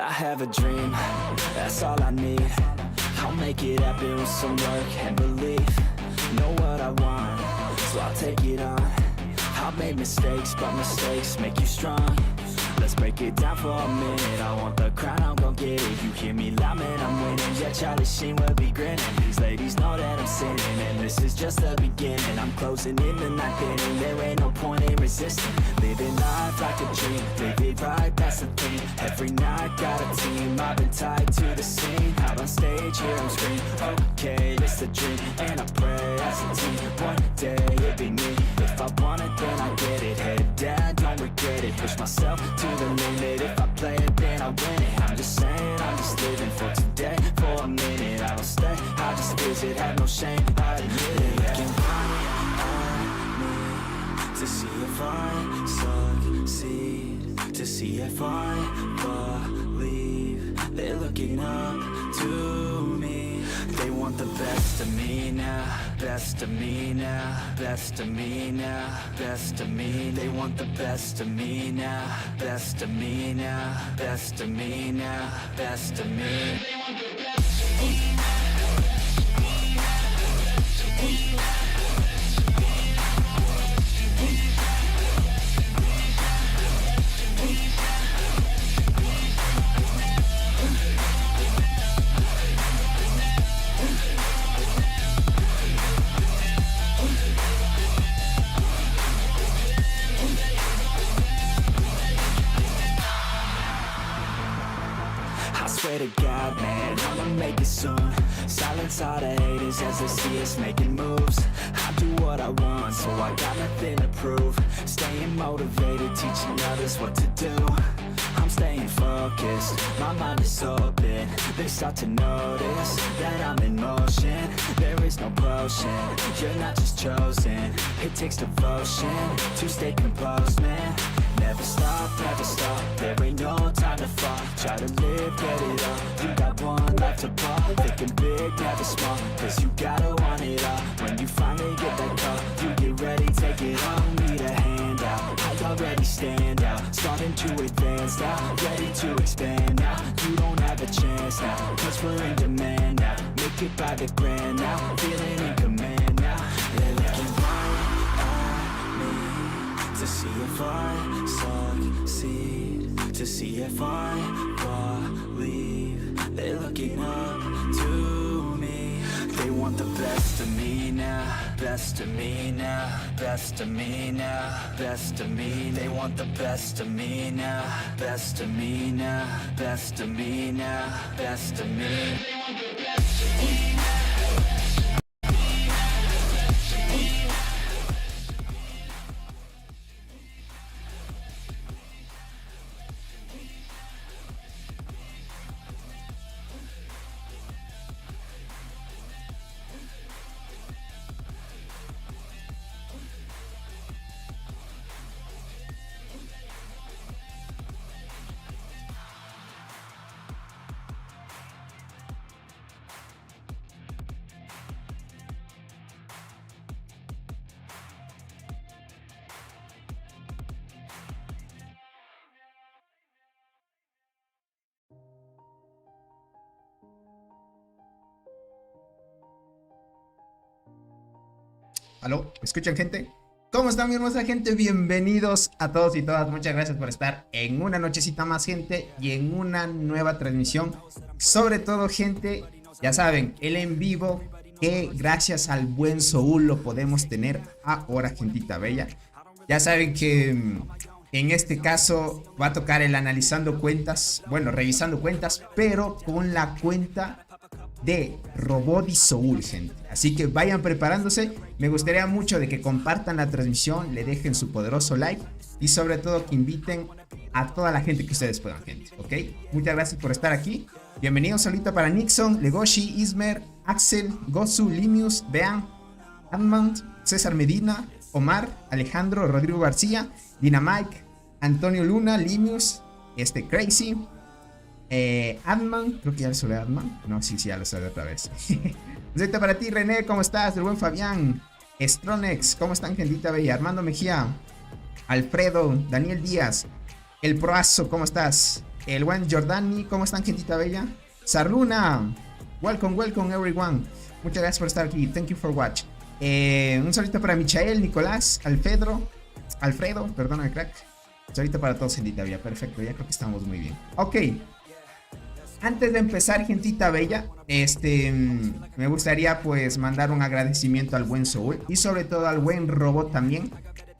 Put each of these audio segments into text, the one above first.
I have a dream, that's all I need. I'll make it happen with some work and belief. Know what I want, so I'll take it on. I've made mistakes, but mistakes make you strong. Let's break it down for a minute. I want the crown, I'm gon' get it. You hear me loud, man, I'm winning. Yeah, Charlie Sheen will be grinning. These ladies know that I'm sinning, and this is just the beginning. I'm closing in the ninth inning. There ain't no point in resisting. Living life like a dream, live it right, that's the thing. Every night got a team, I've been tied to the scene. Out on stage, here I'm screaming. Okay, it's a dream, and I pray as a team. One day it'll be me. If I want it, then I get it. Head down, don't regret it. Push myself to the limit. If I play it, then I win it. I'm just saying, I'm just living for today. For a minute, I don't stay, I just visit. Have no shame, I admit it. Looking right at me to see if I succeed, to see if I believe. They're looking up to me. They want the best of me now, best of me now, best of me now, best of me. They want the best of me now, best of me now, best of me now, best of me. They want the best of me. Swear to God, man, I'ma make it soon. Silence all the haters as they see us making moves. I do what I want, so I got nothing to prove. Staying motivated, teaching others what to do. I'm staying focused, my mind is open. They start to notice that I'm in motion. There is no potion, you're not just chosen. It takes devotion to stay composed, man. Never stop, there ain't no time to fall. Try to live, get it all, you got one life to ball. Thinking big, never small, cause you gotta want it all. When you finally get that call, you get ready, take it on. Need a handout, I already stand out. Starting to advance now, ready to expand now. You don't have a chance now, cause we're in demand now. Make it by the grand now, feeling in command now. They're looking right at me to see if I succeed, to see if I believe. They're looking up to me. They want the best of me now, best of me now, best of me now, best of me. They want the best of me now, best of me now, best of me now, best of me. They want the best of me. ¿Aló? ¿Me escuchan, gente? ¿Cómo están, mi hermosa gente? Bienvenidos a todos y todas. Muchas gracias por estar en una nochecita más, gente, y en una nueva transmisión. Sobre todo, gente, ya saben, el en vivo que gracias al buen Soul lo podemos tener ahora, gentita bella. Ya saben que en este caso va a tocar el analizando cuentas, bueno, revisando cuentas, pero con la cuenta de Robody Soul, gente. Así que vayan preparándose. Me gustaría mucho de que compartan la transmisión, le dejen su poderoso like y sobre todo que inviten a toda la gente que ustedes puedan, gente, ¿ok? Muchas gracias por estar aquí. Bienvenidos solita para Nixon, Legoshi, Ismer, Axel, Gozu, Limius, Bean, Admund, César Medina, Omar, Alejandro, Rodrigo García, Dynamite, Antonio Luna, Limius, Crazy, Adman, creo que ya le saludé a Adman. No, sí, ya lo saludé otra vez. Receta para ti, René, ¿cómo estás? El buen Fabián, Stronex, ¿cómo están, gentita bella? Armando Mejía, Alfredo, Daniel Díaz, El Proazo, ¿cómo estás? El buen Jordani, ¿cómo están, gentita bella? Sarluna, welcome everyone. Muchas gracias por estar aquí. Thank you for watch. Un saludito para Michael, Nicolás, Alfredo, perdóname, crack. Un saludito para todos, gentita bella. Perfecto, ya creo que estamos muy bien. Ok. Antes de empezar, gentita bella, me gustaría pues mandar un agradecimiento al buen Soul y sobre todo al buen Robot también.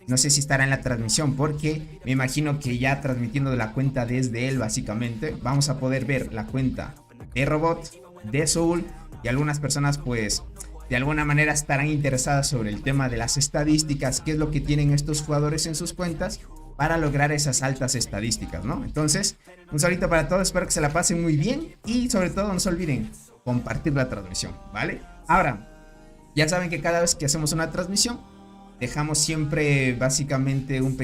No sé si estará en la transmisión porque me imagino que ya transmitiendo de la cuenta desde él básicamente vamos a poder ver la cuenta de Robot, de Soul y algunas personas pues de alguna manera estarán interesadas sobre el tema de las estadísticas, qué es lo que tienen estos jugadores en sus cuentas para lograr esas altas estadísticas, ¿no? Entonces, un saludito para todos, espero que se la pasen muy bien y sobre todo no se olviden compartir la transmisión, ¿vale? Ahora, ya saben que cada vez que hacemos una transmisión dejamos siempre básicamente una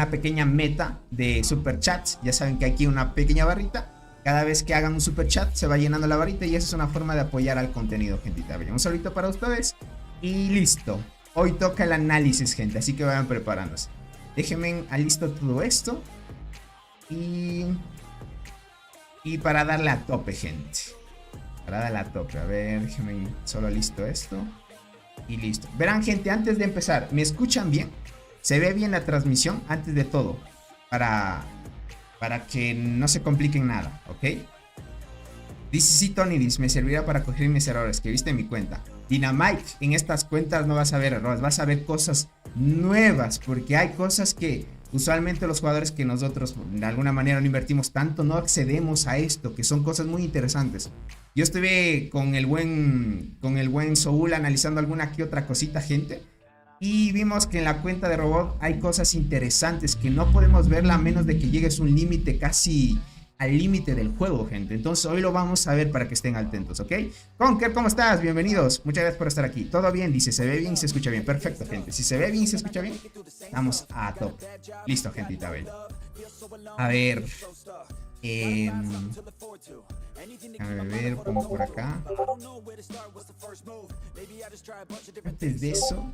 pequeña meta de super chats. Ya saben que aquí una pequeña barrita. Cada vez que hagan un super chat se va llenando la barrita y esa es una forma de apoyar al contenido, gentita bella. Un saludito para ustedes y listo. Hoy toca el análisis, gente, así que vayan preparándose. Déjenme alisto todo esto y para darle a tope, gente. Para darle a tope, a ver, déjenme solo listo esto. Y listo. Verán, gente, antes de empezar, ¿me escuchan bien? ¿Se ve bien la transmisión? Antes de todo, para que no se compliquen nada, ¿ok? Dice sí, Tony, dice, me servirá para corregir mis errores que viste en mi cuenta. Dynamite, en estas cuentas no vas a ver errores, vas a ver cosas nuevas, porque hay cosas que usualmente los jugadores que nosotros de alguna manera no invertimos tanto, no accedemos a esto, que son cosas muy interesantes. Yo estuve con el buen Soul analizando alguna que otra cosita, gente, y vimos que en la cuenta de Robot hay cosas interesantes que no podemos verla a menos de que llegues un límite casi al límite del juego, gente. Entonces hoy lo vamos a ver para que estén atentos, ¿ok? Conker, ¿cómo estás? Bienvenidos. Muchas gracias por estar aquí. Todo bien, dice, se ve bien y se escucha bien. Perfecto, gente. Si se ve bien y se escucha bien, estamos a top. Listo, gentita bella. A ver. A ver, pongo por acá. Antes de eso,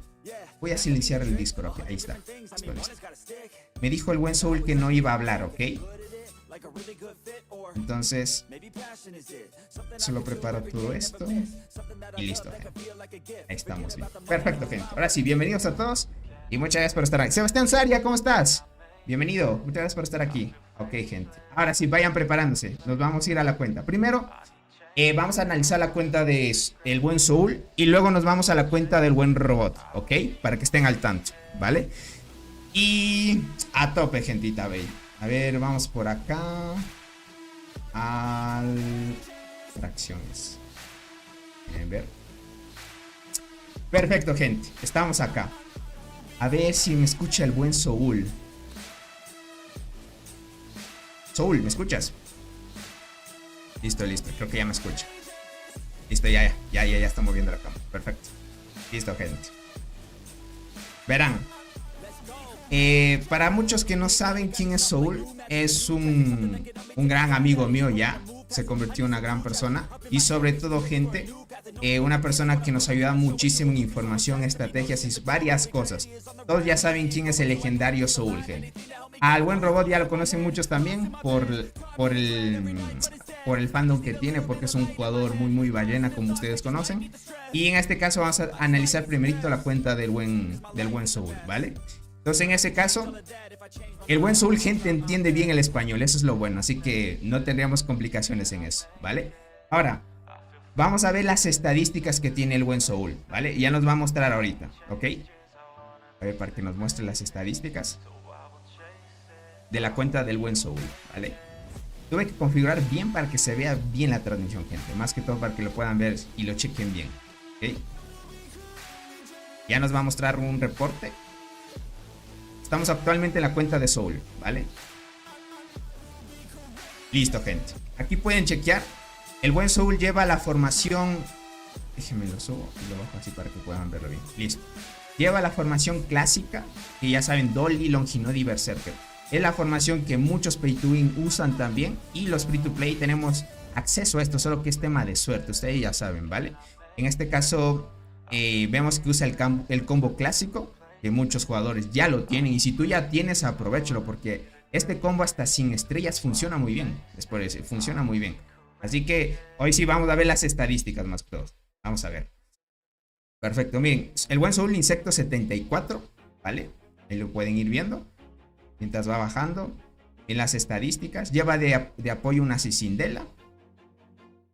voy a silenciar el Discord. Okay, ahí está. Listo, listo. Me dijo el buen Soul que no iba a hablar, ¿ok? Entonces, solo preparo todo esto y listo, gente. Ahí estamos bien. Perfecto, gente. Ahora sí, bienvenidos a todos y muchas gracias por estar aquí. Sebastián Saria, ¿cómo estás? Bienvenido, muchas gracias por estar aquí. Ok, gente. Ahora sí, vayan preparándose. Nos vamos a ir a la cuenta. Primero, vamos a analizar la cuenta de el buen Soul y luego nos vamos a la cuenta del buen Robot, ¿ok? Para que estén al tanto, ¿vale? Y a tope, gentita bella. A ver, vamos por acá. Al fracciones. Quieren ver. Perfecto, gente. Estamos acá. A ver si me escucha el buen Soul. Soul, ¿me escuchas? Listo, listo. Creo que ya me escucha. Listo, ya está moviendo la cámara. Perfecto. Listo, gente. Verán. Para muchos que no saben quién es Soul, es un gran amigo mío ya. Se convirtió en una gran persona. Y sobre todo, gente, una persona que nos ayuda muchísimo en información, estrategias y varias cosas. Todos ya saben quién es el legendario Soul, gente. Al buen Robot ya lo conocen muchos también por el fandom que tiene, porque es un jugador muy ballena, como ustedes conocen. Y en este caso vamos a analizar primerito la cuenta del buen Soul, ¿vale? Entonces en ese caso, el buen Soul, gente, entiende bien el español, eso es lo bueno, así que no tendríamos complicaciones en eso, ¿vale? Ahora, vamos a ver las estadísticas que tiene el buen Soul, ¿vale? Ya nos va a mostrar ahorita, ¿ok? A ver, para que nos muestre las estadísticas de la cuenta del buen Soul, ¿vale? Tuve que configurar bien para que se vea bien la transmisión, gente, más que todo para que lo puedan ver y lo chequen bien, ¿ok? Ya nos va a mostrar un reporte. Estamos actualmente en la cuenta de Soul, ¿vale? Listo, gente. Aquí pueden chequear. El buen Soul lleva la formación. Déjenme lo subo y lo bajo así para que puedan verlo bien. Listo. Lleva la formación clásica, que ya saben, Dolly, Longinodi y Berserker. Es la formación que muchos pay to win usan también. Y los free to play tenemos acceso a esto, solo que es tema de suerte. Ustedes ya saben, ¿vale? En este caso, vemos que usa el combo clásico, que muchos jugadores ya lo tienen. Y si tú ya tienes, aprovechalo, porque este combo hasta sin estrellas funciona muy bien. Es por eso, funciona muy bien. Así que hoy sí vamos a ver las estadísticas más que todo. Vamos a ver. Perfecto, miren, el buen Soul Insecto 74, ¿vale? Ahí lo pueden ir viendo mientras va bajando. En las estadísticas, lleva de apoyo una Cicindela.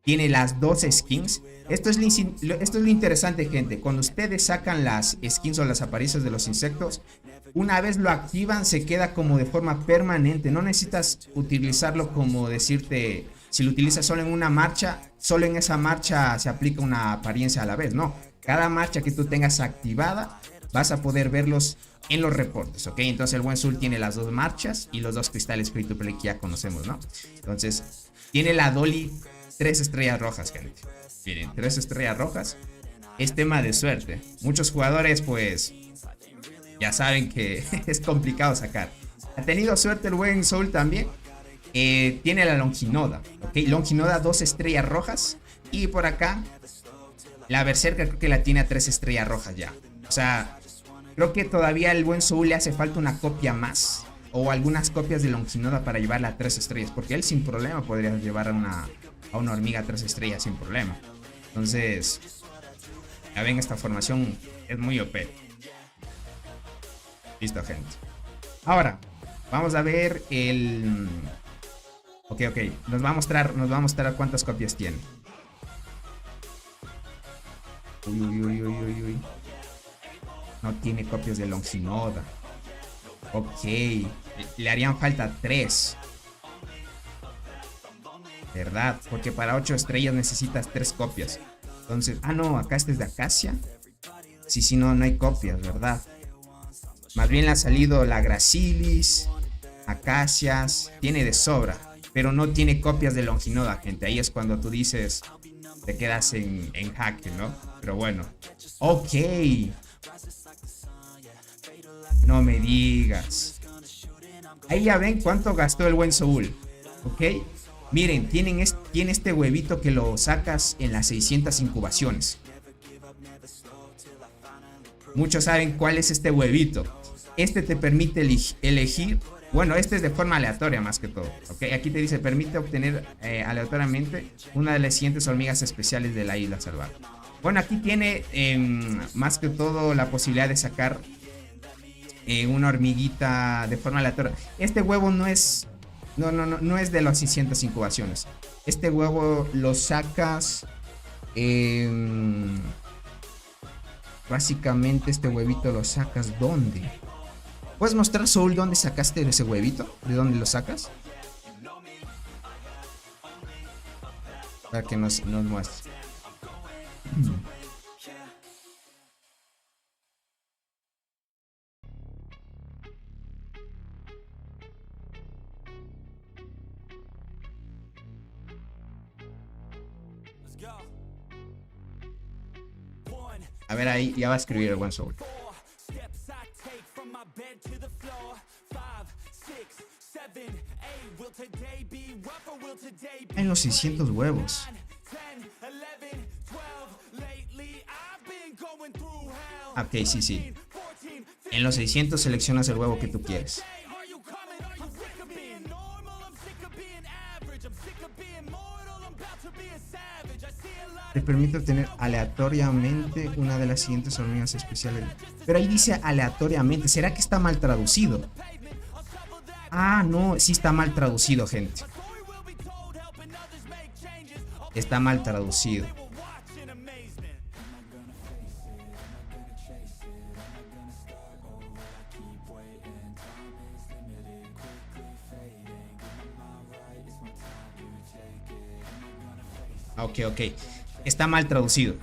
Tiene las dos skins. Esto es lo interesante, gente. Cuando ustedes sacan las skins o las apariencias de los insectos, una vez lo activan, se queda como de forma permanente. No necesitas utilizarlo como decirte, si lo utilizas solo en una marcha, solo en esa marcha se aplica una apariencia a la vez. No, cada marcha que tú tengas activada, vas a poder verlos en los reportes, ¿ok? Entonces el buen Soul tiene las dos marchas y los dos cristales free to play que ya conocemos, ¿no? Entonces, tiene la Dolly 3 estrellas rojas, gente. Miren, 3 estrellas rojas. Es tema de suerte. Muchos jugadores, pues, ya saben que es complicado sacar. Ha tenido suerte el buen Soul también. Tiene la Longinoda, ¿ok? Longinoda 2 estrellas rojas. Y por acá, la Berserker creo que la tiene a 3 estrellas rojas ya. O sea, creo que todavía al buen Soul le hace falta una copia más. O algunas copias de Longinoda para llevarla a 3 estrellas. Porque él sin problema podría llevar a una hormiga 3 estrellas sin problema. Entonces, ya ven, esta formación es muy OP. Listo, gente. Ahora, vamos a ver el... Ok. Nos va a mostrar cuántas copias tiene. Uy. No tiene copias de Longinoda. Ok. Le harían falta 3. ¿Verdad? Porque para 8 estrellas necesitas 3 copias. Entonces, no, acá este es de Acacia. Sí, no hay copias, ¿verdad? Más bien le ha salido la Gracilis, Acacias, tiene de sobra, pero no tiene copias de Longinoda, gente. Ahí es cuando tú dices, te quedas en jaque, ¿no? Pero bueno, ok. No me digas. Ahí ya ven cuánto gastó el buen Soul, ok. Miren, tiene este huevito que lo sacas en las 600 incubaciones. Muchos saben cuál es este huevito. Este te permite elegir. Bueno, este es de forma aleatoria más que todo, ¿ok? Aquí te dice, permite obtener aleatoriamente una de las siguientes hormigas especiales de la isla salvaje. Bueno, aquí tiene más que todo la posibilidad de sacar una hormiguita de forma aleatoria. Este huevo no es... No es de las 600 incubaciones. Este huevo lo sacas... básicamente este huevito lo sacas ¿dónde? ¿Puedes mostrar, Soul, dónde sacaste ese huevito? ¿De dónde lo sacas? Para que nos muestre. A ver, ahí ya va a escribir el buen Soul. En los 600 huevos. Ok, sí. En los 600 seleccionas el huevo que tú quieres. Te permite obtener aleatoriamente una de las siguientes hormigas especiales. Pero ahí dice aleatoriamente. ¿Será que está mal traducido? No, sí está mal traducido, gente. Está mal traducido. Ok. Está mal traducido.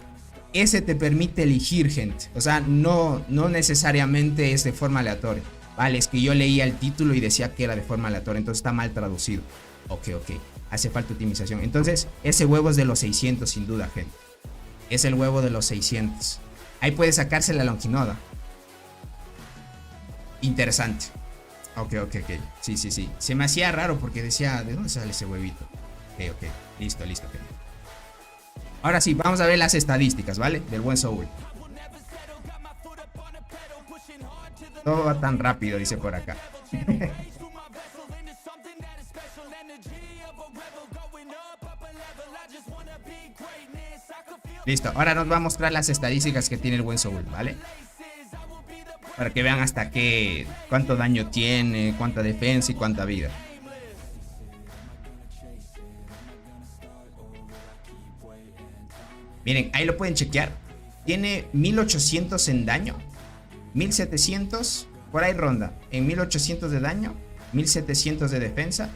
Ese te permite elegir, gente. O sea, no necesariamente es de forma aleatoria. Vale, es que yo leía el título y decía que era de forma aleatoria. Entonces está mal traducido. Ok. Hace falta optimización. Entonces, ese huevo es de los 600 sin duda, gente. Es el huevo de los 600. Ahí puede sacarse la Longinoda. Interesante. Ok. Sí. Se me hacía raro porque decía, ¿de dónde sale ese huevito? Ok. Listo, gente. Ahora sí, vamos a ver las estadísticas, ¿vale? Del buen Soul. Todo va tan rápido, dice por acá. Listo, ahora nos va a mostrar las estadísticas que tiene el buen Soul, ¿vale? Para que vean hasta qué, cuánto daño tiene, cuánta defensa y cuánta vida. Miren, ahí lo pueden chequear. Tiene 1800 en daño, 1700, por ahí ronda, en 1800 de daño, 1700 de defensa.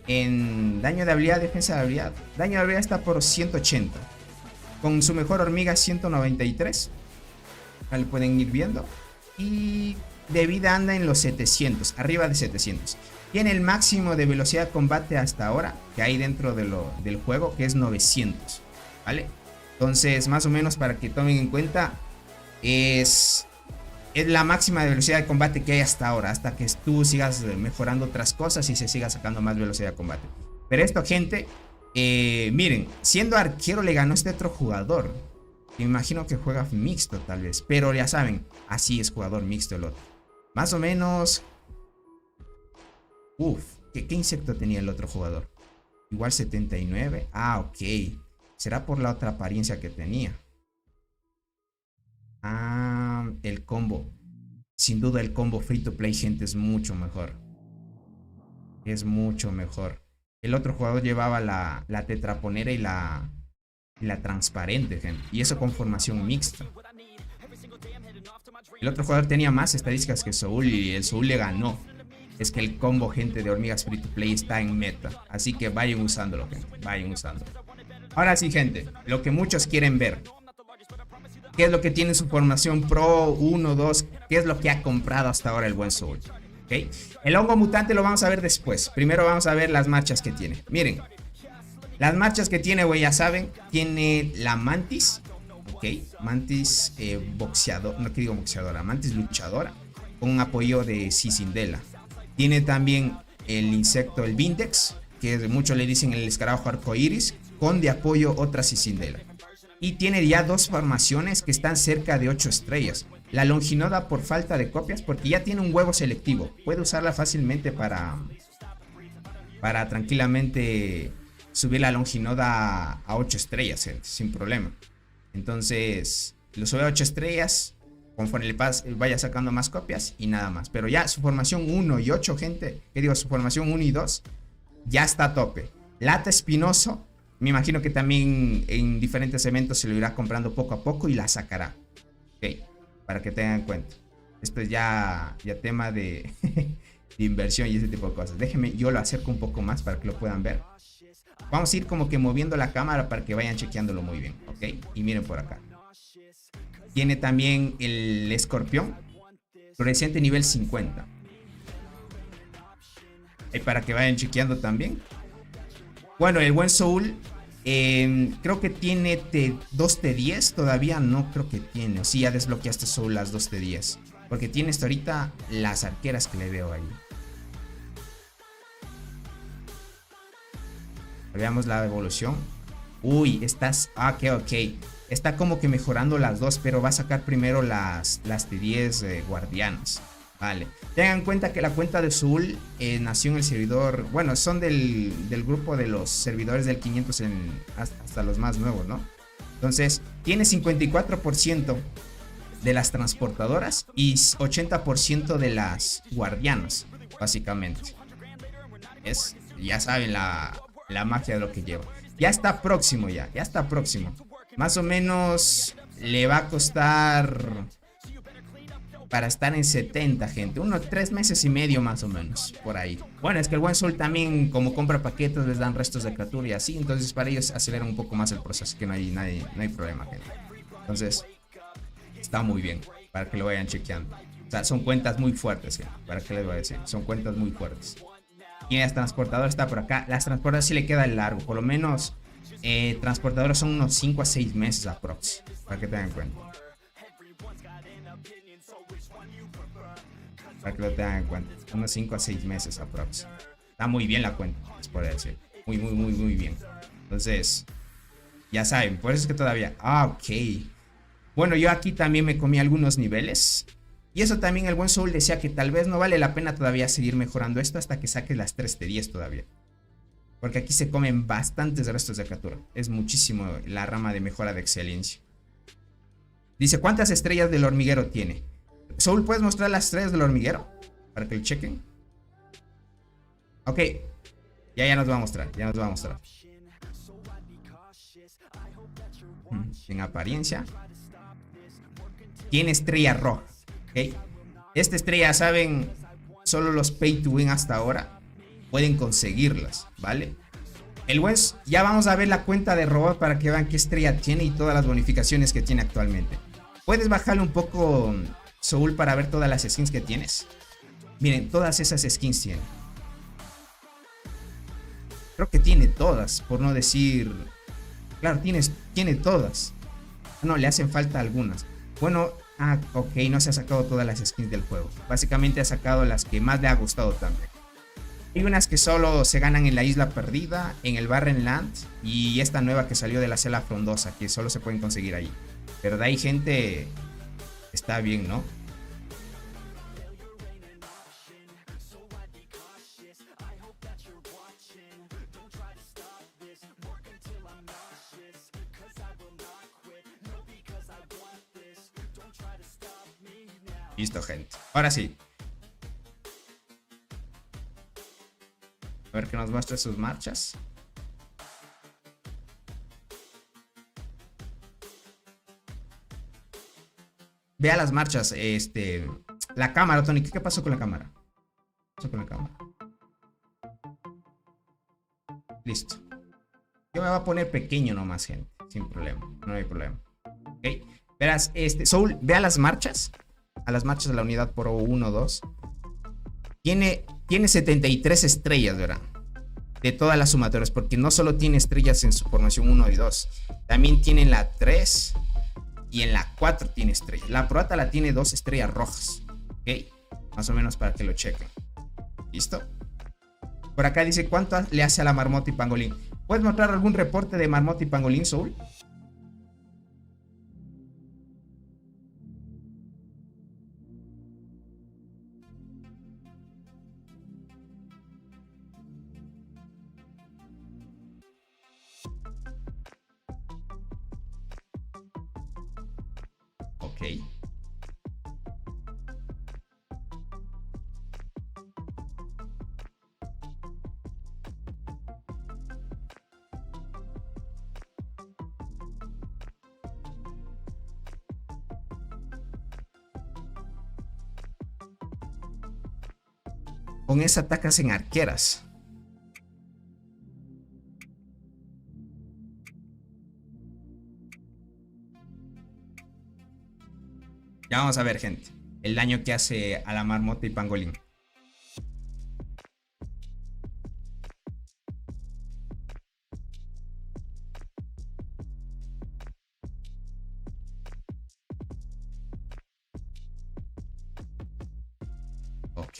En daño de habilidad, defensa de habilidad, daño de habilidad está por 180. Con su mejor hormiga 193. Ahí lo pueden ir viendo. Y de vida anda en los 700, arriba de 700. Tiene el máximo de velocidad de combate hasta ahora que hay dentro del juego, que es 900, ¿vale? Entonces, más o menos para que tomen en cuenta, es la máxima de velocidad de combate que hay hasta ahora, hasta que tú sigas mejorando otras cosas y se siga sacando más velocidad de combate. Pero esto, gente, miren, siendo arquero le ganó este otro jugador. Me imagino que juega mixto tal vez, pero ya saben, así es jugador mixto el otro. Más o menos... Uf, ¿qué insecto tenía el otro jugador? Igual 79. Ah, ok. Será por la otra apariencia que tenía. Ah, el combo. Sin duda el combo free to play, gente, es mucho mejor. Es mucho mejor. El otro jugador llevaba la tetraponera y la transparente, gente. Y eso con formación mixta. El otro jugador tenía más estadísticas que Soul y el Soul le ganó. Es que el combo, gente, de hormigas free to play está en meta. Así que vayan usándolo, gente. Vayan usándolo. Ahora sí, gente, lo que muchos quieren ver. ¿Qué es lo que tiene su formación Pro 1, 2? ¿Qué es lo que ha comprado hasta ahora el buen Soul? ¿Okay? El hongo mutante lo vamos a ver después. Primero vamos a ver las marchas que tiene. Miren, las marchas que tiene, güey, ya saben. Tiene la mantis. Ok, mantis boxeador. No, que digo boxeadora, mantis luchadora. Con un apoyo de Cicindela. Tiene también el insecto, el Vindex, que muchos le dicen el escarabajo arcoiris, con de apoyo otra Cicindela. Y tiene ya dos formaciones que están cerca de 8 estrellas. La Longinoda por falta de copias, porque ya tiene un huevo selectivo. Puede usarla fácilmente para tranquilamente subir la Longinoda a 8 estrellas, gente, sin problema. Entonces, lo sube a 8 estrellas, conforme le vaya sacando más copias y nada más. Pero ya su formación 1 y 8, gente, que digo, su formación 1 y 2, ya está a tope. Lata Espinoso, me imagino que también en diferentes eventos se lo irá comprando poco a poco y la sacará. Ok, para que tengan en cuenta. Esto es ya tema de inversión y ese tipo de cosas. Déjenme, yo lo acerco un poco más para que lo puedan ver. Vamos a ir como que moviendo la cámara para que vayan chequeándolo muy bien, ¿ok? Y miren por acá. Tiene también el escorpión, floreciente nivel 50. Y para que vayan chequeando también. Bueno, el buen Soul, creo que tiene 2 T10, todavía no creo que tiene. O sí, ya desbloqueaste Soul las 2 T10. Porque tiene hasta ahorita las arqueras que le veo ahí. Veamos la evolución. Uy, estás... Ah, ok. Está como que mejorando las dos, pero va a sacar primero las T10 guardianas. Vale. Tengan en cuenta que la cuenta de Soul nació en el servidor... Bueno, son del grupo de los servidores del 500 hasta los más nuevos, ¿no? Entonces, tiene 54% de las transportadoras y 80% de las guardianas, básicamente. Ya saben la magia de lo que lleva. Ya está próximo ya está próximo. Más o menos le va a costar para estar en 70, gente. 3 meses y medio más o menos, por ahí. Bueno, es que el buen Soul también, como compra paquetes, les dan restos de criatura y así. Entonces para ellos acelera un poco más el proceso, que no hay problema, gente. Entonces, está muy bien, para que lo vayan chequeando. O sea, son cuentas muy fuertes, gente. ¿Para qué les voy a decir? Son cuentas muy fuertes. Y las transportadoras está por acá. Las transportadoras sí le queda largo. Por lo menos transportadoras son unos 5 a 6 meses aprox. Para que tengan en cuenta. Para que lo tengan en cuenta. Unos 5 a 6 meses aprox. Está muy bien la cuenta, les puedo decir. Muy bien. Entonces, ya saben. Por eso es que todavía... Ah, ok. Bueno, yo aquí también me comí algunos niveles. Y eso también el buen Soul decía que tal vez no vale la pena todavía seguir mejorando esto hasta que saques las 3 T10 todavía. Porque aquí se comen bastantes restos de criatura. Es muchísimo la rama de mejora de excelencia. Dice, ¿cuántas estrellas del hormiguero tiene? Soul, ¿puedes mostrar las estrellas del hormiguero? Para que lo chequen. Ok. Ya nos va a mostrar. Ya nos va a mostrar. En apariencia. Tiene estrella roja. Ok. Esta estrella, ¿saben? Solo los pay to win hasta ahora pueden conseguirlas, ¿vale? El buen, ya vamos a ver la cuenta de robot para que vean qué estrella tiene y todas las bonificaciones que tiene actualmente. Puedes bajarle un poco, Soul, para ver todas las skins que tienes. Miren, todas esas skins tiene. Creo que tiene todas, por no decir... Claro, tiene todas. No, le hacen falta algunas. Bueno, ok, no se ha sacado todas las skins del juego. Básicamente ha sacado las que más le ha gustado también. Hay unas que solo se ganan en la isla perdida, en el Barren Land, y esta nueva que salió de la Selva Frondosa, que solo se pueden conseguir ahí. Pero de ahí, gente, está bien, ¿no? Listo, gente. Ahora sí. A ver que nos muestre sus marchas. Vea las marchas. La cámara, Tony. ¿Qué pasó con la cámara? ¿Qué pasó con la cámara? Listo. Yo me voy a poner pequeño nomás, gente. Sin problema. No hay problema. Ok. Verás, Soul, vea las marchas. A las marchas de la unidad por 1, 2. Tiene 73 estrellas, ¿verdad? De todas las sumatorias, porque no solo tiene estrellas en su formación 1 y 2. También tiene en la 3 y en la 4 tiene estrellas. La Proata la tiene 2 estrellas rojas. ¿Ok? Más o menos para que lo chequen. ¿Listo? Por acá dice, ¿cuánto le hace a la Marmota y Pangolín? ¿Puedes mostrar algún reporte de Marmota y Pangolín, Soul? Ok. Con esa atacas en arqueras. Ya vamos a ver, gente, el daño que hace a la Marmota y Pangolín. Ok.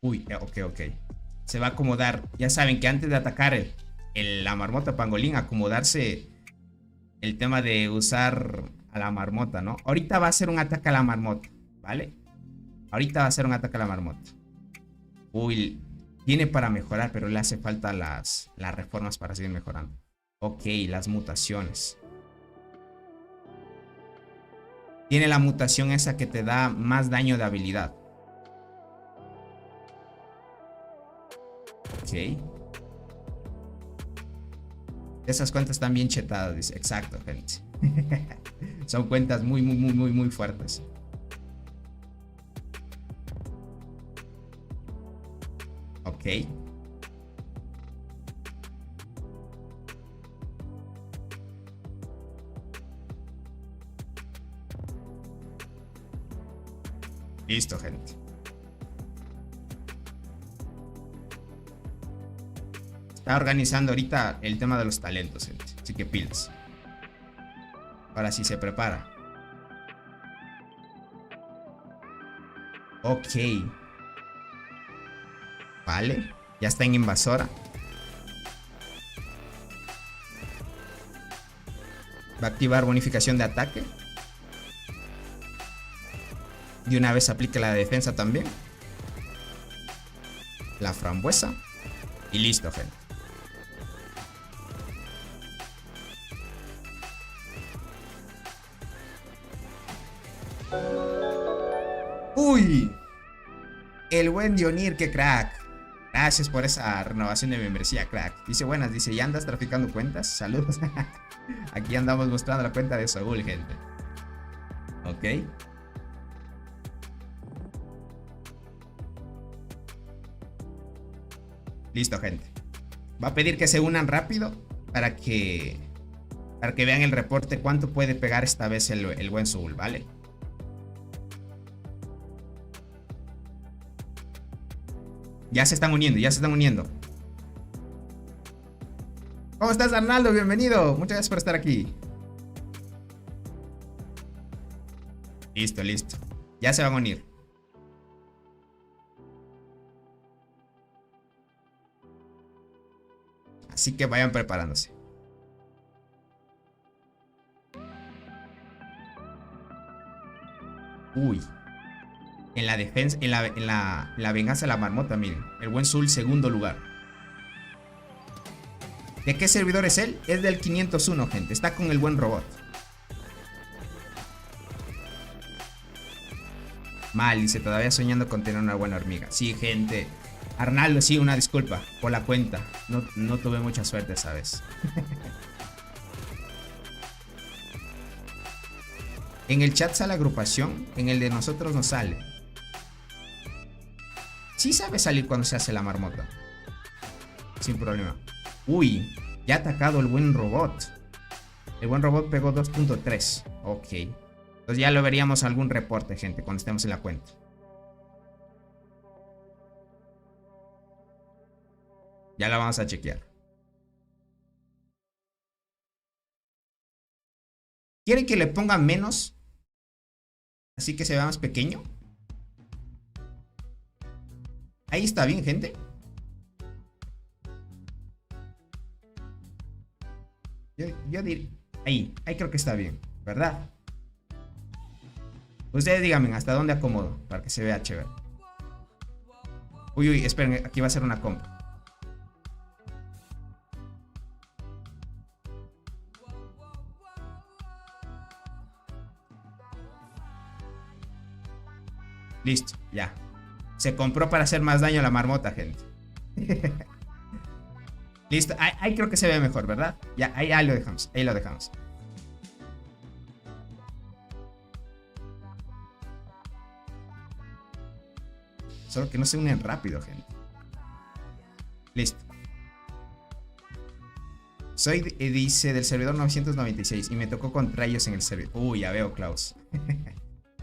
Uy, ok. Se va a acomodar. Ya saben que antes de atacar la Marmota Pangolín, acomodarse el tema de usar a la Marmota, ¿no? Ahorita va a ser un ataque a la Marmota, ¿vale? Ahorita va a ser un ataque a la Marmota. Uy, tiene para mejorar, pero le hace falta las reformas para seguir mejorando. Ok, las mutaciones. Tiene la mutación esa que te da más daño de habilidad. Ok. Esas cuentas están bien chetadas, dice. Exacto, gente. Son cuentas muy fuertes. Ok. Listo, gente. Está organizando ahorita el tema de los talentos, gente. Así que pilas. Ahora sí se prepara. Ok. Vale. Ya está en invasora. Va a activar bonificación de ataque. De una vez aplique la defensa también. La frambuesa. Y listo, gente. ¡Uy! El buen Dionir, qué crack. Gracias por esa renovación de membresía, crack. Dice buenas, dice, ¿ya andas traficando cuentas? Saludos. Aquí andamos mostrando la cuenta de Saúl, gente. Ok. Listo, gente. Va a pedir que se unan rápido para que vean el reporte cuánto puede pegar esta vez el buen Saúl, ¿vale? Ya se están uniendo, ya se están uniendo. ¿Cómo estás, Arnaldo? Bienvenido. Muchas gracias por estar aquí. Listo, listo. Ya se van a unir. Así que vayan preparándose. Uy. En la defensa, en la venganza de la marmota, miren. El buen Zul, segundo lugar. ¿De qué servidor es él? Es del 501, gente. Está con el buen robot. Mal, dice, todavía soñando con tener una buena hormiga. Sí, gente. Arnaldo, sí, una disculpa por la cuenta. No tuve mucha suerte esa vez. En el chat sale agrupación. En el de nosotros no sale. Sí sabe salir cuando se hace la marmota. Sin problema. Uy, ya ha atacado el buen robot. El buen robot pegó 2.3. Ok. Entonces ya lo veríamos algún reporte, gente, cuando estemos en la cuenta. Ya la vamos a chequear. ¿Quieren que le ponga menos? Así que se vea más pequeño. Ahí está bien, gente. Yo diría... Ahí creo que está bien, ¿verdad? Ustedes díganme hasta dónde acomodo para que se vea chévere. Uy, esperen, aquí va a ser una compra. Listo, ya. Se compró para hacer más daño a la marmota, gente. Listo, ahí creo que se ve mejor, ¿verdad? Ya, ahí lo dejamos, ahí lo dejamos. Solo que no se unen rápido, gente. Listo. Soy, dice, del servidor 996 y me tocó contra ellos en el servidor. Uy, ya veo, Klaus.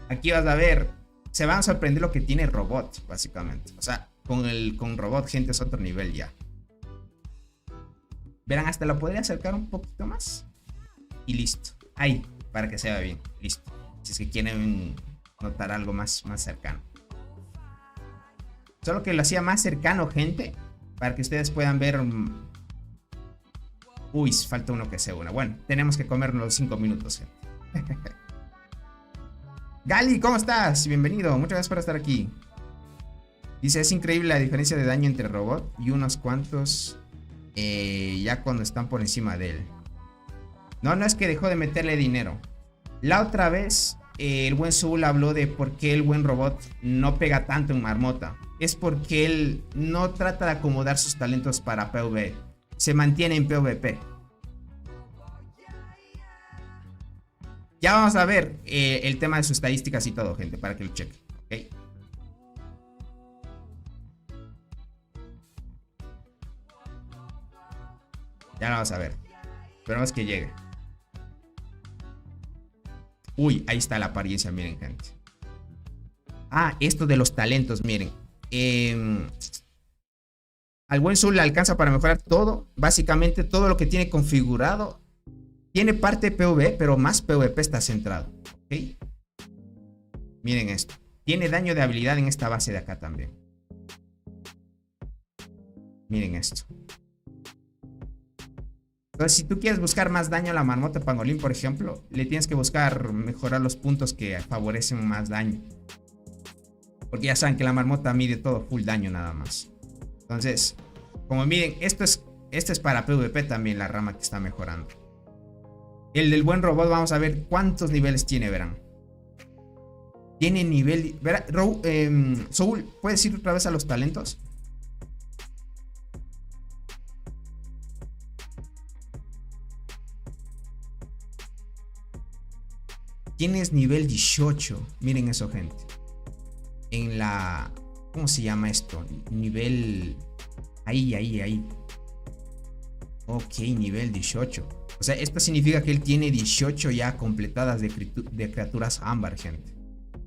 Aquí vas a ver. Se van a sorprender lo que tiene robot, básicamente. O sea, con robot, gente, es otro nivel ya. Verán, hasta lo podría acercar un poquito más. Y listo. Ahí, para que se vea bien. Listo. Si es que quieren notar algo más cercano. Solo que lo hacía más cercano, gente. Para que ustedes puedan ver. Uy, falta uno que se una. Bueno, tenemos que comernos los 5 minutos, gente. Gali, ¿cómo estás? Bienvenido, muchas gracias por estar aquí. Dice, es increíble la diferencia de daño entre robot y unos cuantos ya cuando están por encima de él. No es que dejó de meterle dinero. La otra vez el buen Soul habló de por qué el buen robot no pega tanto en marmota. Es porque él no trata de acomodar sus talentos para PvE. Se mantiene en PvP. Ya vamos a ver el tema de sus estadísticas y todo, gente, para que lo chequen. ¿Okay? Ya lo vamos a ver. Esperemos que llegue. Uy, ahí está la apariencia, miren, gente. Ah, esto de los talentos, miren. Al buen Soul le alcanza para mejorar todo. Básicamente todo lo que tiene configurado. Tiene parte PvE, pero más PvP está centrado. ¿Ok? Miren esto. Tiene daño de habilidad en esta base de acá también. Miren esto. Entonces, si tú quieres buscar más daño a la marmota pangolín, por ejemplo, le tienes que buscar mejorar los puntos que favorecen más daño. Porque ya saben que la marmota mide todo full daño nada más. Entonces, como miren, esto es para PvP también, la rama que está mejorando. El del buen robot, vamos a ver cuántos niveles tiene, verán. Tiene nivel... Soul, ¿puedes ir otra vez a los talentos? Tienes nivel 18. Miren eso, gente. En la... ¿Cómo se llama esto? Nivel... Ahí. Ok, nivel 18. O sea, esto significa que él tiene 18 ya completadas de criaturas ámbar, gente.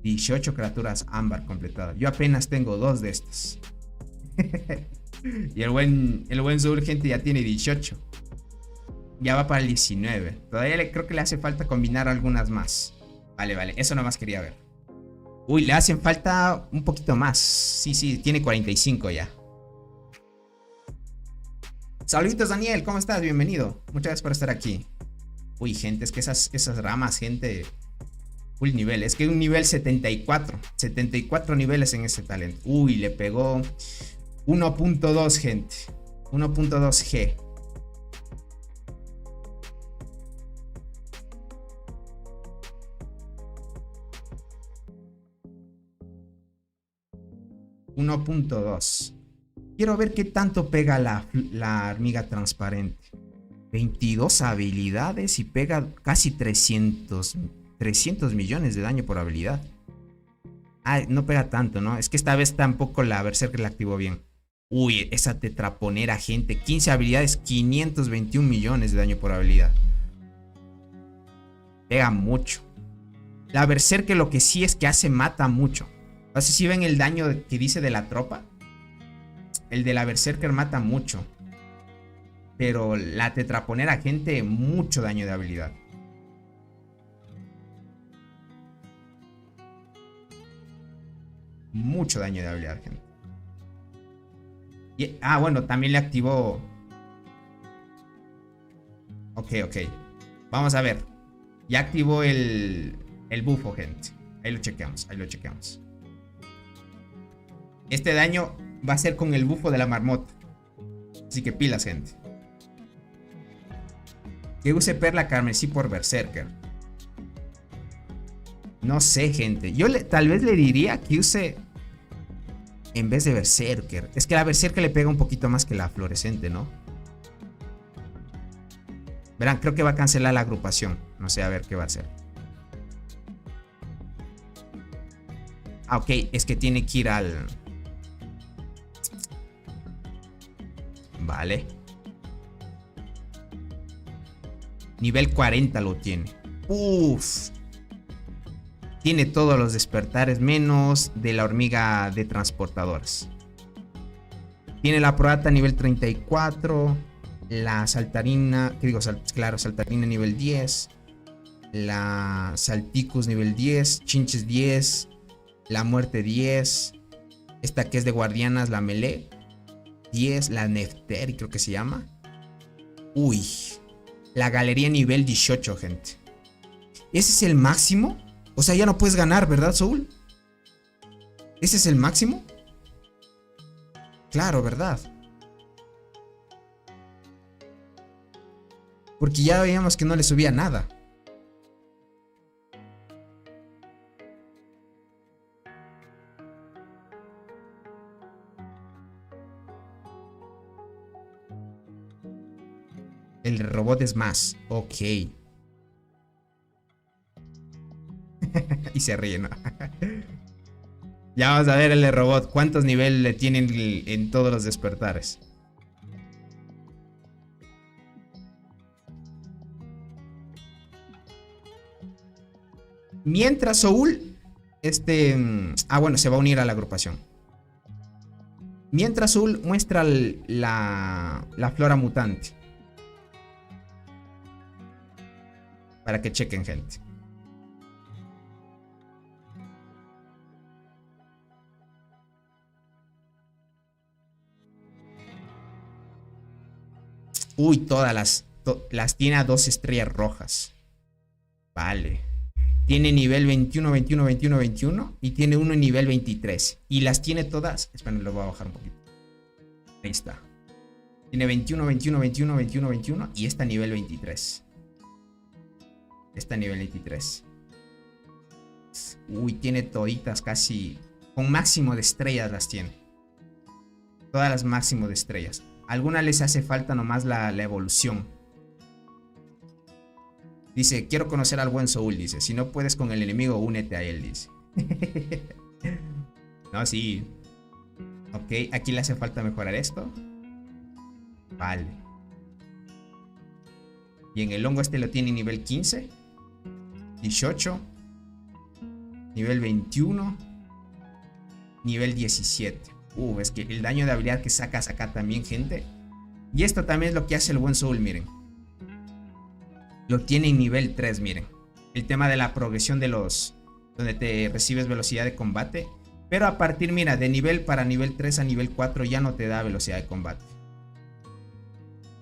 18 criaturas ámbar completadas. Yo apenas tengo 2 de estas. Y el buen Soul, gente, ya tiene 18. Ya va para el 19. Todavía creo que le hace falta combinar algunas más. Vale, eso nomás quería ver. Uy, le hacen falta un poquito más. Sí, tiene 45 ya. Saluditos, Daniel, ¿cómo estás? Bienvenido. Muchas gracias por estar aquí. Uy, gente, es que esas ramas, gente, full nivel. Es que un nivel 74. 74 niveles en ese talento. Uy, le pegó 1.2, gente. 1.2G. .2. Quiero ver qué tanto pega la hormiga transparente. 22 habilidades y pega casi 300 millones de daño por habilidad. Ah, no pega tanto, ¿no? Es que esta vez tampoco la Berserker la activó bien. Uy, esa tetraponera, gente. 15 habilidades, 521 millones de daño por habilidad. Pega mucho. La Berserker lo que sí es que mata mucho. No sé si ven el daño que dice de la tropa. El de la Berserker mata mucho. Pero la tetraponera, gente, mucho daño de habilidad. Mucho daño de habilidad, gente. Y, bueno, también le activó. Ok. Vamos a ver. Ya activó el bufo, gente. Ahí lo chequeamos. Este daño va a ser con el bufo de la marmota. Así que pilas, gente. Que use perla carmesí por Berserker. No sé, gente. Yo tal vez le diría que use en vez de Berserker. Es que la Berserker le pega un poquito más que la fluorescente, ¿no? Verán, creo que va a cancelar la agrupación. No sé, a ver qué va a hacer. Ok, es que tiene que ir al... Vale. Nivel 40 lo tiene. Uff. Tiene todos los despertares menos de la hormiga de transportadores. Tiene la Proata nivel 34. La saltarina, ¿qué digo? Saltarina nivel 10. La Salticus nivel 10. Chinches 10. La muerte 10. Esta que es de guardianas, la melee 10. La Nefteri creo que se llama. Uy. La galería nivel 18, gente. ¿Ese es el máximo? O sea, ya no puedes ganar, ¿verdad, Soul? ¿Ese es el máximo? Claro, ¿verdad? Porque ya veíamos que no le subía nada. El robot es más. Ok. Y se ríe, ¿no? Ya vamos a ver el de robot. ¿Cuántos niveles le tienen en todos los despertares? Mientras Soul, bueno, se va a unir a la agrupación. Mientras Soul muestra la flora mutante. Para que chequen, gente. Uy, todas las tiene a 2 estrellas rojas. Vale. Tiene nivel 21, 21, 21, 21 y tiene uno en nivel 23. Y las tiene todas. Esperen, lo voy a bajar un poquito. Ahí está. Tiene 21, 21, 21, 21, 21 y está a nivel 23. Está a nivel 23. Uy, tiene toditas casi. Con máximo de estrellas las tiene. Todas las máximo de estrellas. A algunas les hace falta nomás la evolución. Dice, quiero conocer al buen Soul, dice. Si no puedes con el enemigo, únete a él, dice. No, sí. Ok, aquí le hace falta mejorar esto. Vale. Y en el hongo este lo tiene nivel 15. 18. Nivel 21. Nivel 17. Es que el daño de habilidad que sacas acá también, gente. Y esto también es lo que hace el buen Soul, miren. Lo tiene en nivel 3, miren. El tema de la progresión de los... donde te recibes velocidad de combate. Pero a partir, mira, de nivel para nivel 3 a nivel 4 ya no te da velocidad de combate.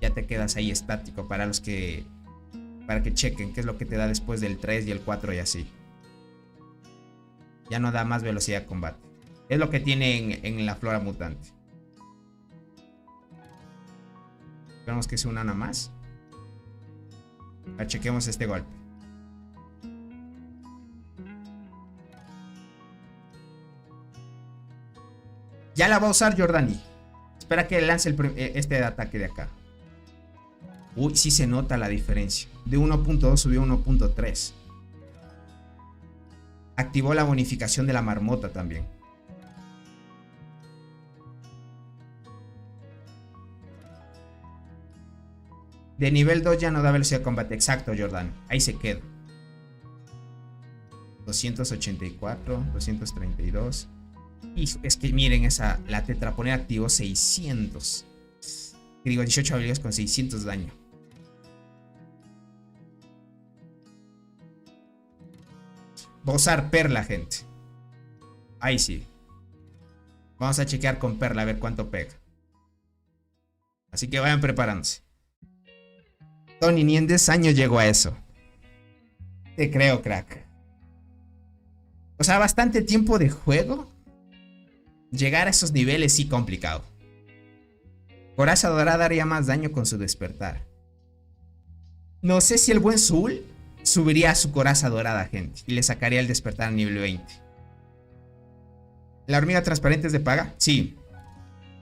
Ya te quedas ahí estático para los que... para que chequen qué es lo que te da después del 3 y el 4 y así. Ya no da más velocidad de combate. Es lo que tiene en la flora mutante. Esperamos que se una nada más. Chequemos este golpe. Ya la va a usar Jordani. Espera que lance este ataque de acá. Uy, sí se nota la diferencia. De 1.2 subió a 1.3. Activó la bonificación de la marmota también. De nivel 2 ya no da velocidad de combate. Exacto, Jordan. Ahí se queda. 284, 232. Y es que miren esa. La tetraponera activó 600. Digo, 18 habilidades con 600 daño. Voy a usar perla, gente. Ahí sí. Vamos a chequear con perla a ver cuánto pega. Así que vayan preparándose. Tony, ni en 10 años llegó a eso. Te creo, crack. O sea, bastante tiempo de juego. Llegar a esos niveles sí complicado. Coraza dorada haría más daño con su despertar. No sé si el buen Soul subiría a su coraza dorada, gente, y le sacaría el despertar a nivel 20. ¿La hormiga transparente es de paga? Sí,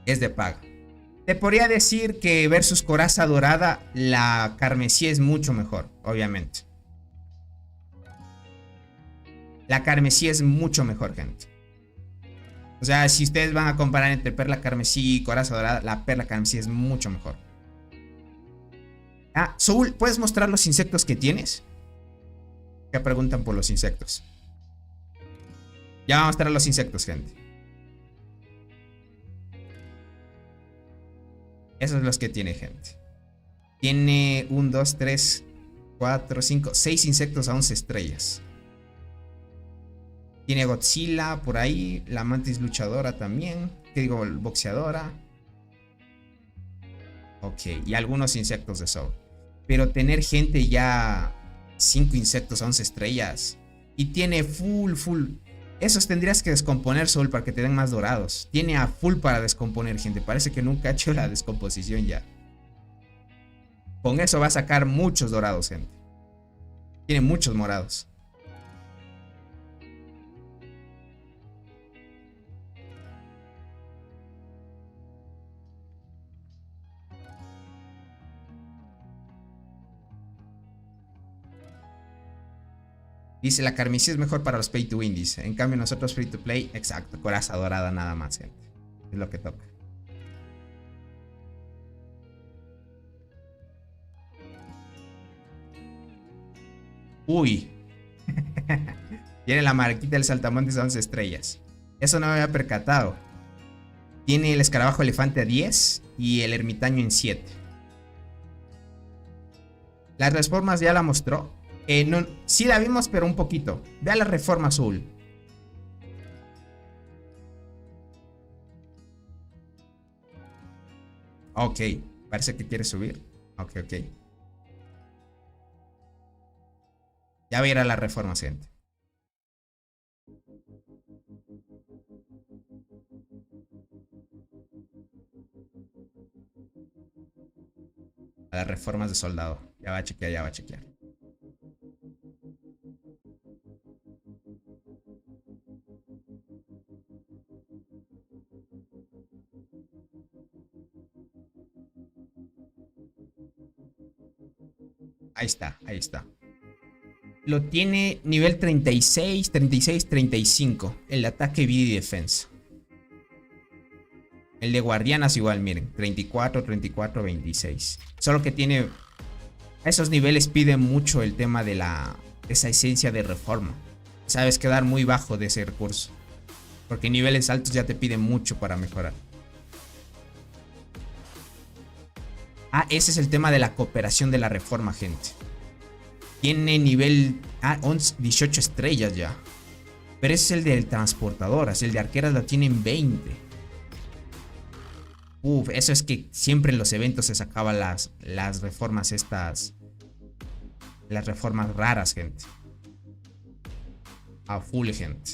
es de paga. Te podría decir que versus coraza dorada, la carmesí es mucho mejor, obviamente. La carmesí es mucho mejor, gente. O sea, si ustedes van a comparar entre perla carmesí y coraza dorada, la perla carmesí es mucho mejor. Ah, Soul, ¿puedes mostrar los insectos que tienes? Que preguntan por los insectos. Ya vamos a mostrar los insectos, gente. Esos son los que tiene, gente. Tiene 1, 2, 3, 4, 5, 6 insectos a 11 estrellas. Tiene Godzilla por ahí. La mantis luchadora también. ¿Qué digo? Boxeadora. Ok. Y algunos insectos de Soul. Pero tener, gente, ya 5 insectos a 11 estrellas. Y tiene full. Esos tendrías que descomponer, Soul, para que te den más dorados. Tiene a full para descomponer, gente. Parece que nunca ha hecho la descomposición ya. Con eso va a sacar muchos dorados, gente. Tiene muchos morados. Dice, la carmesí es mejor para los pay to win, dice. En cambio nosotros free to play, exacto, coraza dorada nada más, gente. Es lo que toca. Uy. Tiene la marquita del saltamontes a 11 estrellas. Eso no me había percatado. Tiene el escarabajo elefante a 10 y el ermitaño en 7. Las reformas ya la mostró. No, sí la vimos, pero un poquito. Vea la reforma azul. Ok, parece que quiere subir. Ok. Ya va a ir a la reforma, gente. A las reformas de soldado. Ya va a chequear, ya va a chequear. Ahí está, ahí está. Lo tiene nivel 36, 36, 35. El de ataque, vida y defensa. El de guardianas igual, miren. 34, 34, 26. Solo que tiene... A esos niveles pide mucho el tema de esa esencia de reforma. Sabes quedar muy bajo de ese recurso. Porque en niveles altos ya te piden mucho para mejorar. Ah, ese es el tema de la cooperación de la reforma, gente. Tiene nivel 11, 18 estrellas ya. Pero ese es el de transportadoras. El de arqueras lo tienen 20. Uf, eso es que siempre en los eventos se sacaban las reformas estas. Las reformas raras, gente. A full, gente.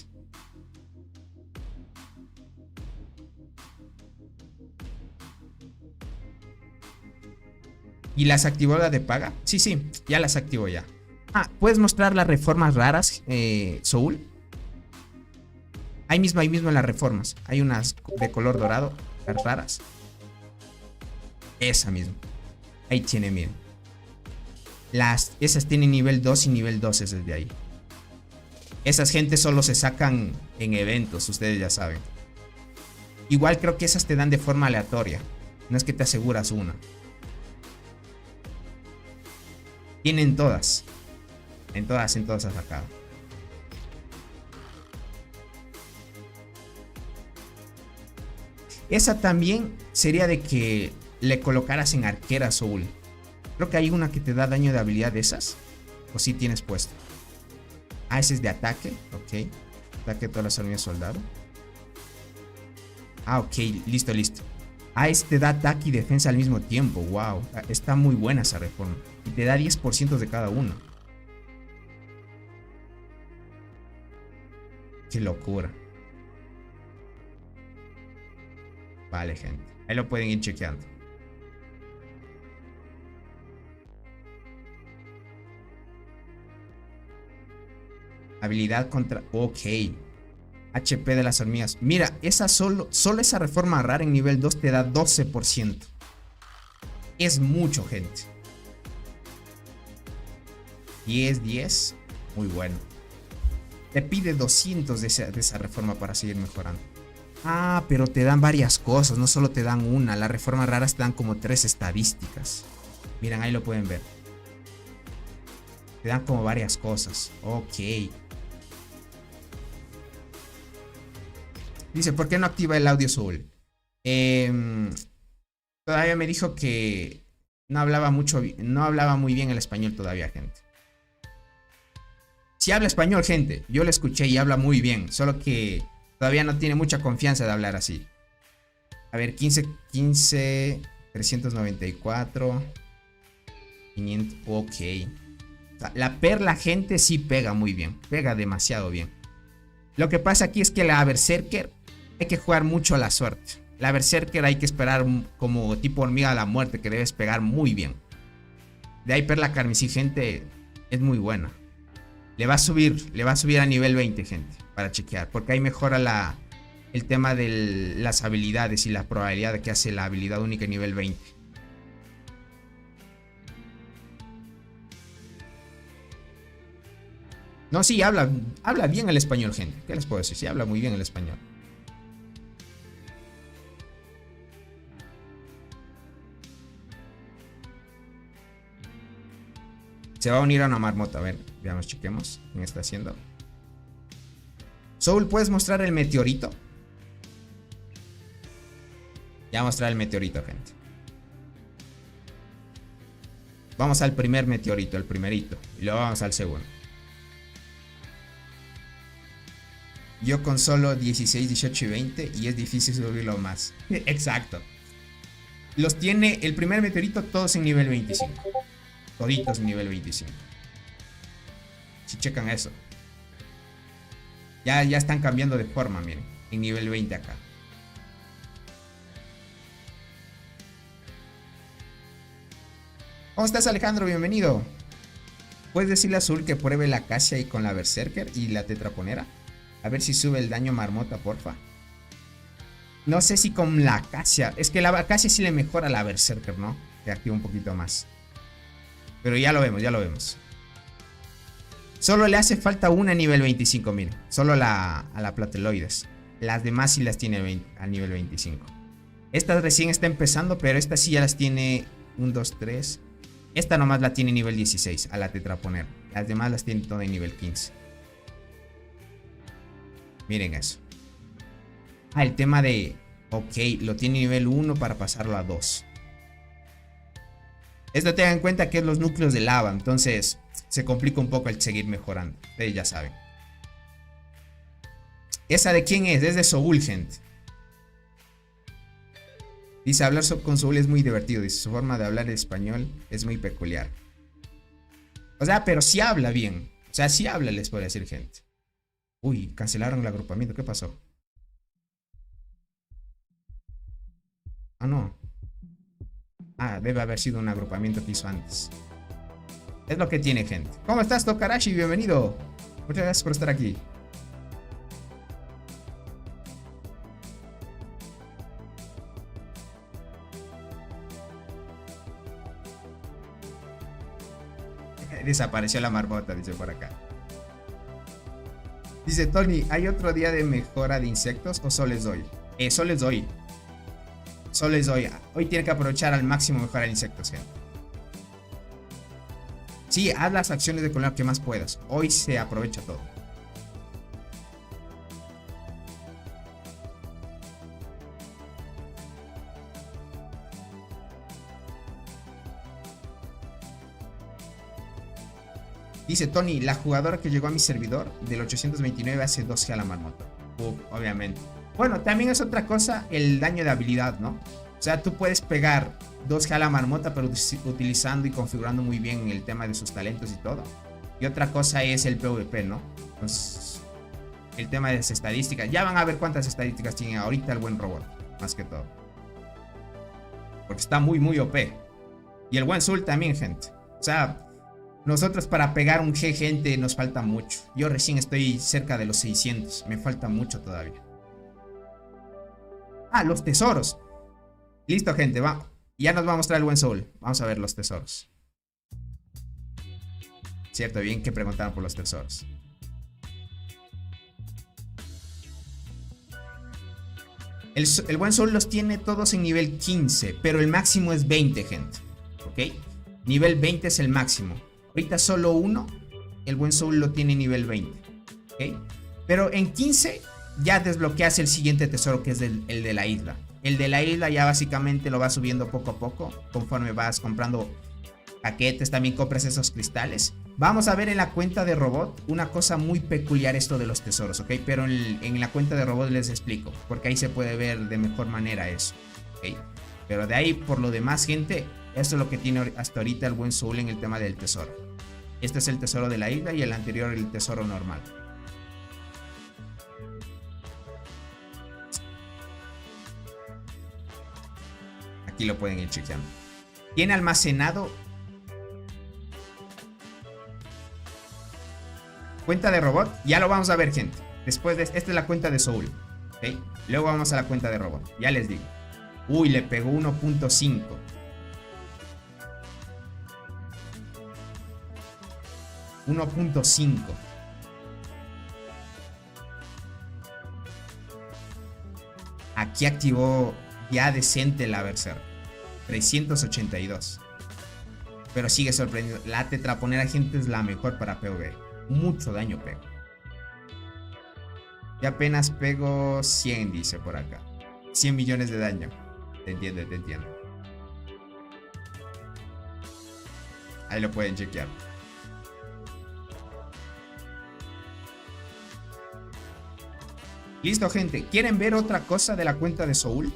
¿Y las activó la de paga? Sí, sí, ya las activó ya. Ah, ¿puedes mostrar las reformas raras, Soul? Ahí mismo en las reformas. Hay unas de color dorado, las raras. Esa misma. Ahí tiene, miren. Esas tienen nivel 2 y nivel 12 desde ahí. Esas gentes solo se sacan en eventos, ustedes ya saben. Igual creo que esas te dan de forma aleatoria. No es que te aseguras una. Tienen todas. En todas ha sacado. Esa también sería de que le colocaras en arquera, Soul. Creo que hay una que te da daño de habilidad de esas. O si tienes puesto. Ah, ese es de ataque. Ok. Ataque de todas las armas soldado. Ah, ok. Listo, listo. Ah, este da ataque y defensa al mismo tiempo. Wow. Está muy buena esa reforma. Y te da 10% de cada uno. Qué locura. Vale, gente. Ahí lo pueden ir chequeando. Habilidad contra... Ok. HP de las hormigas. Mira, esa solo esa reforma rara en nivel 2 te da 12%. Es mucho, gente. 10, 10. Muy bueno. Te pide 200 de esa reforma para seguir mejorando. Ah, pero te dan varias cosas. No solo te dan una. Las reformas raras te dan como 3 estadísticas. Miren, ahí lo pueden ver. Te dan como varias cosas. Ok. Dice, ¿por qué no activa el audio Soul? Todavía me dijo que no hablaba muy bien el español todavía, gente. Sí habla español, gente. Yo lo escuché y habla muy bien. Solo que todavía no tiene mucha confianza de hablar así. A ver, 15, 394. 500, ok. La perla, gente, sí pega muy bien. Pega demasiado bien. Lo que pasa aquí es que la Berserker hay que jugar mucho a la suerte. La Berserker hay que esperar como tipo hormiga a la muerte, que debes pegar muy bien. De ahí perla carmesí, gente, es muy buena. Le va a subir a nivel 20, gente, para chequear. Porque ahí mejora el tema de las habilidades y la probabilidad de que hace la habilidad única en nivel 20. No, sí, habla bien el español, gente. ¿Qué les puedo decir? Sí, habla muy bien el español. Se va a unir a una marmota. A ver, veamos, chequemos. ¿Quién está haciendo? Soul, ¿puedes mostrar el meteorito? Ya mostrar el meteorito, gente. Vamos al primer meteorito, el primerito. Y luego vamos al segundo. Yo con solo 16, 18 y 20 y es difícil subirlo más. Exacto. Los tiene el primer meteorito todos en nivel 25. Toditos en nivel 25. Si checan eso. Ya están cambiando de forma, miren. En nivel 20 acá. ¿Cómo estás, Alejandro? Bienvenido. ¿Puedes decirle a Azul que pruebe la Acacia y con la Berserker y la Tetraponera? A ver si sube el daño marmota, porfa. No sé si con la Acacia. Es que la Acacia sí le mejora a la Berserker, ¿no? Que activa un poquito más. Pero ya lo vemos, ya lo vemos. Solo le hace falta una a nivel 25, miren. Solo a la Plateloides. Las demás sí las tiene a nivel 25. Esta recién está empezando, pero esta sí ya las tiene 1, 2, 3. Esta nomás la tiene nivel 16 a la Tetraponera. Las demás las tiene todo en nivel 15. Miren eso. Ah, el tema de... Ok, lo tiene nivel 1 para pasarlo a 2. Esto tengan en cuenta que es los núcleos de lava. Entonces se complica un poco el seguir mejorando. Ustedes ya saben. ¿Esa de quién es? Es de Soul, gente. Dice, hablar con Soul es muy divertido. Dice, su forma de hablar español es muy peculiar. O sea, pero sí habla bien. O sea, sí habla, les puedo decir, gente. Uy, cancelaron el agrupamiento. ¿Qué pasó? Ah, no. Ah, debe haber sido un agrupamiento que hizo antes. Es lo que tiene, gente. ¿Cómo estás, Tokarashi? Bienvenido. Muchas gracias por estar aquí. Desapareció la marmota, dice por acá. Dice Tony, ¿hay otro día de mejora de insectos o solo les doy? Solo les doy. Solo les doy. Hoy tiene que aprovechar al máximo mejorar insectos, gente. Sí, haz las acciones de color que más puedas. Hoy se aprovecha todo. Dice Tony, la jugadora que llegó a mi servidor del 829 hace 2G a la marmota. Obviamente. Bueno, también es otra cosa el daño de habilidad, ¿no? O sea, tú puedes pegar 2G a la marmota, pero utilizando y configurando muy bien el tema de sus talentos y todo. Y otra cosa es el PvP, ¿no? Entonces, el tema de las estadísticas. Ya van a ver cuántas estadísticas tiene ahorita el buen robot, más que todo. Porque está muy, muy OP. Y el buen Soul también, gente. O sea... Nosotros para pegar un G, gente, nos falta mucho. Yo recién estoy cerca de los 600. Me falta mucho todavía. Ah, los tesoros. Listo, gente, va. Ya nos va a mostrar el buen Soul. Vamos a ver los tesoros. Cierto, bien que preguntaron por los tesoros. El buen Soul los tiene todos en nivel 15. Pero el máximo es 20, gente. ¿Ok? Nivel 20 es el máximo. Ahorita solo uno, el buen Soul lo tiene nivel 20. ¿Ok? Pero en 15 ya desbloqueas el siguiente tesoro, que es el de la isla. El de la isla ya básicamente lo vas subiendo poco a poco. Conforme vas comprando paquetes, también compras esos cristales. Vamos a ver en la cuenta de robot una cosa muy peculiar, esto de los tesoros, ¿ok? Pero en la cuenta de robot les explico, porque ahí se puede ver de mejor manera eso, ¿ok? Pero de ahí, por lo demás, gente... Esto es lo que tiene hasta ahorita el buen Soul en el tema del tesoro. Este es el tesoro de la isla y el anterior el tesoro normal. Aquí lo pueden ir chequeando. Tiene almacenado. Cuenta de robot. Ya lo vamos a ver, gente. Después de esta es la cuenta de Soul. ¿Okay? Luego vamos a la cuenta de robot. Ya les digo. Uy, le pegó 1.5. 1.5. Aquí activó ya decente la Berserk. 382. Pero sigue sorprendiendo. La Tetraponera, gente, es la mejor para PvE. Mucho daño pego. Y apenas pego 100, dice por acá. 100 millones de daño. Te entiendo, te entiendo. Ahí lo pueden chequear. Listo, gente. ¿Quieren ver otra cosa de la cuenta de Soul?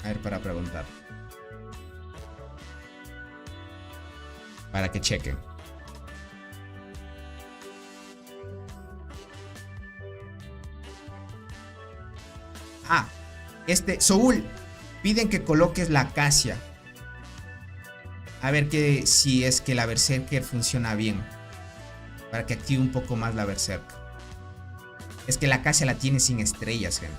A ver, para preguntar. Para que chequen. Ah, Soul. Piden que coloques la acacia. A ver que si es que la Berserker funciona bien. Para que active un poco más la Berserker. Es que la acacia la tiene sin estrellas, gente.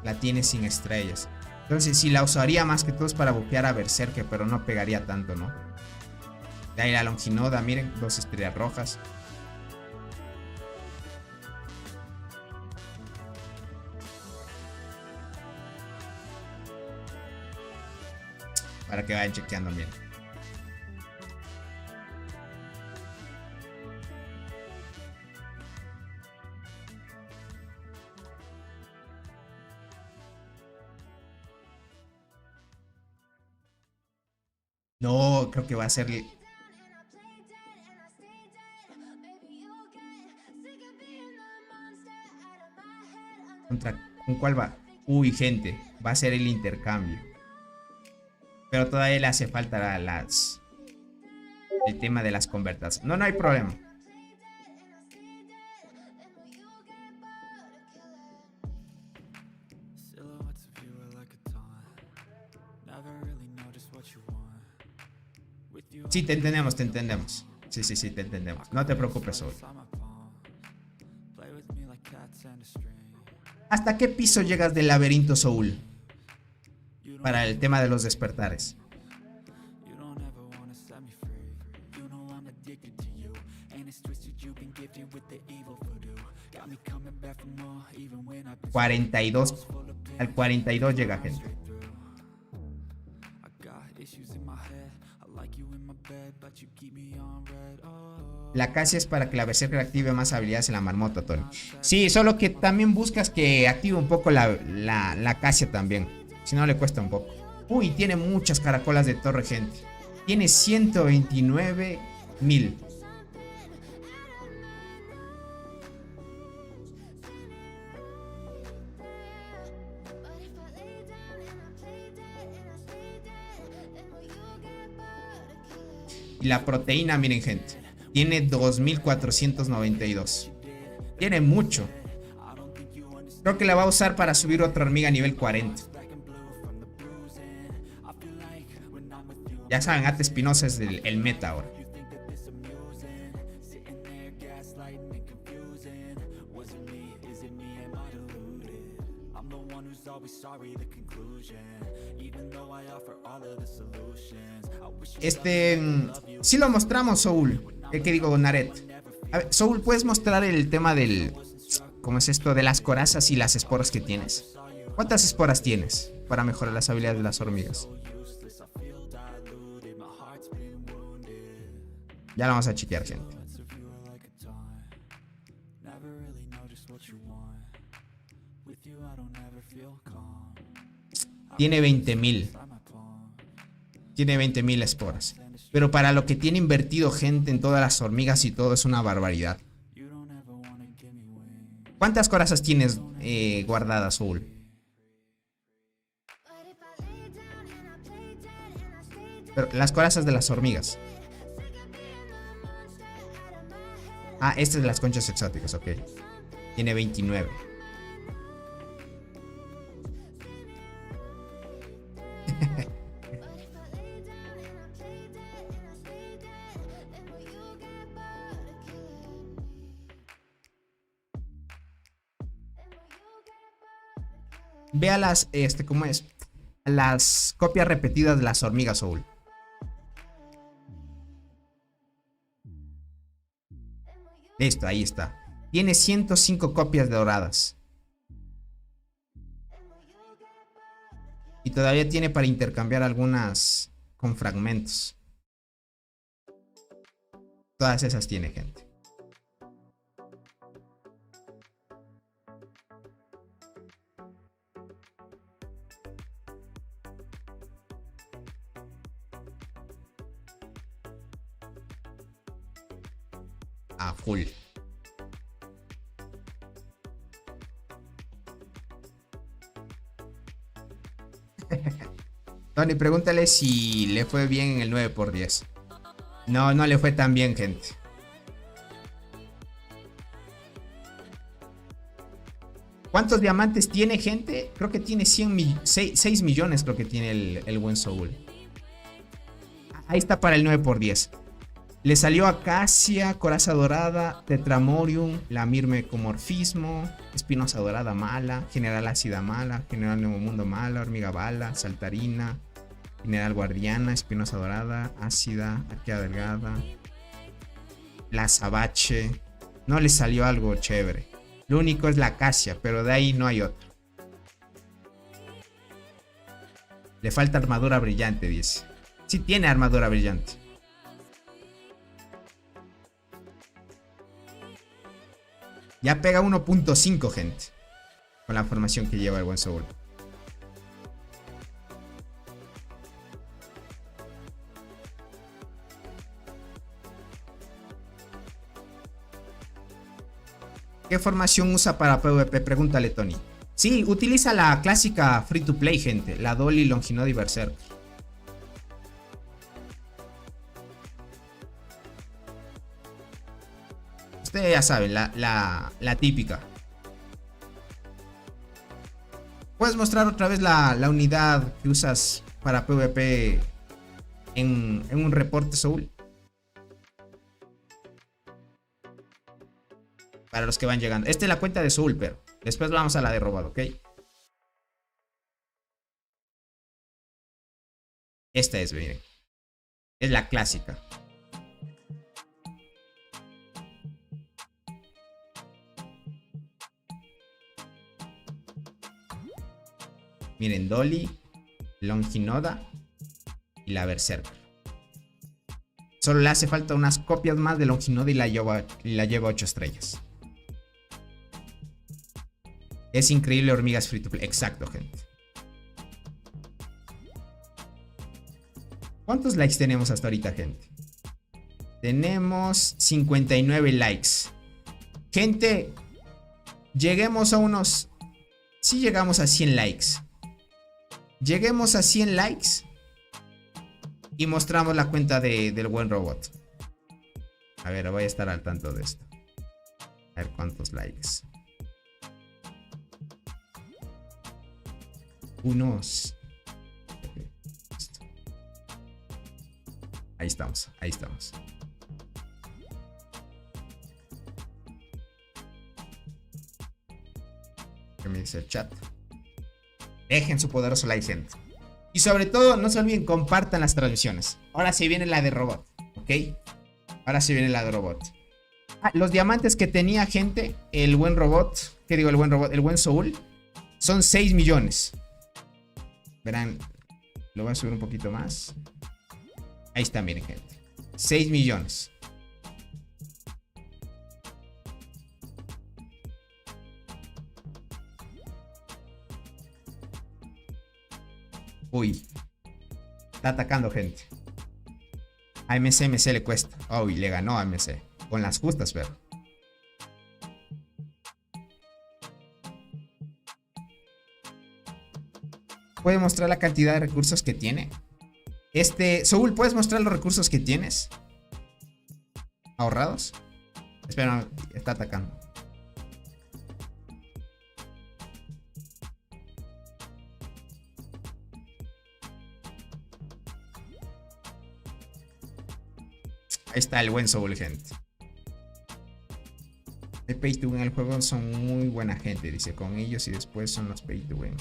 La tiene sin estrellas. Entonces sí, la usaría más que todo es para buquear a Berserker, pero no pegaría tanto, ¿no? De ahí la Longinoda, miren, 2 estrellas rojas. Para que vayan chequeando, miren. No, creo que va a ser... ¿Con cuál va? Uy, gente, va a ser el intercambio. Pero todavía le hace falta el tema de las convertas. No, no hay problema. Sí, te entendemos, te entendemos. Sí, sí, sí, te entendemos. No te preocupes, Soul. ¿Hasta qué piso llegas del laberinto, Soul? Para el tema de los despertares. $42. Al 42 llega, gente. La acacia es para que la Berserker active más habilidades en la marmota, Tony. Sí, solo que también buscas que active un poco la acacia también. Si no, le cuesta un poco. Uy, tiene muchas caracolas de torre, gente. Tiene 129,000. Y la proteína, miren, gente, tiene 2492. Tiene mucho. Creo que la va a usar para subir otra hormiga a nivel 40. Ya saben, Ate Espinosa es el meta ahora. Sí lo mostramos, Soul. ¿Qué digo, Naret? A ver, Soul, ¿puedes mostrar el tema del... ¿Cómo es esto? De las corazas y las esporas que tienes. ¿Cuántas esporas tienes para mejorar las habilidades de las hormigas? Ya la vamos a chequear, gente. Tiene 20,000. Tiene 20,000 esporas. Pero para lo que tiene invertido, gente, en todas las hormigas y todo, es una barbaridad. ¿Cuántas corazas tienes guardadas, Soul? Pero las corazas de las hormigas. Ah, esta es de las conchas exóticas, ok. Tiene 29. Ve a las, ¿cómo es? A las copias repetidas de las hormigas, Soul. Listo, ahí está. Tiene 105 copias doradas. Y todavía tiene para intercambiar algunas con fragmentos. Todas esas tiene, gente. A full. Tony, pregúntale si le fue bien en el 9×10. No, no le fue tan bien, gente. ¿Cuántos diamantes tiene, gente? Creo que tiene 6 millones, creo que tiene el buen Soul. Ahí está para el 9×10. Le salió Acacia, Coraza Dorada, Tetramorium, Lamir Mecomorfismo, Espinosa Dorada mala, General Ácida mala, General Nuevo Mundo mala, Hormiga Bala, Saltarina, General Guardiana, Espinosa Dorada, Ácida, Arquea Delgada, la Azabache. No le salió algo chévere. Lo único es la Acacia, pero de ahí no hay otro. Le falta armadura brillante, dice. Sí tiene armadura brillante. Ya pega 1.5, gente. Con la formación que lleva el buen Soul. ¿Qué formación usa para PvP? Pregúntale, Tony. Sí, utiliza la clásica free to play, gente. La Dolly, Longinod y Berserk. Ustedes ya saben, la típica. Puedes mostrar otra vez la unidad que usas para PvP en un reporte, Soul. Para los que van llegando. Esta es la cuenta de Soul, pero después vamos a la de robot, ¿ok? Esta es, miren. Es la clásica. Miren, Dolly, Longinoda y la Berserker. Solo le hace falta unas copias más de Longinoda y la lleva 8 estrellas. Es increíble, hormigas free to play. Exacto, gente. ¿Cuántos likes tenemos hasta ahorita, gente? Tenemos 59 likes. Gente, lleguemos a unos... Sí llegamos a 100 likes. Lleguemos a 100 likes y mostramos la cuenta del buen robot. A ver, voy a estar al tanto de esto. A ver cuántos likes. Unos. Ahí estamos, ahí estamos. ¿Qué me dice el chat? Dejen su poderoso like, gente. Y sobre todo, no se olviden, compartan las transmisiones. Ahora sí viene la de robot, ¿ok? Ahora sí viene la de robot. Los diamantes que tenía, gente, el buen robot, ¿qué digo el buen robot? El buen Soul, son 6 millones. Verán, lo voy a subir un poquito más. Ahí está, miren, gente. 6 millones. Uy. Está atacando, gente. A MC le cuesta. Uy, le ganó a MC. Con las justas, pero. ¿Puede mostrar la cantidad de recursos que tiene? Soul, ¿puedes mostrar los recursos que tienes? ¿Ahorrados? Espera, está atacando. Ahí está el buen Soul, gente. El pay to win en el juego son muy buena gente, dice. Con ellos y después son los pay to win.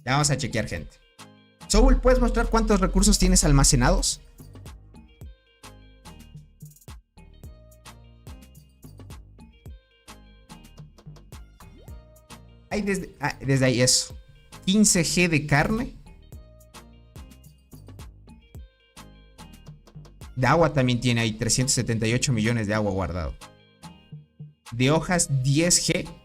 Ya vamos a chequear, gente. Soul, ¿puedes mostrar cuántos recursos tienes almacenados? Hay desde ahí eso. 15G de carne. De agua también tiene ahí 378 millones de agua guardado. De hojas 10G.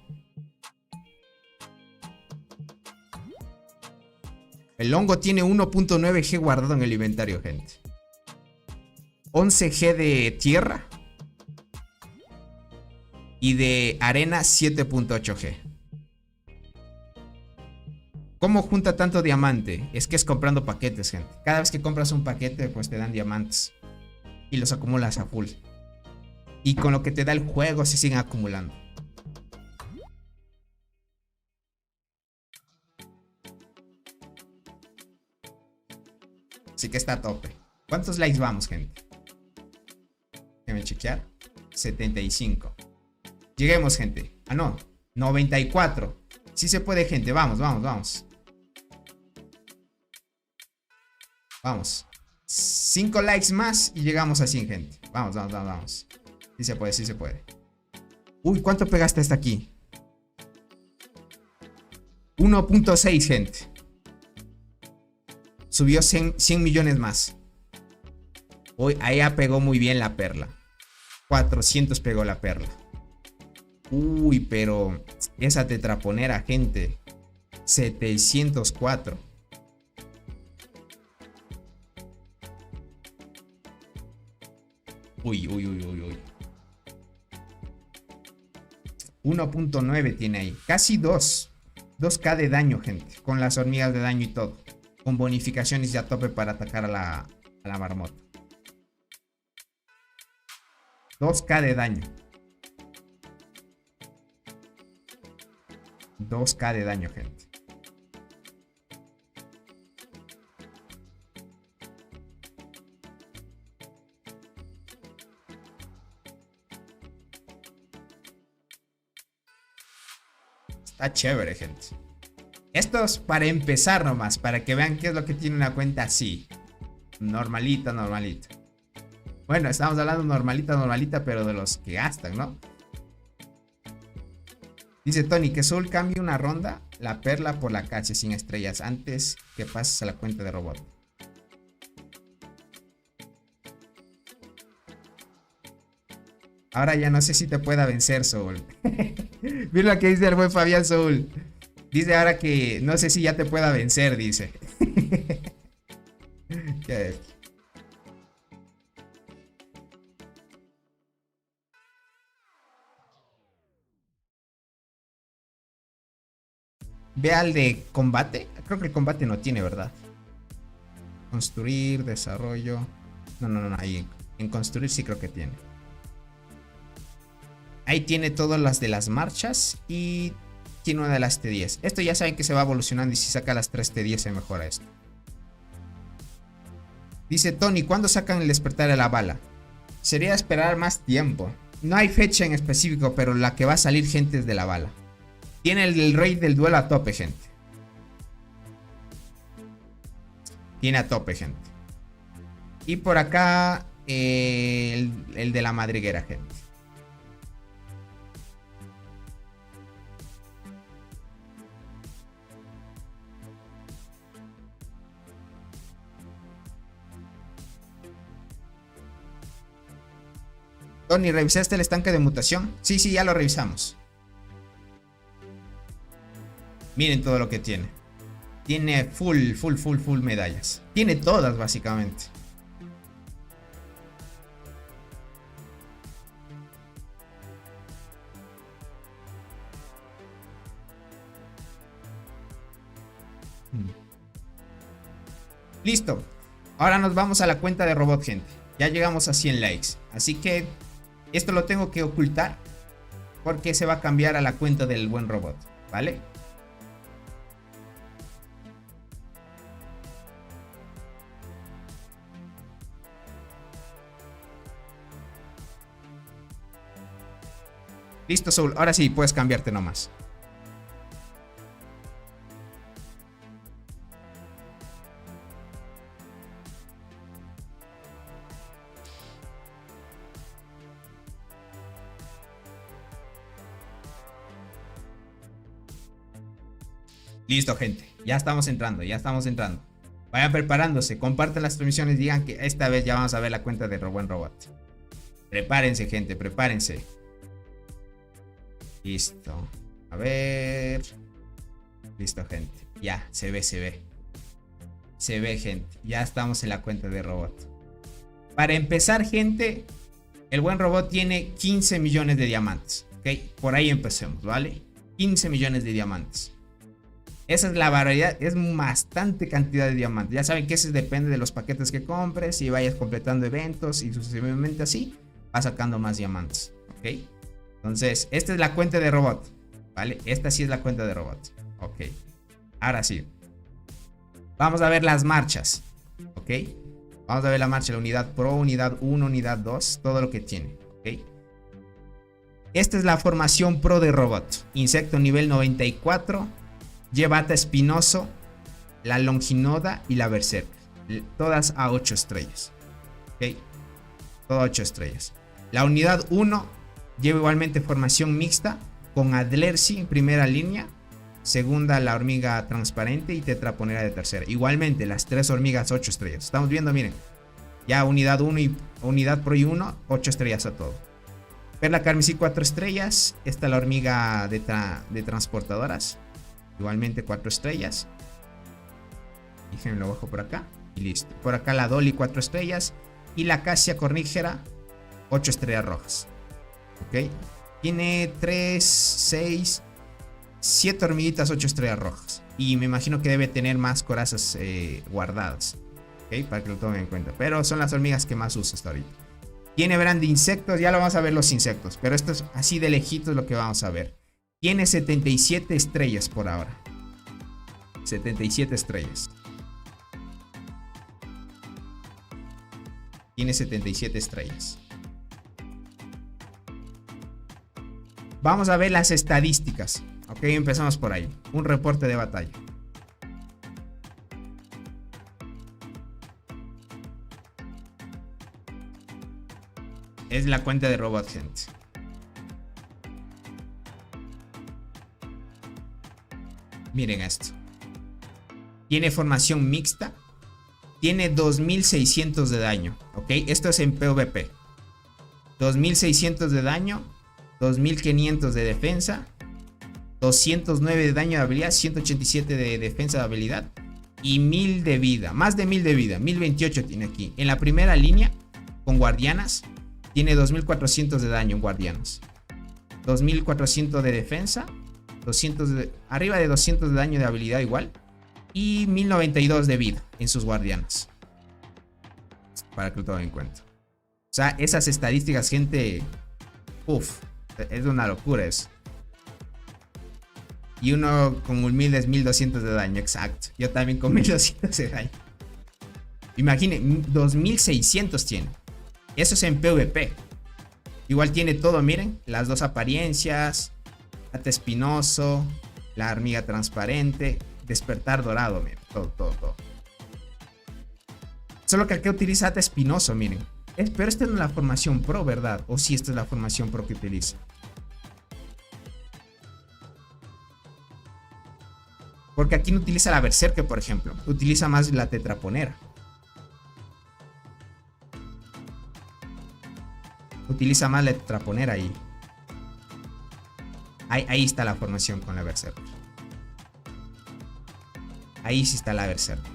El hongo tiene 1.9G guardado en el inventario, gente. 11G de tierra. Y de arena 7.8G. ¿Cómo junta tanto diamante? Es que es comprando paquetes, gente. Cada vez que compras un paquete, pues te dan diamantes. Y los acumulas a full. Y con lo que te da el juego se siguen acumulando. Así que está a tope. ¿Cuántos likes vamos, gente? Déjenme chequear. 75. Lleguemos, gente. Ah, no. 94. Sí se puede, gente. Vamos, vamos, vamos. Vamos. 5 likes más y llegamos a 100, gente. Vamos, vamos, vamos, vamos. Sí se puede, sí se puede. Uy, ¿cuánto pegaste hasta aquí? 1.6, gente. Subió 100 millones más. Uy, ahí ya pegó muy bien la perla. 400 pegó la perla. Uy, pero esa tetraponera, gente. 704. Uy, uy, uy, uy, uy. 1.9 tiene ahí. Casi 2. 2k de daño, gente. Con las hormigas de daño y todo. Con bonificaciones ya a tope para atacar a la marmota. 2k de daño. 2k de daño, gente. Está chévere, gente. Esto es para empezar nomás, para que vean qué es lo que tiene una cuenta así. Normalita, normalita. Bueno, estamos hablando normalita, normalita, pero de los que gastan, ¿no? Dice Tony que Soul cambie una ronda, la perla por la cache sin estrellas, antes que pases a la cuenta de robot. Ahora ya no sé si te pueda vencer, Soul. Mira lo que dice el buen Fabián Soul. Dice ahora que no sé si ya te pueda vencer, dice. ¿Qué es? Ve al de combate. Creo que el combate no tiene, ¿verdad? Construir, desarrollo. No, no, no, ahí en construir sí creo que tiene. Ahí tiene todas las de las marchas y tiene una de las T10. Esto ya saben que se va evolucionando y si saca las 3 T10 se mejora esto. Dice Tony, ¿cuándo sacan el despertar de la bala? Sería esperar más tiempo. No hay fecha en específico, pero la que va a salir, gente, es de la bala. Tiene el rey del duelo a tope, gente. Tiene a tope, gente. Y por acá el de la madriguera, gente. Tony, ¿revisaste el estanque de mutación? Sí, sí, ya lo revisamos. Miren todo lo que tiene. Tiene full medallas. Tiene todas, básicamente. Listo. Ahora nos vamos a la cuenta de robot, gente. Ya llegamos a 100 likes. Así que esto lo tengo que ocultar porque se va a cambiar a la cuenta del buen robot, ¿vale? Listo, Soul. Ahora sí, puedes cambiarte nomás. Listo, gente. Ya estamos entrando, ya estamos entrando. Vayan preparándose, compartan las transmisiones, digan que esta vez ya vamos a ver la cuenta de Buen Robot. Prepárense, gente, prepárense. Listo. A ver. Listo, gente. Ya, se ve, se ve. Se ve, gente. Ya estamos en la cuenta de robot. Para empezar, gente, el buen robot tiene 15 millones de diamantes. ¿Ok? Por ahí empecemos, ¿vale? 15 millones de diamantes. Esa es la variedad, es bastante cantidad de diamantes. Ya saben que eso depende de los paquetes que compres y vayas completando eventos y sucesivamente así, vas sacando más diamantes, ¿ok? Entonces, esta es la cuenta de robot, ¿vale? Esta sí es la cuenta de robot, ok. Ahora sí. Vamos a ver las marchas, ¿ok? Vamos a ver la marcha, la unidad Pro, unidad 1, unidad 2, todo lo que tiene, ¿ok? Esta es la formación Pro de robot. Insecto nivel 94. Lleva Ata Espinoso, la Longinoda y la Berserk. Todas a 8 estrellas. ¿Ok? Todo 8 estrellas. La unidad 1 lleva igualmente formación mixta con Adlersi en primera línea. Segunda la hormiga transparente y tetraponera de tercera. Igualmente las 3 hormigas 8 estrellas. Estamos viendo, miren. Ya unidad 1 y unidad Pro y 1, 8 estrellas a todo. Perla Carmesí 4 estrellas. Esta la hormiga de transportadoras. Igualmente 4 estrellas. Déjenme lo bajo por acá. Y listo. Por acá la Dolly 4 estrellas. Y la Acacia cornígera 8 estrellas rojas. Ok. Tiene 3, 6, 7 hormiguitas 8 estrellas rojas. Y me imagino que debe tener más corazas guardadas. Ok. Para que lo tomen en cuenta. Pero son las hormigas que más uso hasta ahorita. Tiene brand de insectos. Ya lo vamos a ver los insectos. Pero esto es así de lejitos lo que vamos a ver. Tiene 77 estrellas por ahora. 77 estrellas. Tiene 77 estrellas. Vamos a ver las estadísticas. Ok, empezamos por ahí. Un reporte de batalla. Es la cuenta de robot, gente. Miren esto. Tiene formación mixta. Tiene 2600 de daño. Ok, esto es en PvP. 2600 de daño. 2500 de defensa. 209 de daño de habilidad. 187 de defensa de habilidad. Y 1000 de vida. Más de 1000 de vida. 1028 tiene aquí. En la primera línea, con guardianas, tiene 2400 de daño en guardianas. 2400 de defensa. 200 arriba de 200 de daño de habilidad igual. Y 1092 de vida en sus guardianas. Para que lo tomen en cuenta. O sea, esas estadísticas, gente. Uff, es una locura eso. Y uno con humildes 1200 de daño, exacto. Yo también con 1200 de daño. Imaginen, 2600 tiene. Eso es en PvP. Igual tiene todo, miren. Las dos apariencias. Ata Espinoso, la hormiga transparente, despertar dorado, miren, todo. Solo que aquí utiliza Ata Espinoso, miren. Pero esta no es la formación Pro, ¿verdad? O si esta es la formación Pro que utiliza. Porque aquí no utiliza la Berserker, por ejemplo. Utiliza más la tetraponera. Utiliza más la tetraponera ahí. Ahí está la formación con la Berserker. Ahí sí está la Berserker.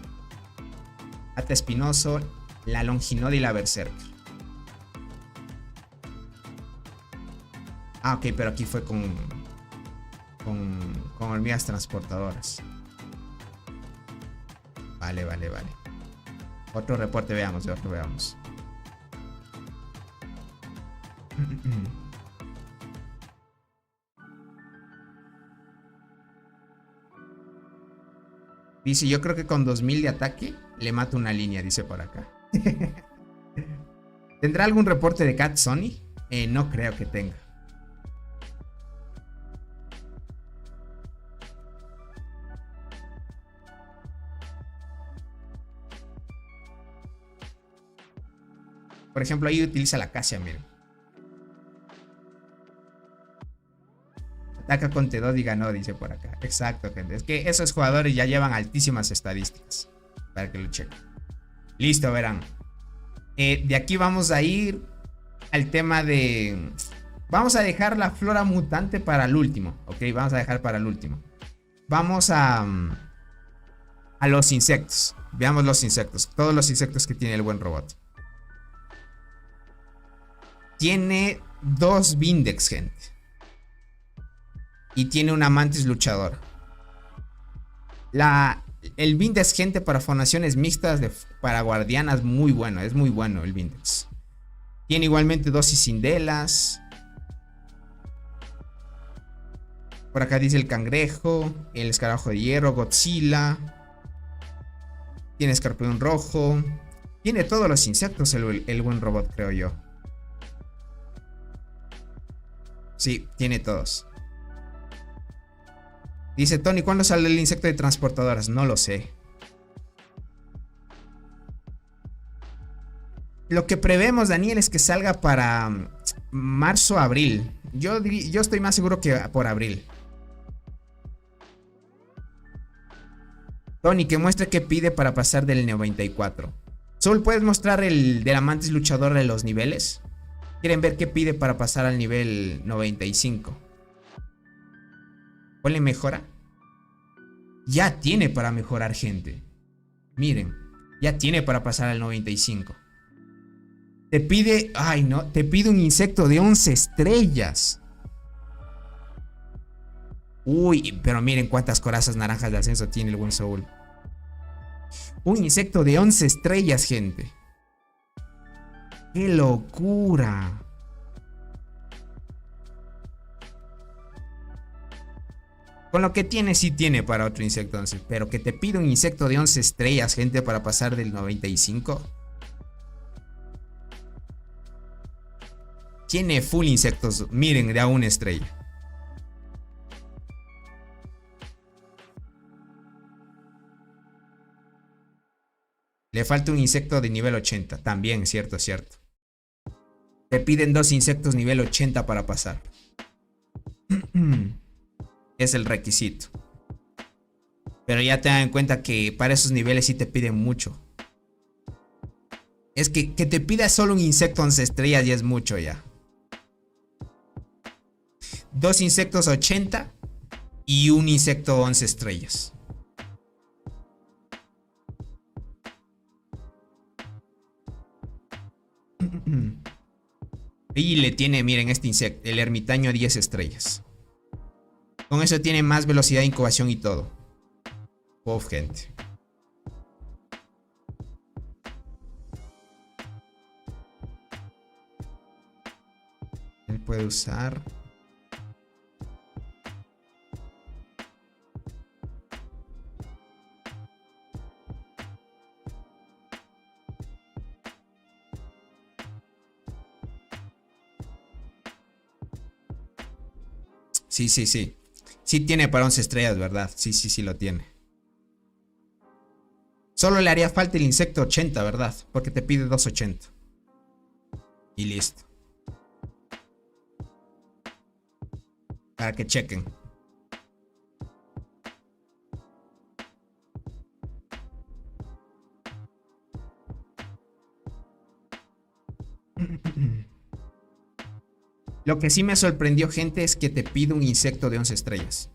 Ata Espinoso, la Longinoda y la Berserker. Ah, ok, pero aquí fue con hormigas transportadoras. Vale. Otro reporte, veamos. Dice, yo creo que con 2000 de ataque le mato una línea, dice por acá. ¿Tendrá algún reporte de Cat Sony? No creo que tenga. Por ejemplo, ahí utiliza la Acacia, miren. Ataca con T2 y ganó, dice por acá. Exacto, gente. Es que esos jugadores ya llevan altísimas estadísticas. Para que lo chequen. Listo, verán. De aquí vamos a ir al tema de... Vamos a dejar la flora mutante para el último. Ok, vamos a dejar para el último. Vamos a los insectos. Veamos los insectos. Todos los insectos que tiene el buen robot. Tiene 2 Vindex, gente. Y tiene una Mantis luchadora. El Vindex, gente, para formaciones mixtas para guardianas, muy bueno. Es muy bueno el Vindex. Tiene igualmente dosis sindelas. Por acá dice el cangrejo, el escarabajo de hierro, Godzilla. Tiene escorpión rojo. Tiene todos los insectos el buen robot, creo yo. Sí, tiene todos. Dice Tony, ¿cuándo sale el insecto de transportadoras? No lo sé. Lo que prevemos, Daniel, es que salga para marzo o abril. Yo estoy más seguro que por abril. Tony, que muestre qué pide para pasar del 94. Sol, ¿puedes mostrar el del Amantis luchador de los niveles? ¿Quieren ver qué pide para pasar al nivel 95? ¿Cuál le mejora? Ya tiene para mejorar, gente. Miren, ya tiene para pasar al 95. Te pide, ay no, te pide un insecto de 11 estrellas. Uy, pero miren cuántas corazas naranjas de ascenso tiene el buen Soul. Un insecto de 11 estrellas, gente. ¡Qué locura! Con lo que tiene, sí tiene para otro insecto 11. Pero que te pide un insecto de 11 estrellas, gente, para pasar del 95. Tiene full insectos, miren, de a una estrella. Le falta un insecto de nivel 80. También, cierto. Te piden 2 insectos nivel 80 para pasar. Es el requisito. Pero ya tengan en cuenta que para esos niveles sí te piden mucho. Es que te pida solo un insecto 11 estrellas ya es mucho ya. 2 insectos 80 y un insecto 11 estrellas. Y le tiene, miren, este insecto, el ermitaño, 10 estrellas. Con eso tiene más velocidad de incubación y todo. Uf, gente. Él puede usar... Sí. Sí tiene para 11 estrellas, ¿verdad? Sí lo tiene. Solo le haría falta el insecto 80, ¿verdad? Porque te pide 280. Y listo. Para que chequen. Lo que sí me sorprendió, gente, es que te pide un insecto de 11 estrellas.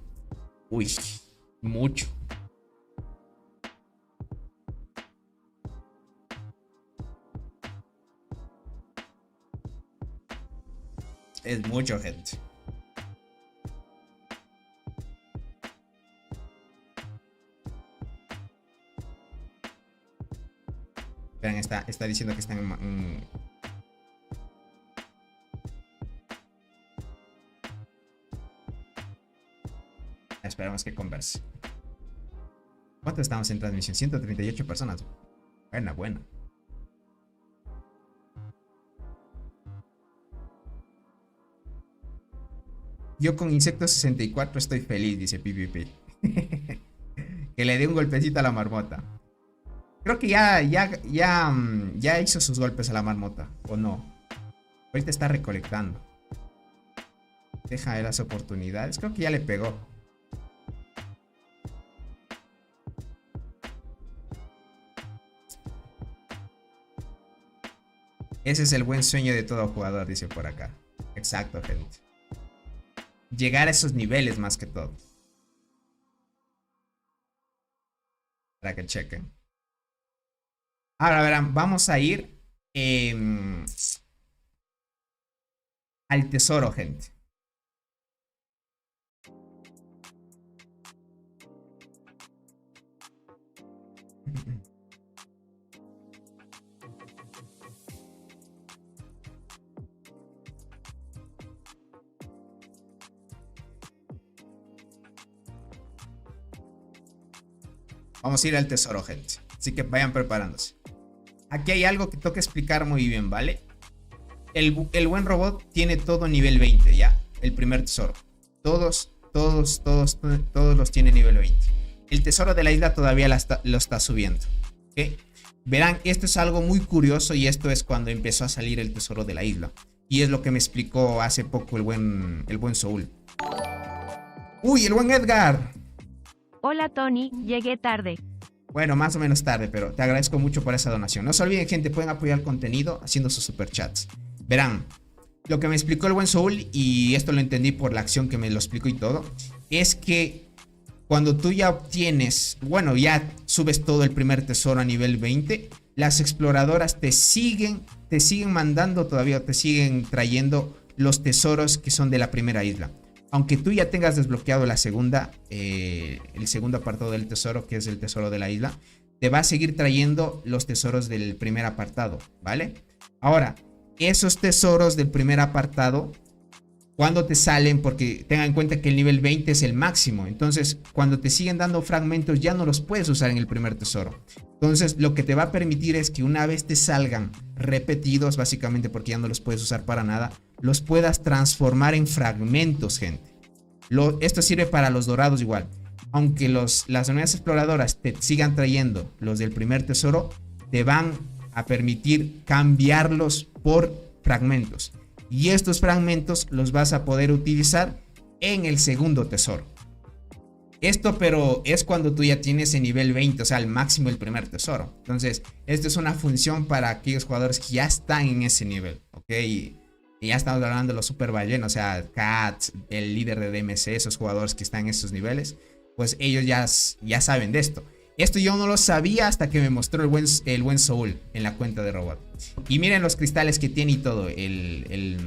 Uy, mucho. Es mucho, gente. Vean, está diciendo que están en... Esperamos que converse. ¿Cuánto estamos en transmisión? 138 personas. Buena. Yo con Insecto 64 estoy feliz, dice PvP. Que le dé un golpecito a la marmota. Creo que ya hizo sus golpes a la marmota. ¿O no? Ahorita está recolectando. Deja de las oportunidades. Creo que ya le pegó. Ese es el buen sueño de todo jugador, dice por acá. Exacto, gente. Llegar a esos niveles más que todo. Para que chequen. Ahora verán, vamos a ir al tesoro, gente. Vamos a ir al tesoro, gente. Así que vayan preparándose. Aquí hay algo que toca explicar muy bien, ¿vale? El buen robot tiene todo nivel 20 ya. El primer tesoro. Todos los tiene nivel 20. El tesoro de la isla todavía lo está subiendo. ¿Ok? Verán, esto es algo muy curioso y esto es cuando empezó a salir el tesoro de la isla. Y es lo que me explicó hace poco el buen Soul. ¡Uy, el buen Edgar! Hola Tony, llegué tarde. Bueno, más o menos tarde, pero te agradezco mucho por esa donación. No se olviden, gente, pueden apoyar el contenido haciendo sus superchats. Verán, lo que me explicó el buen Soul, y esto lo entendí por la acción que me lo explicó y todo, es que cuando tú ya obtienes, bueno, ya subes todo el primer tesoro a nivel 20, las exploradoras te siguen mandando todavía, te siguen trayendo los tesoros que son de la primera isla. Aunque tú ya tengas desbloqueado la segunda, el segundo apartado del tesoro, que es el tesoro de la isla, te va a seguir trayendo los tesoros del primer apartado, ¿vale? Ahora, esos tesoros del primer apartado, cuando te salen, porque tengan en cuenta que el nivel 20 es el máximo, entonces cuando te siguen dando fragmentos ya no los puedes usar en el primer tesoro. Entonces lo que te va a permitir es que una vez te salgan repetidos, básicamente porque ya no los puedes usar para nada, los puedas transformar en fragmentos, gente. Esto sirve para los dorados igual. Aunque las unidades exploradoras te sigan trayendo los del primer tesoro, te van a permitir cambiarlos por fragmentos. Y estos fragmentos los vas a poder utilizar en el segundo tesoro. Esto pero es cuando tú ya tienes el nivel 20, o sea, el máximo del primer tesoro. Entonces, esto es una función para aquellos jugadores que ya están en ese nivel, ¿ok? Y ya estamos hablando de los super ballenas, o sea, Kat, el líder de DMC, esos jugadores que están en esos niveles, pues ellos ya saben de esto. Esto yo no lo sabía hasta que me mostró el buen Soul en la cuenta de robot. Y miren los cristales que tiene y todo el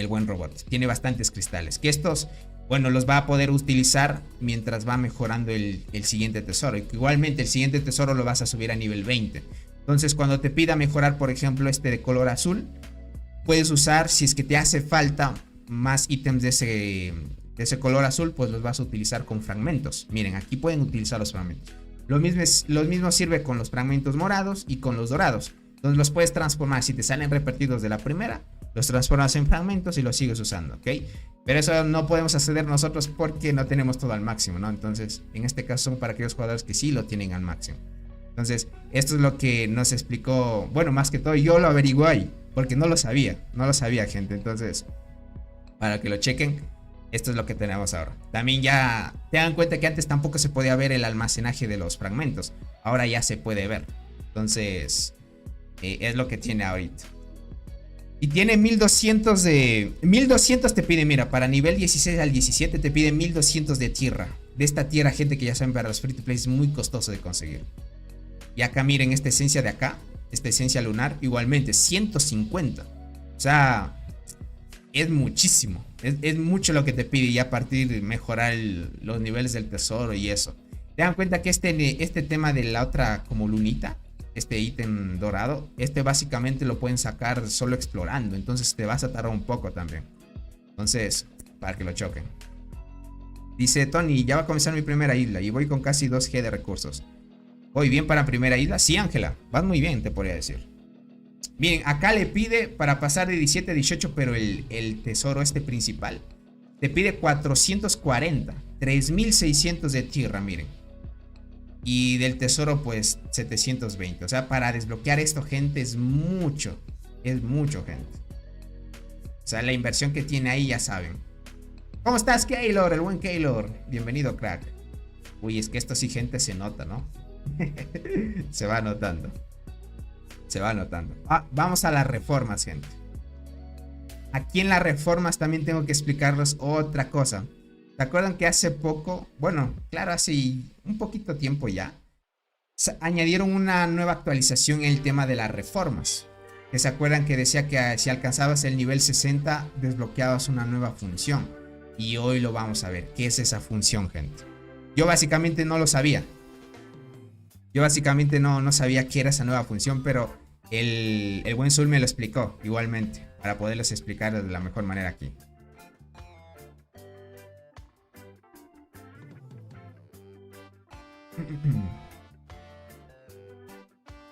buen robot. Tiene bastantes cristales. Que estos, bueno, los va a poder utilizar mientras va mejorando el siguiente tesoro. Y igualmente el siguiente tesoro lo vas a subir a nivel 20. Entonces cuando te pida mejorar, por ejemplo, este de color azul, puedes usar, si es que te hace falta más ítems de ese color azul, pues los vas a utilizar con fragmentos. Miren, aquí pueden utilizar los fragmentos. Lo mismo sirve con los fragmentos morados y con los dorados. Entonces los puedes transformar. Si te salen repetidos de la primera, los transformas en fragmentos y los sigues usando, ¿ok? Pero eso no podemos acceder nosotros porque no tenemos todo al máximo, ¿no? Entonces, en este caso son para aquellos jugadores que sí lo tienen al máximo. Entonces, esto es lo que nos explicó. Bueno, más que todo yo lo averigué ahí, porque no lo sabía, gente. Entonces, para que lo chequen, esto es lo que tenemos ahora. También ya tengan en cuenta que antes tampoco se podía ver el almacenaje de los fragmentos. Ahora ya se puede ver. Entonces, es lo que tiene ahorita. Y tiene 1200 de... 1200 te pide, mira, para nivel 16 al 17 te pide 1200 de tierra. De esta tierra, gente, que ya saben, para los free to play es muy costoso de conseguir. Y acá miren esta esencia de acá, esta esencia lunar, igualmente 150. O sea, es muchísimo. Es mucho lo que te pide, y a partir de mejorar los niveles del tesoro y eso. Te dan cuenta que este tema de la otra como lunita, este ítem dorado, básicamente lo pueden sacar solo explorando. Entonces te vas a tardar un poco también. Entonces, para que lo choquen. Dice Tony, ya va a comenzar mi primera isla y voy con casi 2G de recursos. ¿Voy bien para primera isla? Sí, Ángela, vas muy bien, te podría decir. Miren, acá le pide para pasar de 17 a 18, pero el tesoro principal te pide 440, 3600 de tierra, miren. Y del tesoro pues 720. O sea, para desbloquear esto, gente, es mucho, gente. O sea, la inversión que tiene ahí, ya saben. ¿Cómo estás, Keylor? El buen Keylor. Bienvenido, crack. Uy, es que esto sí, gente, se nota, ¿no? Se va notando. Vamos a las reformas, gente. Aquí en las reformas también tengo que explicarles otra cosa. ¿Se acuerdan que hace poco, bueno, claro, hace un poquito tiempo ya, añadieron una nueva actualización en el tema de las reformas? Que se acuerdan que decía que si alcanzabas el nivel 60 desbloqueabas una nueva función. Y hoy lo vamos a ver. ¿Qué es esa función, gente? Yo básicamente no lo sabía. No sabía qué era esa nueva función, pero el buen Zul me lo explicó igualmente, para poderles explicar de la mejor manera aquí.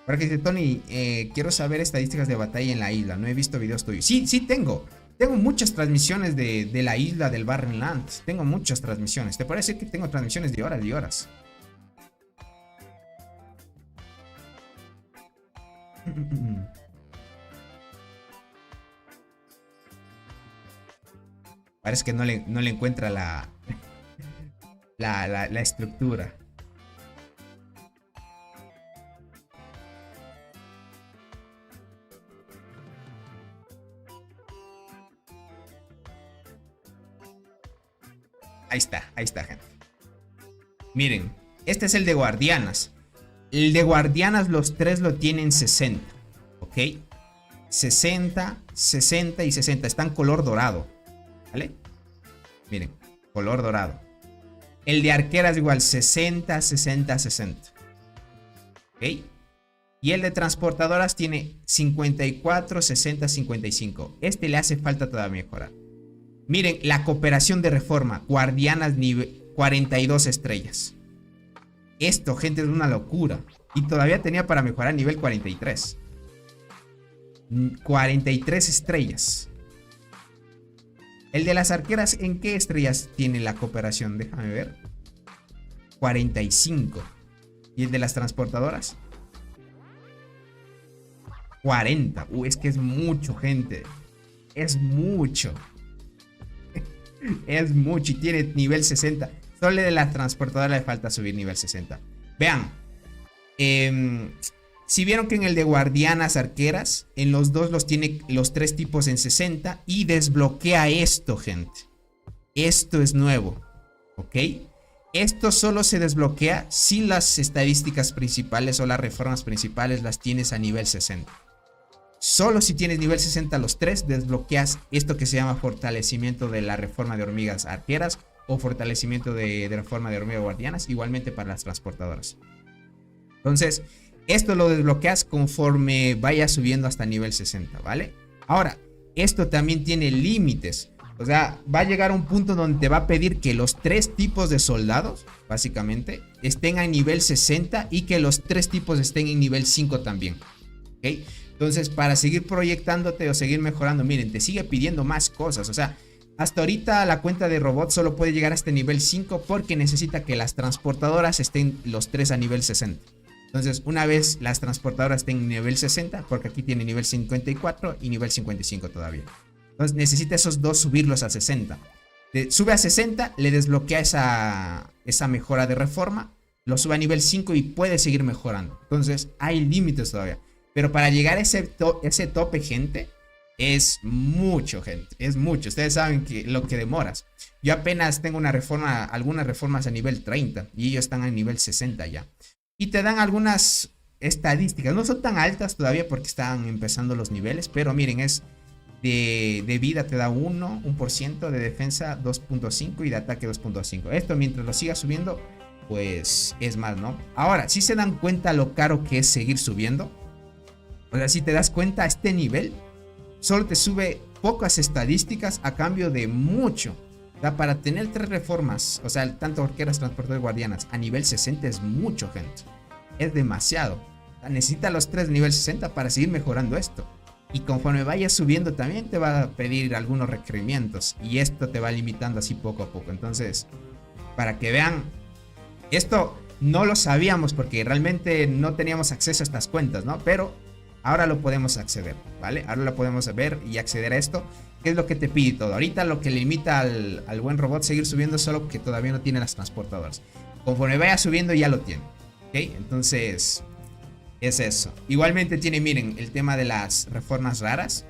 Ahora que dice Tony, quiero saber estadísticas de batalla en la isla. No he visto videos tuyos. Sí, sí tengo. Tengo muchas transmisiones de la isla del Barrenland. Tengo muchas transmisiones. Te parece que tengo transmisiones de horas y horas. Parece que no le encuentra la estructura. Ahí está, gente. Miren, este es el de guardianas. El de guardianas los tres lo tienen 60. ¿Ok? 60, 60 y 60. Están color dorado. ¿Vale? Miren, color dorado. El de arqueras igual, 60, 60, 60. ¿Ok? Y el de transportadoras tiene 54, 60, 55. Este le hace falta todavía mejorar. Miren, la cooperación de reforma. Guardianas nivel 42 estrellas. Esto, gente, es una locura. Y todavía tenía para mejorar nivel 43. 43 estrellas. El de las arqueras, ¿en qué estrellas tiene la cooperación? Déjame ver. 45. ¿Y el de las transportadoras? 40. Es que es mucho, gente. Es mucho. Es mucho y tiene nivel 60. Solo de la transportadora le falta subir nivel 60. Vean. Si vieron que en el de guardianas arqueras, en los dos los tiene los tres tipos en 60. Y desbloquea esto, gente. Esto es nuevo. ¿Ok? Esto solo se desbloquea si las estadísticas principales o las reformas principales las tienes a nivel 60. Solo si tienes nivel 60 los tres, desbloqueas esto que se llama fortalecimiento de la reforma de hormigas arqueras o fortalecimiento de reforma de hormigas guardianas, igualmente para las transportadoras. Entonces, esto lo desbloqueas conforme vaya subiendo hasta nivel 60, ¿vale? Ahora, esto también tiene límites. O sea, va a llegar a un punto donde te va a pedir que los tres tipos de soldados, básicamente, estén a nivel 60 y que los tres tipos estén en nivel 5 también. ¿Ok? Entonces, para seguir proyectándote o seguir mejorando, miren, te sigue pidiendo más cosas. O sea, hasta ahorita la cuenta de robot solo puede llegar a este nivel 5 porque necesita que las transportadoras estén los tres a nivel 60. Entonces, una vez las transportadoras estén en nivel 60, porque aquí tiene nivel 54 y nivel 55 todavía. Entonces, necesita esos dos subirlos a 60. Sube a 60, le desbloquea esa mejora de reforma, lo sube a nivel 5 y puede seguir mejorando. Entonces, hay límites todavía. Pero para llegar a ese tope, gente, es mucho, gente. Es mucho. Ustedes saben que lo que demoras. Yo apenas tengo algunas reformas a nivel 30 y ellos están a nivel 60 ya. Y te dan algunas estadísticas. No son tan altas todavía porque están empezando los niveles. Pero miren, es de vida te da 1%, de defensa 2.5 y de ataque 2.5. Esto mientras lo sigas subiendo, pues es más, ¿no? Ahora, si se dan cuenta lo caro que es seguir subiendo. O sea, si te das cuenta, a este nivel solo te sube pocas estadísticas a cambio de mucho. O sea, para tener tres reformas, o sea, tanto arqueras, transportadores, guardianas, a nivel 60 es mucho, gente. Es demasiado. O sea, necesita los tres de nivel 60 para seguir mejorando esto. Y conforme vayas subiendo también te va a pedir algunos requerimientos. Y esto te va limitando así poco a poco. Entonces, para que vean, esto no lo sabíamos porque realmente no teníamos acceso a estas cuentas, ¿no? Pero ahora lo podemos acceder, ¿vale? Ahora lo podemos ver y acceder a esto. ¿Qué es lo que te pide todo? Ahorita lo que limita al buen robot seguir subiendo es solo que todavía no tiene las transportadoras. Conforme vaya subiendo ya lo tiene. ¿Ok? Entonces, es eso. Igualmente tiene, miren, el tema de las reformas raras.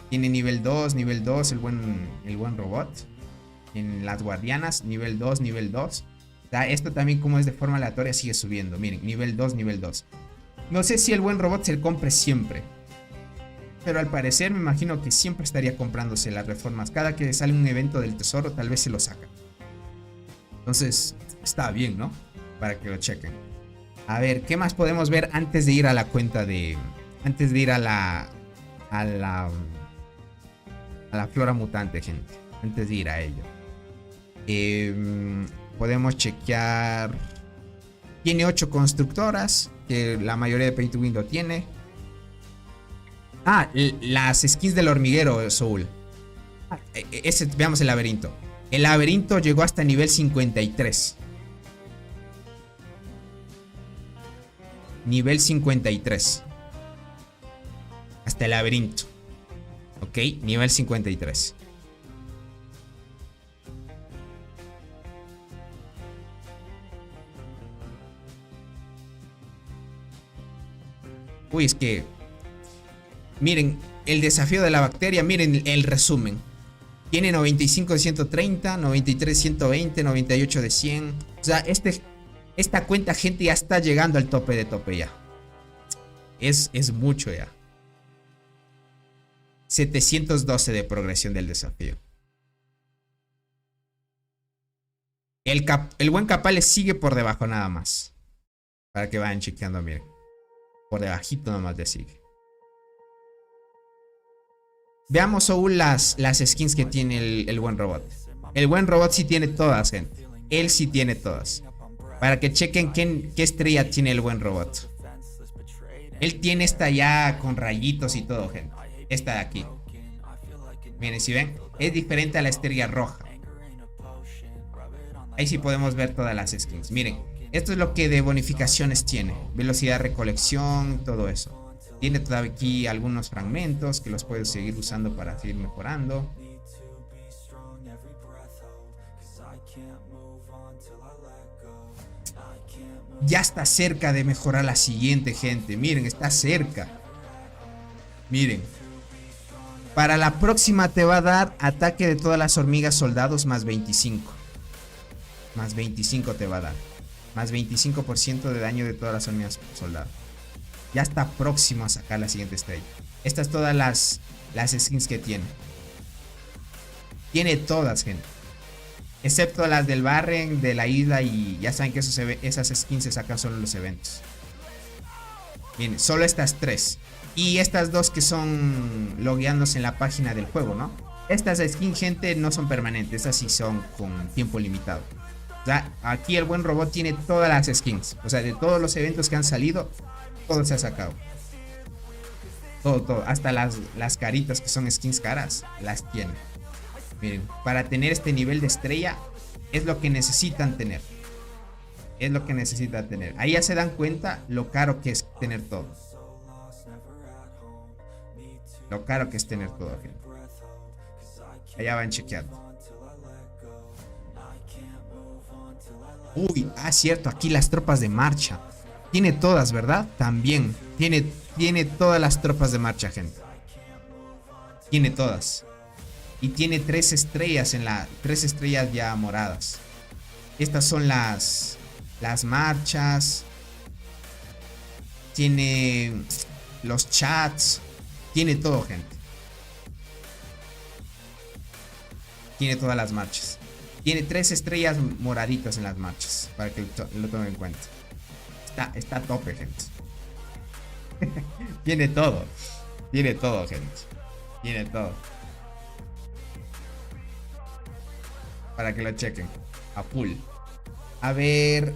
Tiene nivel 2 el buen robot. En las guardianas, nivel 2. O sea, esto también como es de forma aleatoria sigue subiendo. Miren, nivel 2. No sé si el buen robot se le compre siempre. Pero al parecer me imagino que siempre estaría comprándose las reformas. Cada que sale un evento del tesoro tal vez se lo saca. Entonces está bien, ¿no? Para que lo chequen. A ver, ¿qué más podemos ver antes de ir a la cuenta de... Antes de ir a la flora mutante, gente? Antes de ir a ello. Podemos chequear... Tiene 8 constructoras, que la mayoría de Pay to Win lo tiene. Ah, las skins del hormiguero, Soul. Veamos el laberinto. El laberinto llegó hasta nivel 53. Nivel 53. Hasta el laberinto. Ok, nivel 53. Uy, es que... Miren, el desafío de la bacteria, miren el resumen. Tiene 95 de 130, 93 de 120, 98 de 100. O sea, esta cuenta, gente, ya está llegando al tope de tope ya. Es mucho ya. 712 de progresión del desafío. El buen Capales sigue por debajo nada más. Para que vayan chequeando, miren. Por debajito nomás le sigue. Veamos aún las skins que tiene el buen robot. El buen robot sí tiene todas, gente. Él sí tiene todas. Para que chequen qué estrella tiene el buen robot. Él tiene esta ya con rayitos y todo, gente. Esta de aquí. Miren, si ven, es diferente a la estrella roja. Ahí sí podemos ver todas las skins. Miren, esto es lo que de bonificaciones tiene. Velocidad de recolección, todo eso. Tiene todavía aquí algunos fragmentos que los puedes seguir usando para seguir mejorando. Ya está cerca de mejorar la siguiente, gente. Miren, está cerca. Miren. Para la próxima te va a dar ataque de todas las hormigas soldados más 25. Más 25 te va a dar. Más 25% de daño de todas las hormigas soldados. Ya está próximo a sacar la siguiente estrella. Estas todas las skins que tiene. Tiene todas, gente. Excepto las del Barren, de la isla. Y ya saben que esas skins se sacan solo en los eventos. Bien, solo estas 3. Y estas 2 que son logueándose en la página del juego, ¿no? Estas skins, gente, no son permanentes. Estas sí son con tiempo limitado. O sea, aquí el buen robot tiene todas las skins. O sea, de todos los eventos que han salido, todo se ha sacado. Todo. Hasta las caritas que son skins caras, las tiene. Miren, para tener este nivel de estrella, es lo que necesitan tener. Es lo que necesitan tener. Ahí ya se dan cuenta lo caro que es tener todo. Lo caro que es tener todo, gente. Allá van chequeando. Uy, cierto, aquí las tropas de marcha. Tiene todas, ¿verdad? También. Tiene todas las tropas de marcha, gente. Tiene todas. Y tiene 3 estrellas 3 estrellas ya moradas. Estas son las marchas. Tiene los chats. Tiene todo, gente. Tiene todas las marchas. Tiene 3 estrellas moraditas en las marchas. Para que lo tomen en cuenta. Está a tope, gente. Tiene todo. Tiene todo, gente. Tiene todo. Para que lo chequen. A full. A ver.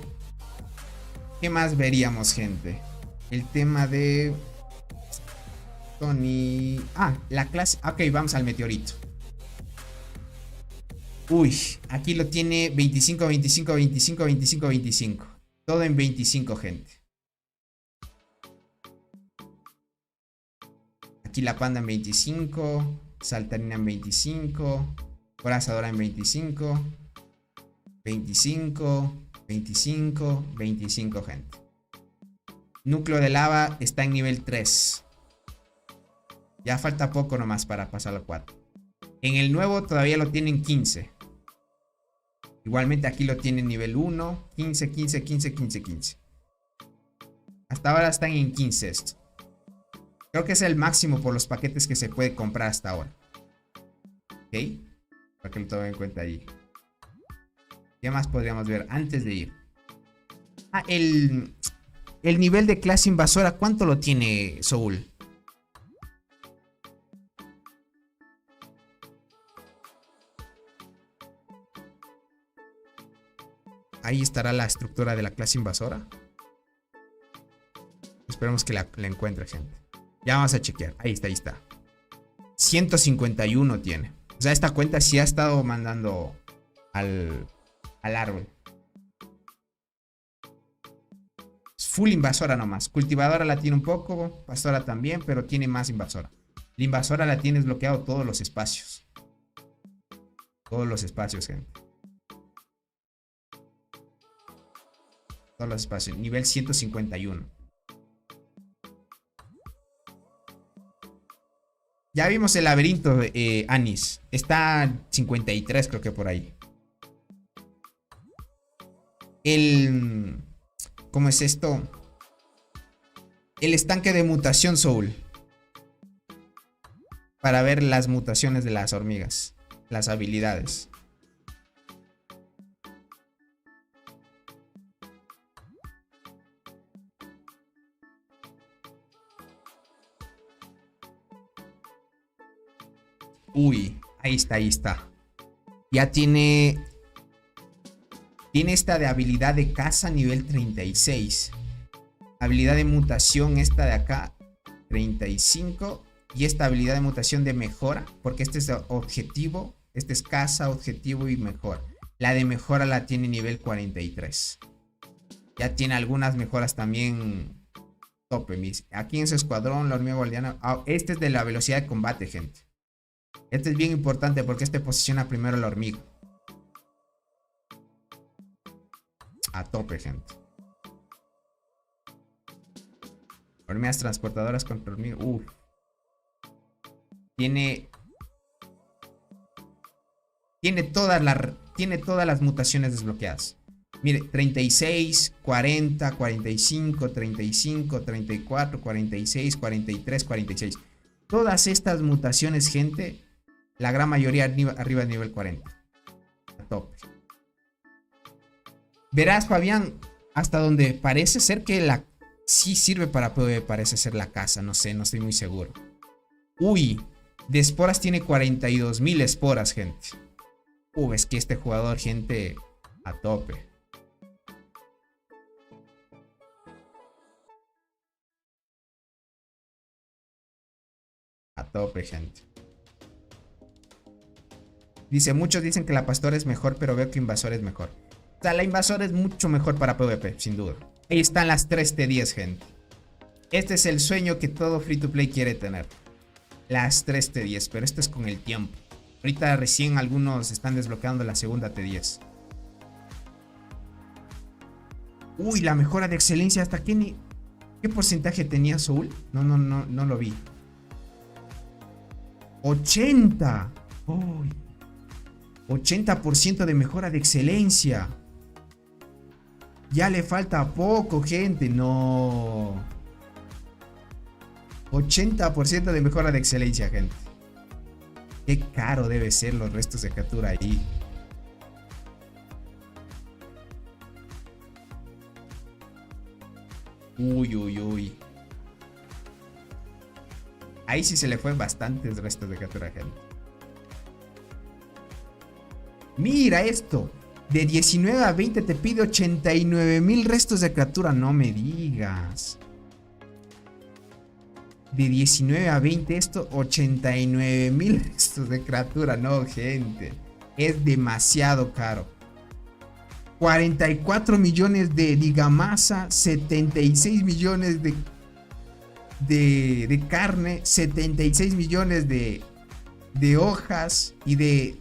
¿Qué más veríamos, gente? El tema de Tony. La clase. Ok, vamos al meteorito. Uy, aquí lo tiene 25, 25, 25, 25, 25. Todo en 25, gente. Aquí la panda en 25. Saltarina en 25. Corazadora en 25. 25. 25. 25, gente. Núcleo de lava está en nivel 3. Ya falta poco nomás para pasar al 4. En el nuevo todavía lo tienen 15. Igualmente aquí lo tienen nivel 1. 15, 15, 15, 15, 15. Hasta ahora están en 15 esto. Creo que es el máximo por los paquetes que se puede comprar hasta ahora. Ok. Para que lo tomen en cuenta ahí. ¿Qué más podríamos ver antes de ir? El nivel de clase invasora. ¿Cuánto lo tiene Soul? ahí estará la estructura de la clase invasora. Esperemos que la encuentre, gente. Ya vamos a chequear. Ahí está, ahí está. 151 tiene. O sea, esta cuenta sí ha estado mandando al árbol. Es full invasora nomás. Cultivadora la tiene un poco. Pastora también, pero tiene más invasora. La invasora la tiene desbloqueado todos los espacios. Todos los espacios, gente. Todos los espacios. Nivel 151. Ya vimos el laberinto de Anis. Está 53, creo que por ahí. ¿Cómo es esto? El estanque de mutación, Soul. Para ver las mutaciones de las hormigas. Las habilidades. Uy, ahí está, ahí está. Ya tiene esta de habilidad de caza nivel 36. Habilidad de mutación esta de acá 35. Y esta habilidad de mutación de mejora, porque este es objetivo, este es caza, objetivo y mejora. La de mejora la tiene nivel 43. Ya tiene algunas mejoras también tope. Aquí en su escuadrón, la hormiga guardiana. Este es de la velocidad de combate, gente. Este es bien importante porque este posiciona primero la hormiga. A tope, gente. Hormigas transportadoras contra hormigas. Tiene todas las mutaciones desbloqueadas. Mire, 36, 40, 45, 35, 34, 46, 43, 46. Todas estas mutaciones, gente, la gran mayoría arriba de nivel 40. A tope. Verás, Fabián, hasta donde parece ser que sí sirve para PvE, parece ser la casa. No sé, no estoy muy seguro. Uy, de esporas tiene 42.000 esporas, gente. Es que este jugador, gente, a tope. A tope, gente. Dice, muchos dicen que la pastora es mejor, pero veo que invasor es mejor. O sea, la invasora es mucho mejor para PvP, sin duda. Ahí están las 3 T10, gente. Este es el sueño que todo free to play quiere tener. Las 3 T10, pero esto es con el tiempo. Ahorita recién algunos están desbloqueando la segunda T10. Uy, la mejora de excelencia. ¿Hasta qué porcentaje tenía Soul? No lo vi. 80. Uy. 80% de mejora de excelencia. Ya le falta poco, gente. No. 80% de mejora de excelencia, gente. Qué caro debe ser los restos de captura ahí. Uy. Ahí sí se le fue bastantes restos de captura, gente. Mira esto. De 19 a 20 te pide 89.000 restos de captura. No me digas. De 19 a 20 esto, 89.000 restos de criatura. No, gente. Es demasiado caro. 44 millones de ligamasa. 76 millones de carne. 76 millones de hojas. Y de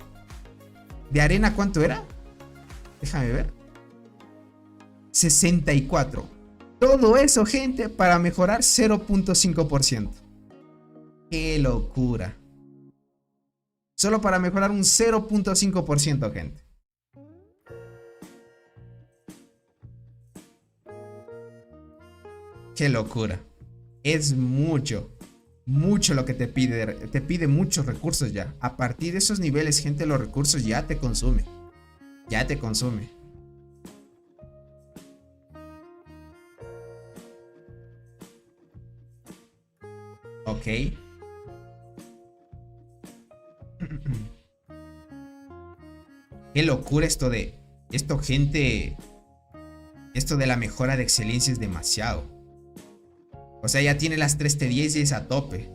arena, ¿cuánto era? Déjame ver. 64. Todo eso, gente, para mejorar 0.5%. ¡Qué locura! Solo para mejorar un 0.5%, gente. ¡Qué locura! Es mucho lo que te pide. Te pide muchos recursos ya. A partir de esos niveles, gente, los recursos ya te consume. Ya te consume. Ok. Qué locura esto, gente. Esto de la mejora de excelencia es demasiado. O sea, ya tiene las 3T10 y es a tope.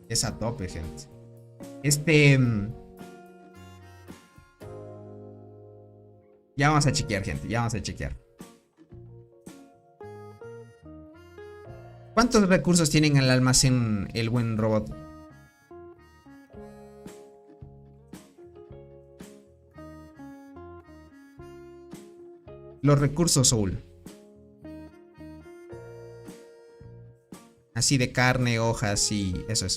Es a tope, gente. Ya vamos a chequear, gente. Ya vamos a chequear. ¿Cuántos recursos tienen en el almacén el buen robot? Los recursos Soul. Así de carne, hojas y eso.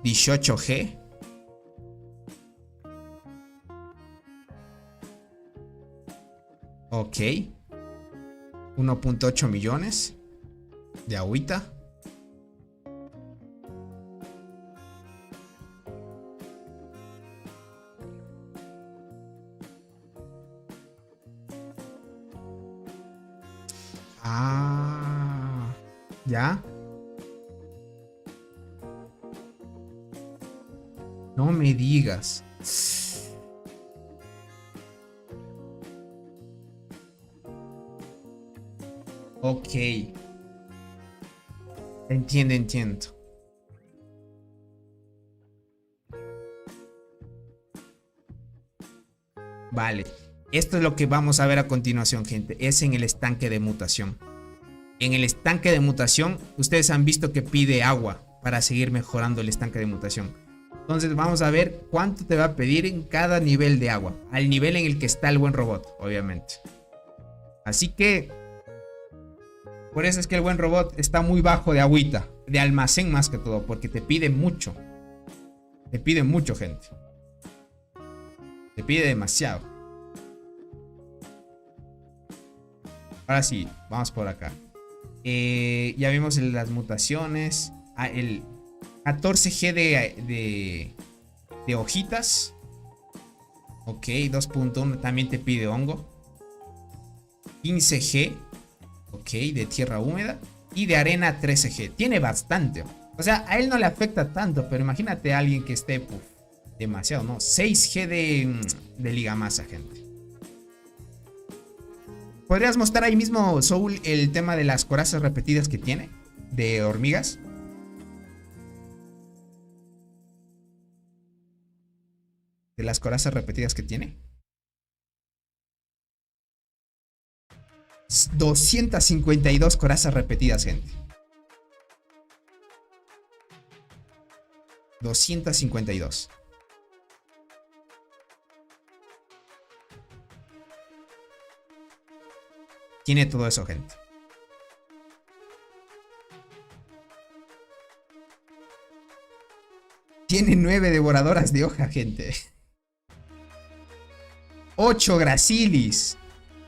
18G. Ok. 1.8 millones de agüita. Ah, ya. No me digas. Ok. Entiendo. Vale. Esto es lo que vamos a ver a continuación, gente. Es en el estanque de mutación. En el estanque de mutación, ustedes han visto que pide agua para seguir mejorando el estanque de mutación. Entonces vamos a ver cuánto te va a pedir en cada nivel de agua. Al nivel en el que está el buen robot, obviamente. Así que... por eso es que el buen robot está muy bajo de agüita. De almacén más que todo. Porque te pide mucho. Te pide mucho, gente. Te pide demasiado. Ahora sí, vamos por acá. Ya vimos las mutaciones. El 14G de hojitas. Ok, 2.1 también te pide hongo. 15G. Ok, de tierra húmeda. Y de arena 13G. Tiene bastante. O sea, a él no le afecta tanto. Pero imagínate a alguien que esté demasiado, ¿no? 6G de ligamasa, gente. ¿Podrías mostrar ahí mismo, Soul, el tema de las corazas repetidas que tiene? De hormigas. De las corazas repetidas que tiene. 252 corazas repetidas, gente. 252. Tiene todo eso, gente. Tiene 9 devoradoras de hoja, gente. 8 Gracilis.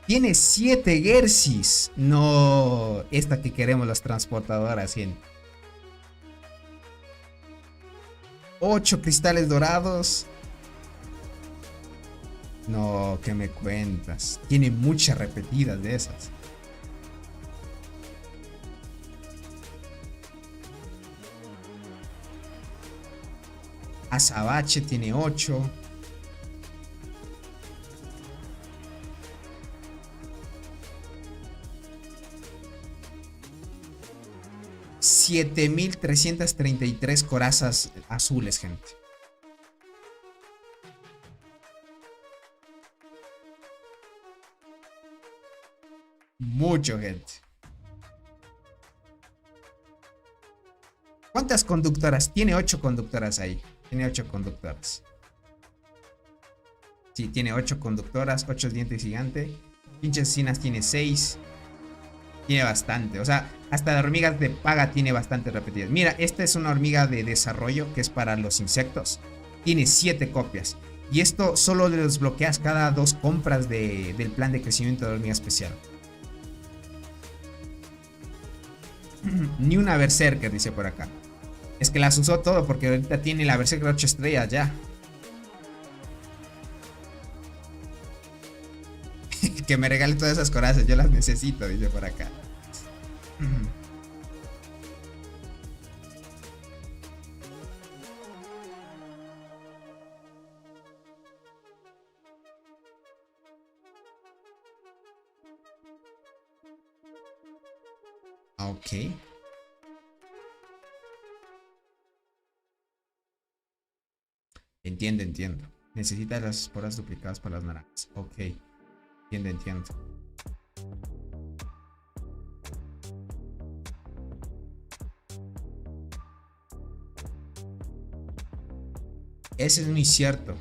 Tiene 7 Gersis. No, esta que queremos las transportadoras, gente. 8 cristales dorados. No, ¿qué me cuentas? Tiene muchas repetidas de esas. Azabache tiene 8. $7,333 corazas azules, gente. Mucho, gente. ¿Cuántas conductoras? Tiene 8 conductoras ahí. Tiene 8 conductoras. Sí, tiene 8 conductoras, 8 dientes gigantes. Pinches asesinas tiene 6. Tiene bastante. O sea, hasta de hormigas de paga tiene bastante repetidas. Mira, esta es una hormiga de desarrollo que es para los insectos. Tiene 7 copias. Y esto solo le desbloqueas cada 2 compras del plan de crecimiento de hormiga especial. Ni una Berserker, dice por acá. Es que las usó todo porque ahorita tiene la Berserker 8 estrellas ya. Que me regale todas esas corazas, yo las necesito, dice por acá. Ok. Entiendo. Necesita las esporas duplicadas para las naranjas. Ok. Entiendo. Ese es muy cierto.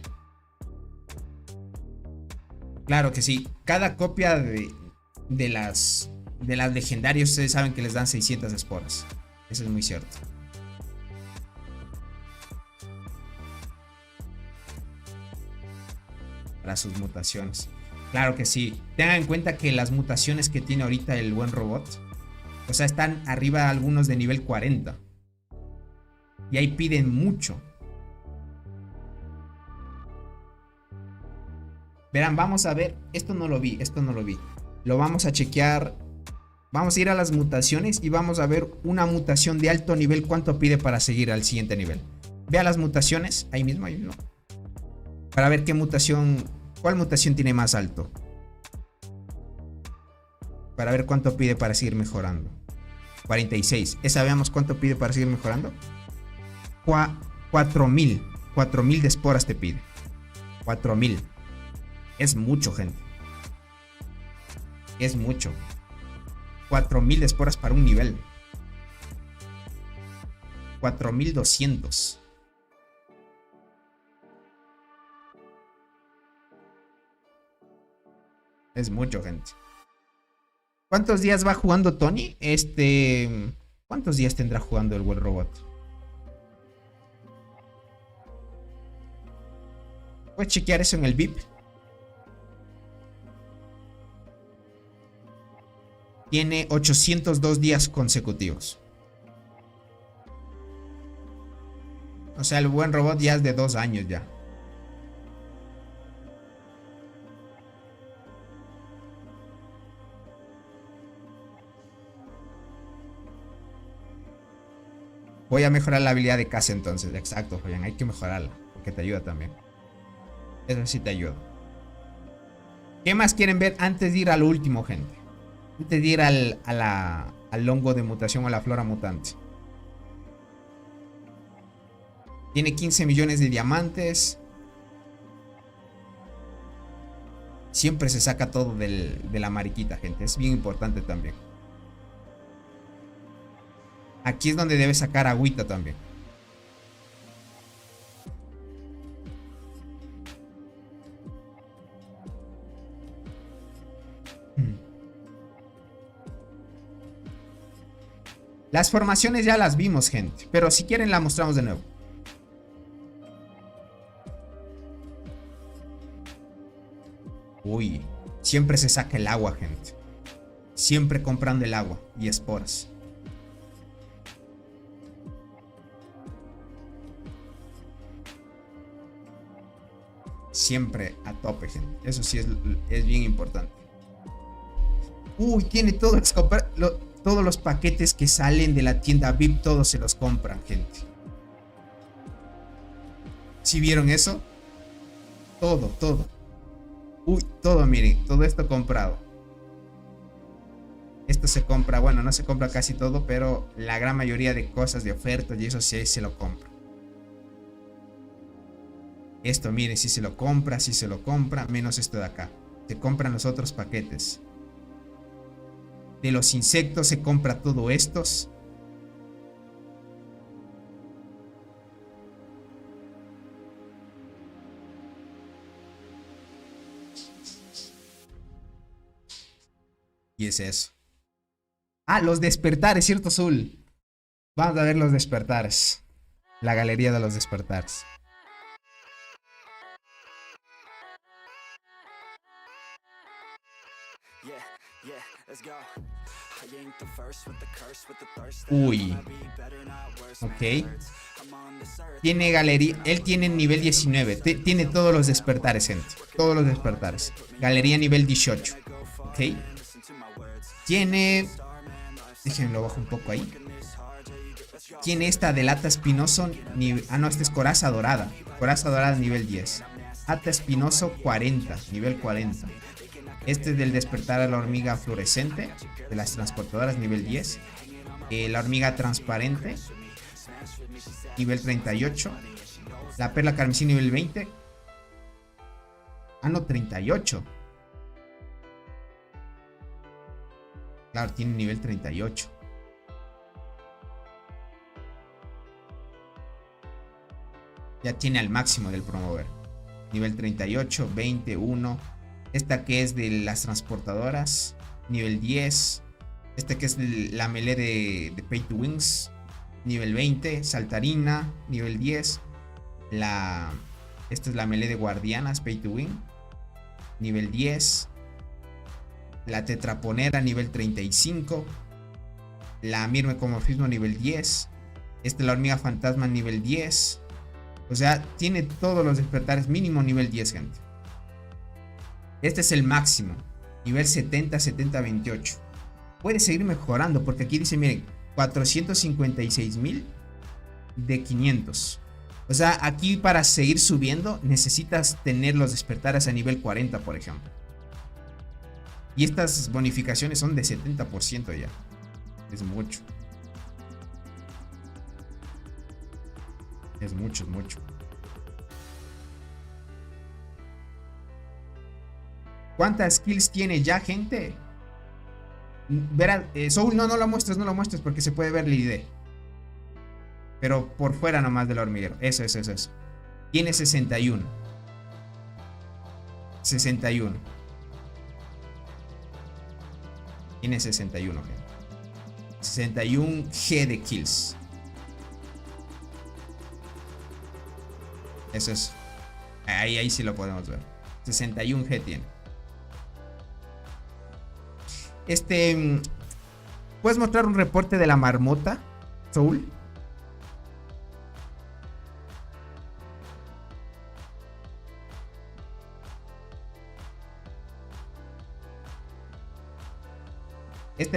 Claro que sí. Cada copia de las legendarias, ustedes saben que les dan 600 esporas. Eso es muy cierto. Para sus mutaciones. Claro que sí. Tengan en cuenta que las mutaciones que tiene ahorita el buen robot, o sea, están arriba algunos de nivel 40. Y ahí piden mucho. Verán, vamos a ver. Esto no lo vi. Lo vamos a chequear. Vamos a ir a las mutaciones y vamos a ver una mutación de alto nivel. ¿Cuánto pide para seguir al siguiente nivel? Vea las mutaciones. Ahí mismo. Para ver qué mutación. ¿Cuál mutación tiene más alto? Para ver cuánto pide para seguir mejorando. 46. Esa veamos cuánto pide para seguir mejorando. 4000. 4000 de esporas te pide. 4000. Es mucho, gente. Es mucho. 4000 de esporas para un nivel. 4200. Es mucho, gente. ¿Cuántos días va jugando Tony? ¿Cuántos días tendrá jugando el buen robot? ¿Puedes chequear eso en el VIP? Tiene 802 días consecutivos. O sea, el buen robot ya es de 2 años ya. Voy a mejorar la habilidad de caza entonces. Exacto, Fabián. Hay que mejorarla. Porque te ayuda también. Eso sí te ayuda. ¿Qué más quieren ver antes de ir al último, gente? Antes de ir al hongo de mutación o a la flora mutante. Tiene 15 millones de diamantes. Siempre se saca todo de la mariquita, gente. Es bien importante también. Aquí es donde debe sacar agüita también. Las formaciones ya las vimos, gente. Pero si quieren la mostramos de nuevo. Uy, siempre se saca el agua, gente. Siempre comprando el agua y esporas. Siempre a tope, gente. Eso sí es bien importante. Uy, tiene todos los paquetes que salen de la tienda VIP. Todos se los compran, gente. ¿Sí vieron eso? Todo. Uy, todo, miren. Todo esto comprado. Esto se compra, bueno, no se compra casi todo, pero la gran mayoría de cosas de ofertas y eso sí se lo compra. Esto, miren, si se lo compra, menos esto de acá. Se compran los otros paquetes. De los insectos se compra todo estos. Y es eso. Ah, los despertares, ¿cierto, Azul? Vamos a ver los despertares. La galería de los despertares. Uy. Ok. Tiene galería. Él tiene nivel 19. Tiene todos los despertares, gente. Todos los despertares. Galería nivel 18. Ok. Tiene... Déjenlo bajo un poco ahí. Tiene esta del Ata Espinoso. Ah, no, esta es Coraza Dorada. Coraza Dorada nivel 10. Ata Espinoso 40. Nivel 40. Este es del despertar a la hormiga fluorescente. De las transportadoras nivel 10. La hormiga transparente, nivel 38. La perla carmesí, nivel 20. Ah, no, 38. Claro, tiene nivel 38. Ya tiene al máximo del promover. Nivel 38, 20, 1. Esta que es de las transportadoras, nivel 10. Esta que es la melee de Pay to Wins, nivel 20. Saltarina, nivel 10. Esta es la melee de guardianas, Pay to Win, nivel 10. La tetraponera, nivel 35. La mirmecomorfismo, nivel 10. Esta es la hormiga fantasma, nivel 10. O sea, tiene todos los despertares mínimo nivel 10, gente. Este es el máximo, nivel 70, 70, 28. Puede seguir mejorando porque aquí dice, miren, 456,000 de 500. O sea, aquí para seguir subiendo necesitas tener los despertares a nivel 40, por ejemplo. Y estas bonificaciones son de 70% ya. Es mucho. Es mucho, es mucho. ¿Cuántas kills tiene ya, gente? Verán, Soul, no lo muestres, no lo muestres porque se puede ver la idea. Pero por fuera nomás del hormiguero. Eso. Tiene 61. 61. Tiene 61, gente. 61 G de kills. Eso es. Ahí sí lo podemos ver. 61 G tiene. ¿Puedes mostrar un reporte de la marmota, Soul?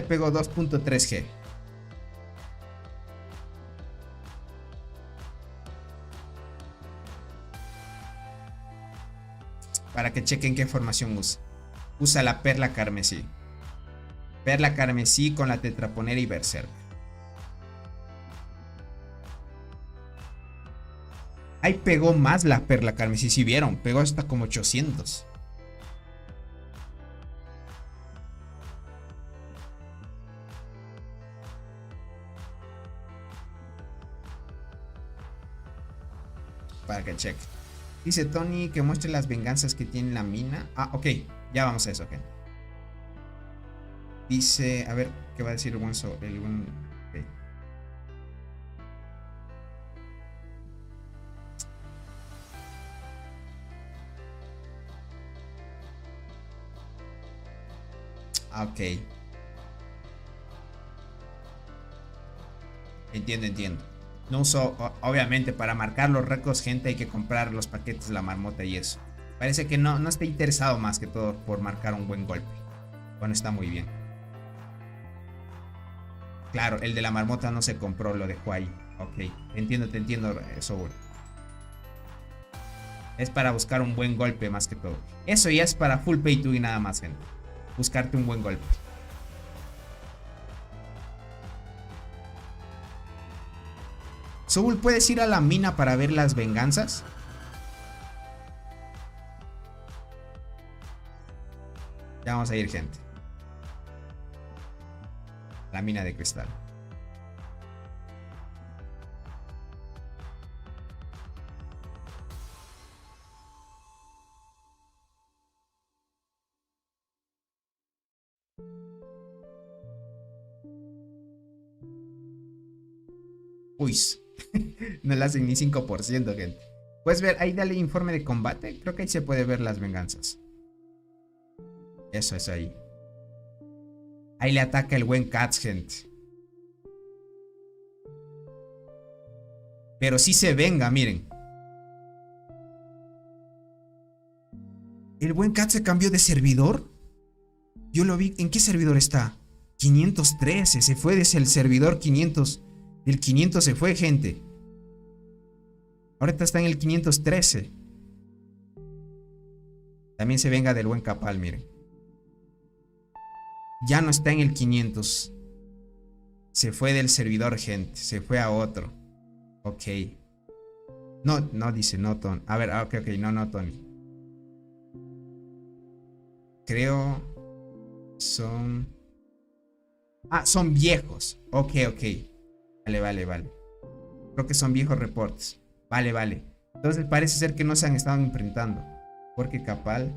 Pegó 2.3 G. Para que chequen qué formación usa. Usa la perla carmesí. Perla carmesí con la tetraponera y berserk. Ahí pegó más la perla carmesí. Si vieron, pegó hasta como 800. Para que cheque. Dice Tony que muestre las venganzas que tiene la mina. Ah, ok. Ya vamos a eso, ok. Dice, a ver, ¿qué va a decir el buen okay. Ok. Entiendo. No uso, obviamente, para marcar los récords, gente, hay que comprar los paquetes de la marmota y eso. Parece que no está interesado más que todo por marcar un buen golpe. Bueno, está muy bien. Claro, el de la marmota no se compró, lo dejó ahí. Ok, te entiendo, Soul. Es para buscar un buen golpe más que todo. Eso ya es para full pay to win nada más, gente. Buscarte un buen golpe. Soul, ¿puedes ir a la mina para ver las venganzas? Ya vamos a ir, gente. La mina de cristal. Uy, no le hacen ni 5%, gente. Puedes ver, ahí dale informe de combate. Creo que ahí se puede ver las venganzas. Eso es ahí. Ahí le ataca el buen Cats, gente. Pero sí se venga, miren. ¿El buen Cats se cambió de servidor? Yo lo vi. ¿En qué servidor está? 513. Se fue desde el servidor 500. El 500 se fue, gente. Ahorita está en el 513. También se venga del buen Capal, miren. Ya no está en el 500. Se fue del servidor, gente. Se fue a otro. Ok. No, no dice no, Tony. A ver, ok, no, Tony. Creo son... Ah, son viejos. Ok. Vale. Creo que son viejos reportes. Vale. Entonces parece ser que no se han estado enfrentando. Porque Capal...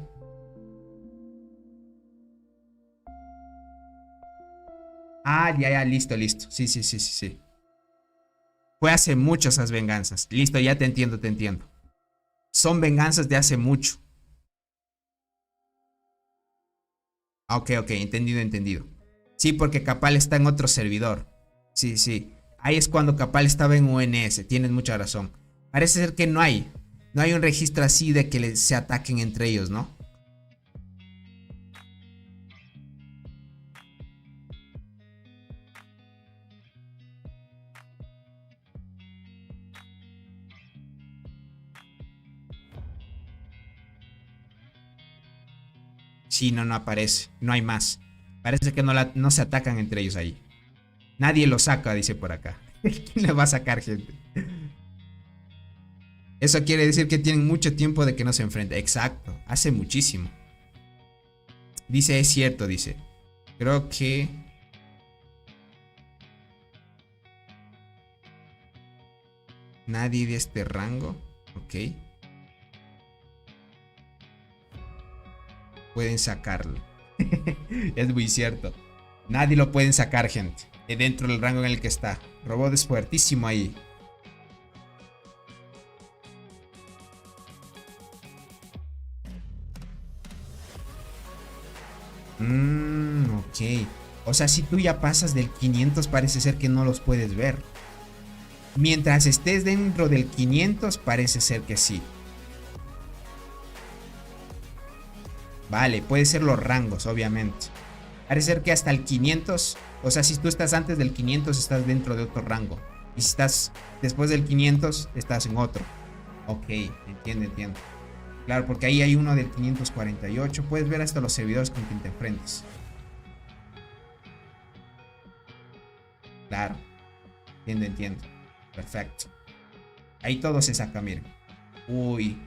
Ah, ya, listo. Sí. Fue hace mucho esas venganzas. Listo, ya te entiendo. Son venganzas de hace mucho. Ok, entendido. Sí, porque Capal está en otro servidor. Sí. Ahí es cuando Capal estaba en UNS. Tienes mucha razón. Parece ser que no hay un registro así de que se ataquen entre ellos, ¿no? Sí, no aparece. No hay más. Parece que no se atacan entre ellos ahí. Nadie lo saca, dice por acá. ¿Quién le va a sacar, gente? Eso quiere decir que tienen mucho tiempo de que no se enfrentan. Exacto, hace muchísimo. Dice, es cierto, dice. Creo que... Nadie de este rango. Ok. Pueden sacarlo. Es muy cierto. Nadie lo pueden sacar, gente. Dentro del rango en el que está. Robot es fuertísimo ahí. Ok. O sea, si tú ya pasas del 500, parece ser que no los puedes ver. Mientras estés dentro del 500, parece ser que sí. Vale, puede ser los rangos, obviamente. Parece ser que hasta el 500, o sea, si tú estás antes del 500, estás dentro de otro rango. Y si estás después del 500, estás en otro. Ok, entiendo. Claro, porque ahí hay uno del 548. Puedes ver hasta los servidores con quien te enfrentes. Claro. Entiendo. Perfecto. Ahí todo se saca, miren. Uy.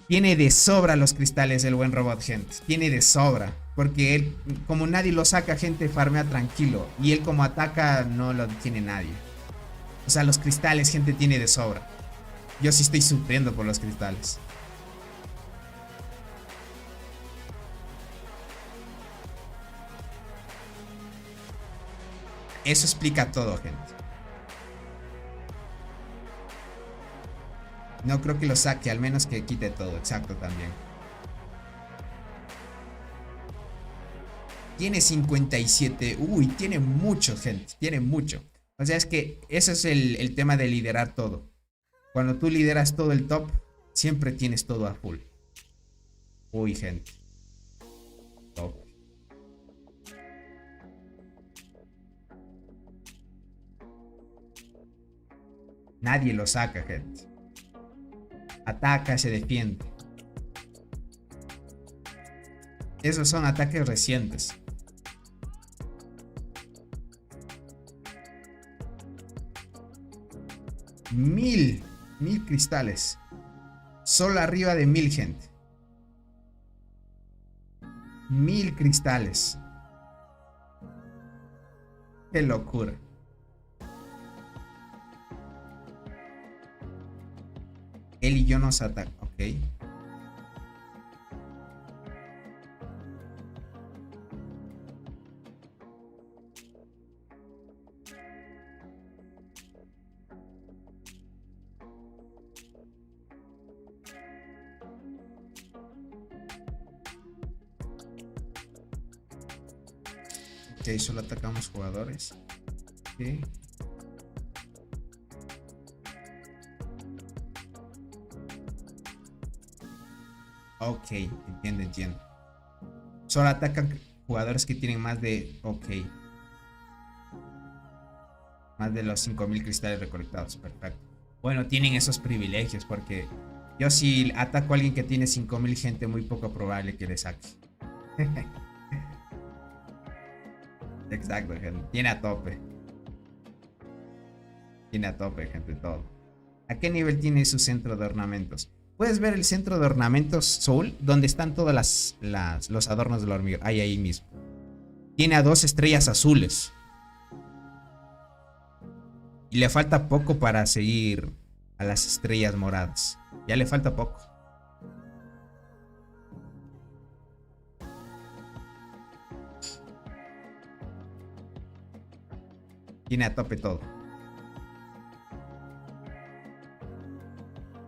Tiene de sobra los cristales el buen robot, gente. Tiene de sobra. Porque él, como nadie lo saca, gente, farmea tranquilo. Y él como ataca, no lo tiene nadie. O sea, los cristales, gente, tiene de sobra. Yo sí estoy sufriendo por los cristales. Eso explica todo, gente. No creo que lo saque, al menos que quite todo. Exacto, también. Tiene 57. Uy, tiene mucho, gente. Tiene mucho. O sea, es que ese es el tema de liderar todo. Cuando tú lideras todo el top, siempre tienes todo a full. Uy, gente. Top. Nadie lo saca, gente. Ataca, se defiende. Esos son ataques recientes. Mil cristales. Solo arriba de 1000, gente. 1000 cristales. Qué locura. Él y yo nos atacamos. Ok. Ok, solo atacamos jugadores. Ok. Ok, entiendo. Solo atacan jugadores que tienen más de... Ok. Más de los 5000 cristales recolectados. Perfecto. Bueno, tienen esos privilegios porque yo si ataco a alguien que tiene 5000 gente, muy poco probable que le saque. Exacto, gente. Tiene a tope. Tiene a tope, gente, todo. ¿A qué nivel tiene su centro de ornamentos? Puedes ver el centro de ornamentos, Soul, donde están todos los adornos del hormiguero. Ahí mismo. Tiene a 2 estrellas azules. Y le falta poco para seguir a las estrellas moradas. Ya le falta poco. Tiene a tope todo.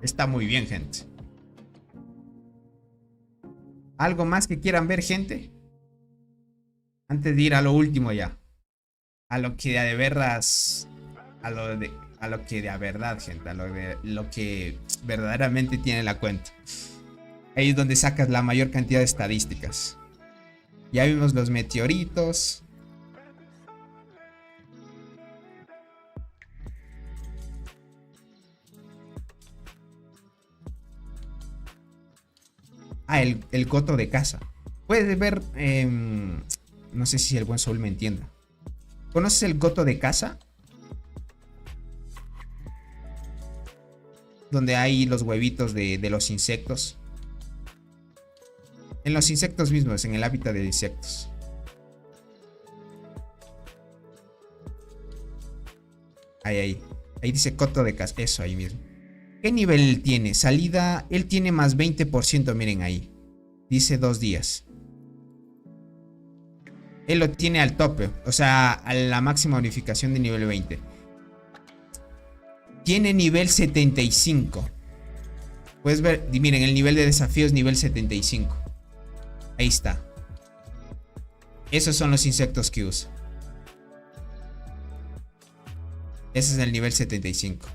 Está muy bien, gente. ¿Algo más que quieran ver, gente? Antes de ir a lo último ya. A lo que de veras... A lo que de a verdad, gente. A lo que verdaderamente tiene la cuenta. Ahí es donde sacas la mayor cantidad de estadísticas. Ya vimos los meteoritos. Ah, el coto de casa. Puedes ver... no sé si el buen Soul me entienda. ¿Conoces el coto de casa? Donde hay los huevitos de los insectos. En los insectos mismos, en el hábitat de insectos. Ahí dice coto de casa. Eso, ahí mismo. ¿Qué nivel tiene? Salida, él tiene más 20%, miren ahí. Dice 2 días. Él lo tiene al tope, o sea, a la máxima unificación de nivel 20. Tiene nivel 75. Puedes ver, miren, el nivel de desafío es nivel 75. Ahí está. Esos son los insectos que usa. Ese es el nivel 75.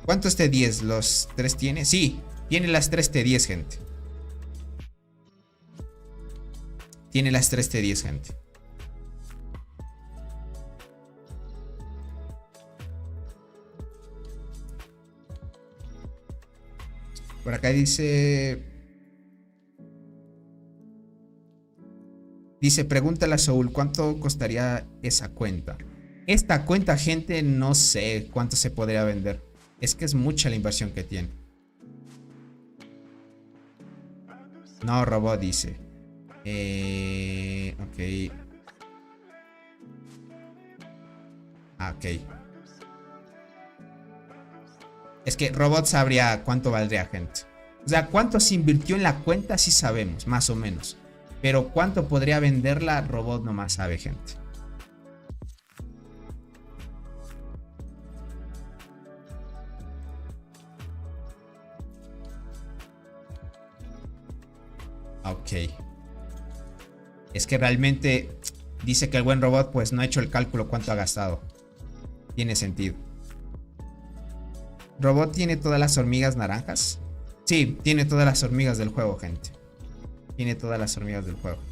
¿Cuántos T10? ¿Los 3 tiene? Sí, tiene las 3 T10, gente. Tiene las 3 T10, gente. Por acá dice... pregúntale a Soul, ¿cuánto costaría esa cuenta? Esta cuenta, gente, no sé cuánto se podría vender. Es que es mucha la inversión que tiene. No, robot dice. Ok. Ok. Es que robot sabría cuánto valdría, gente. O sea, cuánto se invirtió en la cuenta sí sabemos, más o menos. Pero cuánto podría venderla, robot nomás sabe, gente. Ok. Es que realmente dice que el buen robot pues no ha hecho el cálculo cuánto ha gastado. Tiene sentido. ¿Robot tiene todas las hormigas naranjas? Sí, tiene todas las hormigas del juego, gente. Tiene todas las hormigas del juego.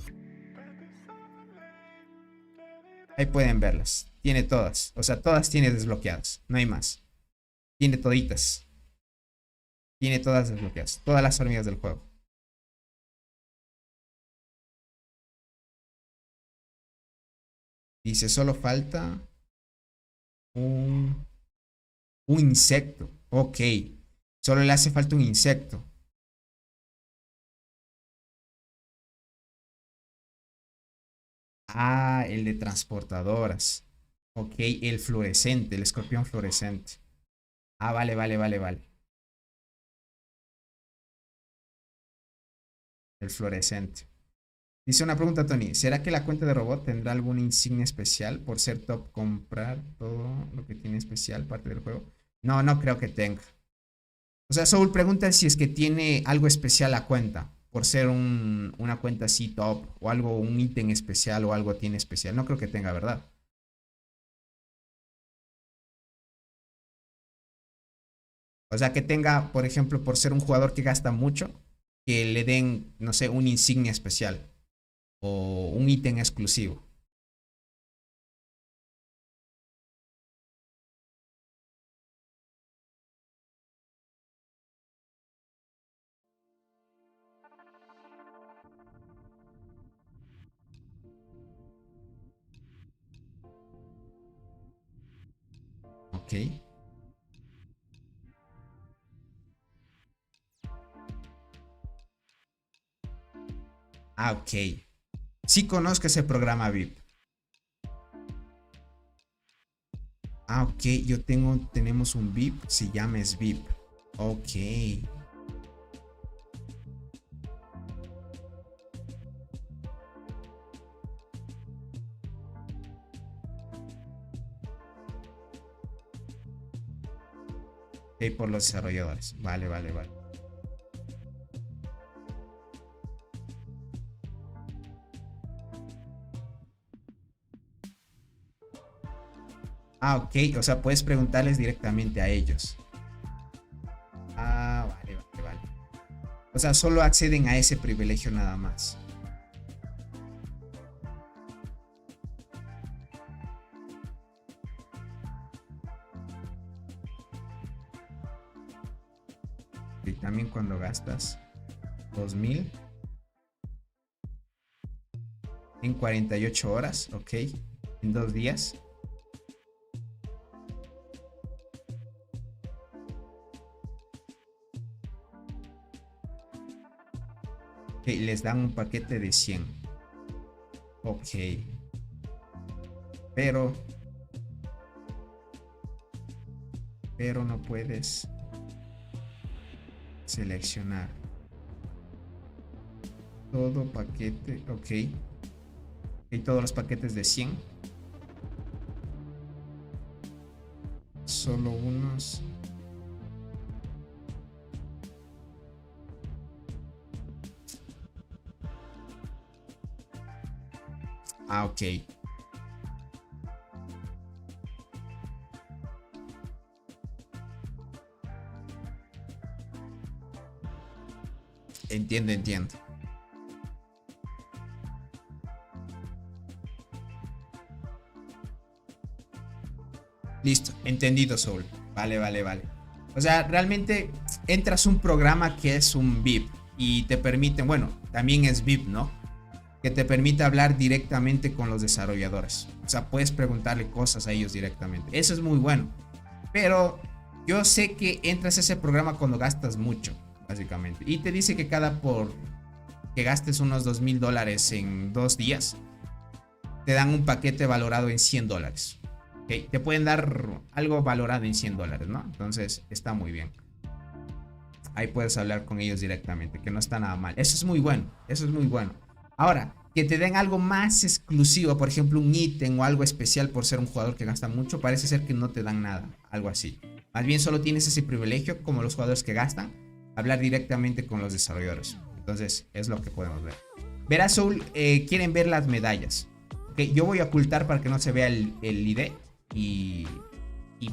Ahí pueden verlas. Tiene todas. O sea, todas tiene desbloqueadas. No hay más. Tiene toditas. Tiene todas desbloqueadas. Todas las hormigas del juego. Dice, solo falta un insecto. Ok. Solo le hace falta un insecto. Ah, el de transportadoras. Ok, el fluorescente, el escorpión fluorescente. Ah, vale. El fluorescente. Dice una pregunta, Tony. ¿Será que la cuenta de robot tendrá alguna insignia especial por ser top comprar todo lo que tiene especial parte del juego? No, no creo que tenga. O sea, Soul pregunta si es que tiene algo especial la cuenta. Por ser una cuenta así top. O algo, un ítem especial o algo tiene especial. No creo que tenga, ¿verdad? O sea, que tenga, por ejemplo, por ser un jugador que gasta mucho, que le den, no sé, una insignia especial. O un ítem exclusivo. Ok. Ah, ok. Sí conozco ese programa VIP. Ah, ok. Tenemos un VIP. Se llama SVIP. Ok. Ok, por los desarrolladores. Vale, vale, vale. Ah, ok. O sea, puedes preguntarles directamente a ellos. Ah, vale, vale, vale. O sea, solo acceden a ese privilegio nada más. Y también cuando gastas 2000 en 48 horas, ok, en 2 días. Ok, les dan un paquete de 100. Ok. Pero no puedes seleccionar todo paquete. Ok. Y todos los paquetes de 100. Solo unos. Ah, ok. Entiendo, entiendo. Listo, entendido, Soul. Vale, vale, vale. O sea, realmente entras a un programa que es un VIP y te permiten, bueno, también es VIP, ¿no? Que te permite hablar directamente con los desarrolladores. O sea, puedes preguntarle cosas a ellos directamente. Eso es muy bueno. Pero yo sé que entras a ese programa cuando gastas mucho, básicamente. Y te dice que que gastes unos $2000 en 2 días, te dan un paquete valorado en $100. ¿Okay? Te pueden dar algo valorado en $100, ¿no? Entonces está muy bien. Ahí puedes hablar con ellos directamente, que no está nada mal. Eso es muy bueno, eso es muy bueno. Ahora, que te den algo más exclusivo, por ejemplo un ítem o algo especial por ser un jugador que gasta mucho, parece ser que no te dan nada, algo así. Más bien solo tienes ese privilegio, como los jugadores que gastan, hablar directamente con los desarrolladores. Entonces es lo que podemos ver. Verás, Soul, quieren ver las medallas. Okay, yo voy a ocultar para que no se vea el ID y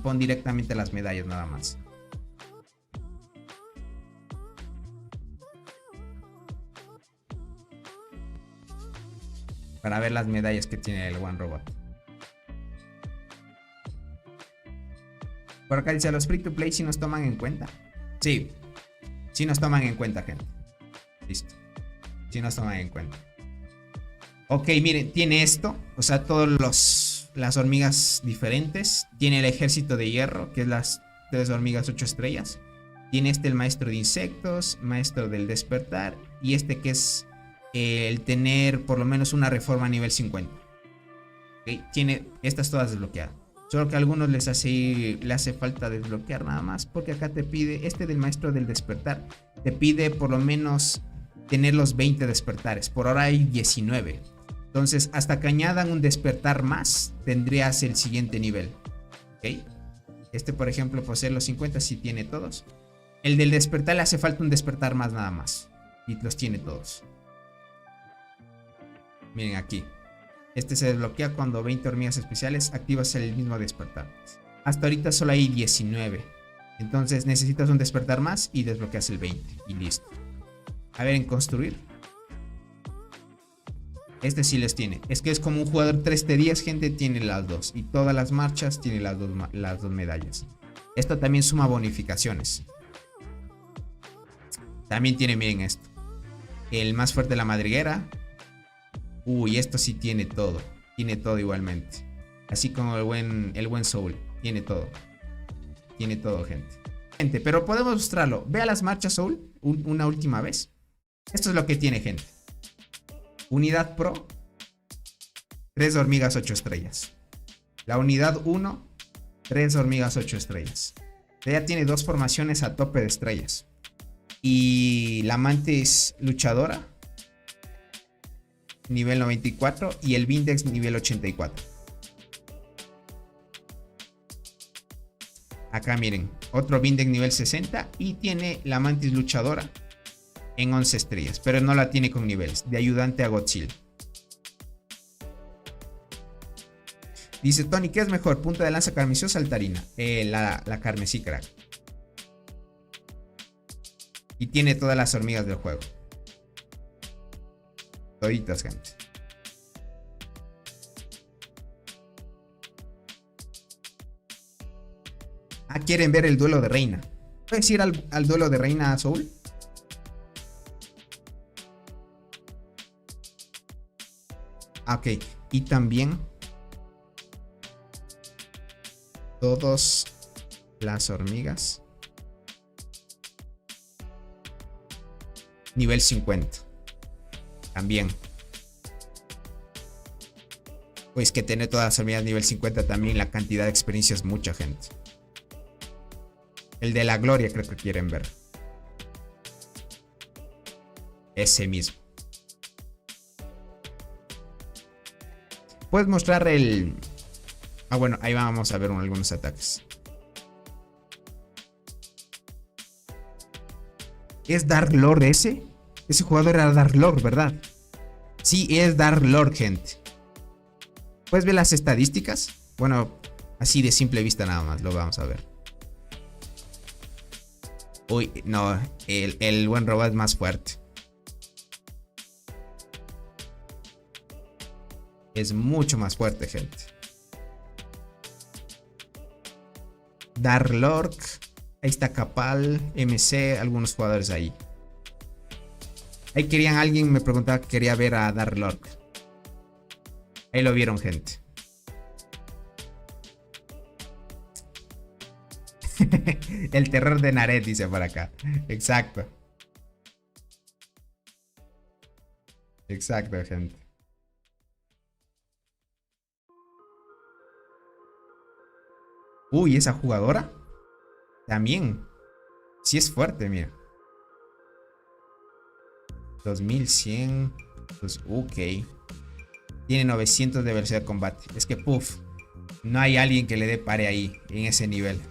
pon directamente las medallas nada más. Para ver las medallas que tiene el One Robot. Por acá dice, los free to play si nos toman en cuenta. Sí, sí nos toman en cuenta, gente. Listo. Sí nos toman en cuenta. Ok, miren, tiene esto. O sea, todas las hormigas diferentes. Tiene el ejército de hierro, que es las 3 hormigas 8 estrellas. Tiene el maestro de insectos, maestro del despertar. Y este que es el tener por lo menos una reforma a nivel 50. Okay, tiene estas todas desbloqueadas. Solo que a algunos le hace falta desbloquear nada más. Porque acá te pide, del maestro del despertar, te pide por lo menos tener los 20 despertares. Por ahora hay 19. Entonces, hasta que añadan un despertar más, tendrías el siguiente nivel. ¿Ok? Por ejemplo, posee los 50, si tiene todos. El del despertar le hace falta un despertar más nada más. Y los tiene todos. Miren aquí. Se desbloquea cuando 20 hormigas especiales activas el mismo despertar. Hasta ahorita solo hay 19. Entonces necesitas un despertar más y desbloqueas el 20. Y listo. A ver, en construir. Sí les tiene. Es que es como un jugador 3T10, gente, tiene las dos. Y todas las marchas tiene las dos medallas. Esto también suma bonificaciones. También tiene, miren esto. El más fuerte de la madriguera. Uy, esto sí tiene todo. Tiene todo igualmente. Así como el buen Soul. Tiene todo. Tiene todo, gente. Gente, pero podemos mostrarlo. Vea las marchas, Soul, una última vez. Esto es lo que tiene, gente. Unidad Pro, 3 hormigas 8 estrellas. La unidad 1, 3 hormigas 8 estrellas. Ya tiene 2 formaciones a tope de estrellas. Y la mantis luchadora, nivel 94. Y el Vindex, nivel 84. Acá miren, otro Vindex nivel 60. Y tiene la mantis luchadora en 11 estrellas. Pero no la tiene con niveles. De ayudante a Godzilla. Dice Tony, ¿qué es mejor? ¿Punta de lanza carmesí o saltarina? La carmesí, crack. Y tiene todas las hormigas del juego. Toditas, gente. Ah, ¿quieren ver el duelo de reina? ¿Puedes ir al duelo de reina, Soul? Ah, ok. Y también todas las hormigas nivel 50. También. Pues que tener todas las hormigas nivel 50 también, la cantidad de experiencia es mucha, gente. El de la gloria creo que quieren ver. Ese mismo. Puedes mostrar el... Ah, bueno, ahí vamos a ver algunos ataques. ¿Es Dark Lord ese? Ese jugador era Dark Lord, ¿verdad? Sí, es Dark Lord, gente. ¿Puedes ver las estadísticas? Bueno, así de simple vista nada más, lo vamos a ver. Uy, no, el buen robot es más fuerte. Es mucho más fuerte, gente. Dark Lord. Ahí está Capal, MC, algunos jugadores ahí. Ahí querían, alguien me preguntaba que quería ver a Dark Lord. Ahí lo vieron, gente. El terror de Naret, dice por acá. Exacto. Exacto, gente. Uy, esa jugadora también. Sí es fuerte, mira. 2100. Pues, ok. Tiene 900 de velocidad de combate. Es que, puff. No hay alguien que le dé pare ahí, en ese nivel.